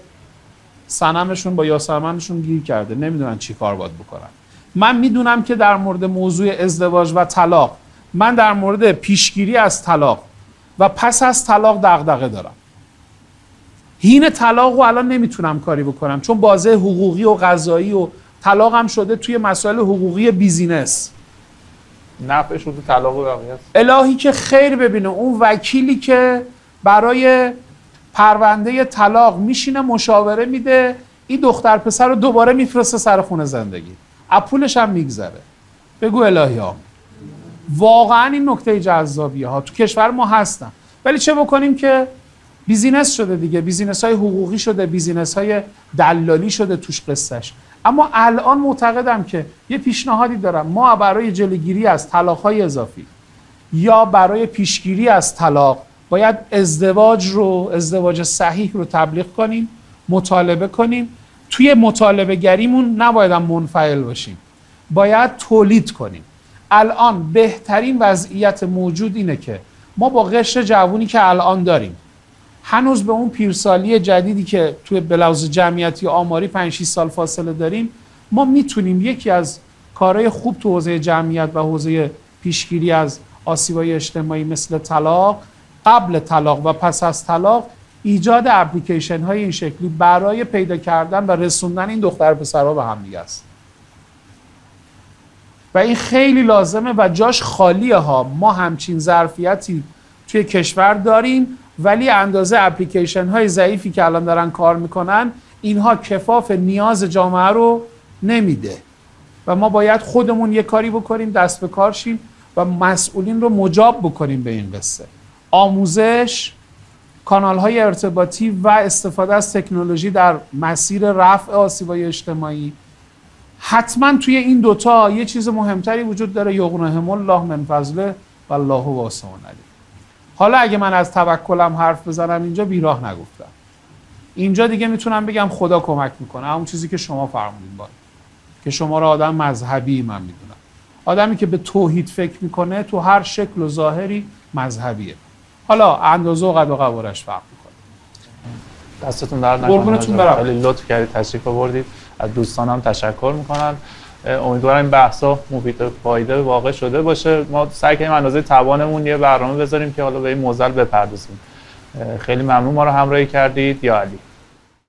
B: صنمشون با یاسمنشون گیر کرده، نمیدونن چی کار باید بکنن. من میدونم که در مورد موضوع ازدواج و طلاق، من در مورد پیشگیری از طلاق و پس از طلاق دغدغه دارم. هین طلاق رو الان نمیتونم کاری بکنم، چون بازه حقوقی و قضایی و طلاق هم شده توی مسائل حقوقی بیزینس.
A: نفعش رو تو طلاق و بقیه است.
B: الهی که خیر ببینه اون وکیلی که برای پرونده طلاق میشینه مشاوره میده، این دختر پسر رو دوباره میفرسته سر خونه زندگی، اپولش هم میگذره. بگو الهی ها. واقعا این نکته جذابیه ها. تو کشور ما هستن، ولی چه بکنیم که بیزینس شده دیگه، بیزینس های حقوقی شده، بیزینس های دلالی شده توش قصهش. اما الان معتقدم که یه پیشنهادی دارم، ما برای جلوگیری از طلاق های اضافی یا برای پیشگیری از طلاق باید ازدواج صحیح رو تبلیغ کنیم، مطالبه کنیم. توی مطالبه گریمون نباید هم منفعل باشیم، باید تولید کنیم. الان بهترین وضعیت موجود اینه که ما با قشر جوونی که الان داریم، هنوز به اون پیرسالی جدیدی که توی بلوز جمعیتی آماری 5-6 سال فاصله داریم، ما میتونیم یکی از کارهای خوب تو حوزه جمعیت و حوزه پیشگیری از آسیب‌های اجتماعی مثل طلاق، قبل طلاق و پس از طلاق، ایجاد اپلیکیشن های این شکلی برای پیدا کردن و رسوندن این دختر پسرها به هم دیگه است. و این خیلی لازمه و جاش خالیه ها. ما همچین ظرفیتی توی کشور داریم، ولی اندازه اپلیکیشن های ضعیفی که الان دارن کار میکنن، اینها کفاف نیاز جامعه رو نمیده و ما باید خودمون یه کاری بکنیم، دست به کار شیم و مسئولین رو مجاب بکنیم به این قصه. آموزش، کانال های ارتباطی و استفاده از تکنولوژی در مسیر رفع آسیب‌های اجتماعی. حتما توی این دوتا یه چیز مهمتری وجود داره، یغنهم الله من فضله و الله واسع علیم. حالا اگه من از توکلم حرف بزنم اینجا بیراه نگفتم. اینجا دیگه میتونم بگم خدا کمک میکنه، همون چیزی که شما فرمودین باید. که شما رو آدم مذهبی من میدونم. آدمی که به توحید فکر میکنه تو هر شکل و ظاهری مذهبیه. حالا اندازه و قد و قوارش فرق میکنه.
A: دستتون درد نکنه.
B: قربونتون برم.
A: خیلی لطف کردید، تشریف آوردید. از دوستانم تشکر میکنم. امیدوارم این بحثا مفید و فایده واقع شده باشه. ما سعی کنیم اندازه توانمون یه برنامه بذاریم که حالا به این موضوع بپردازیم. خیلی ممنون ما رو همراهی کردید. یا علی.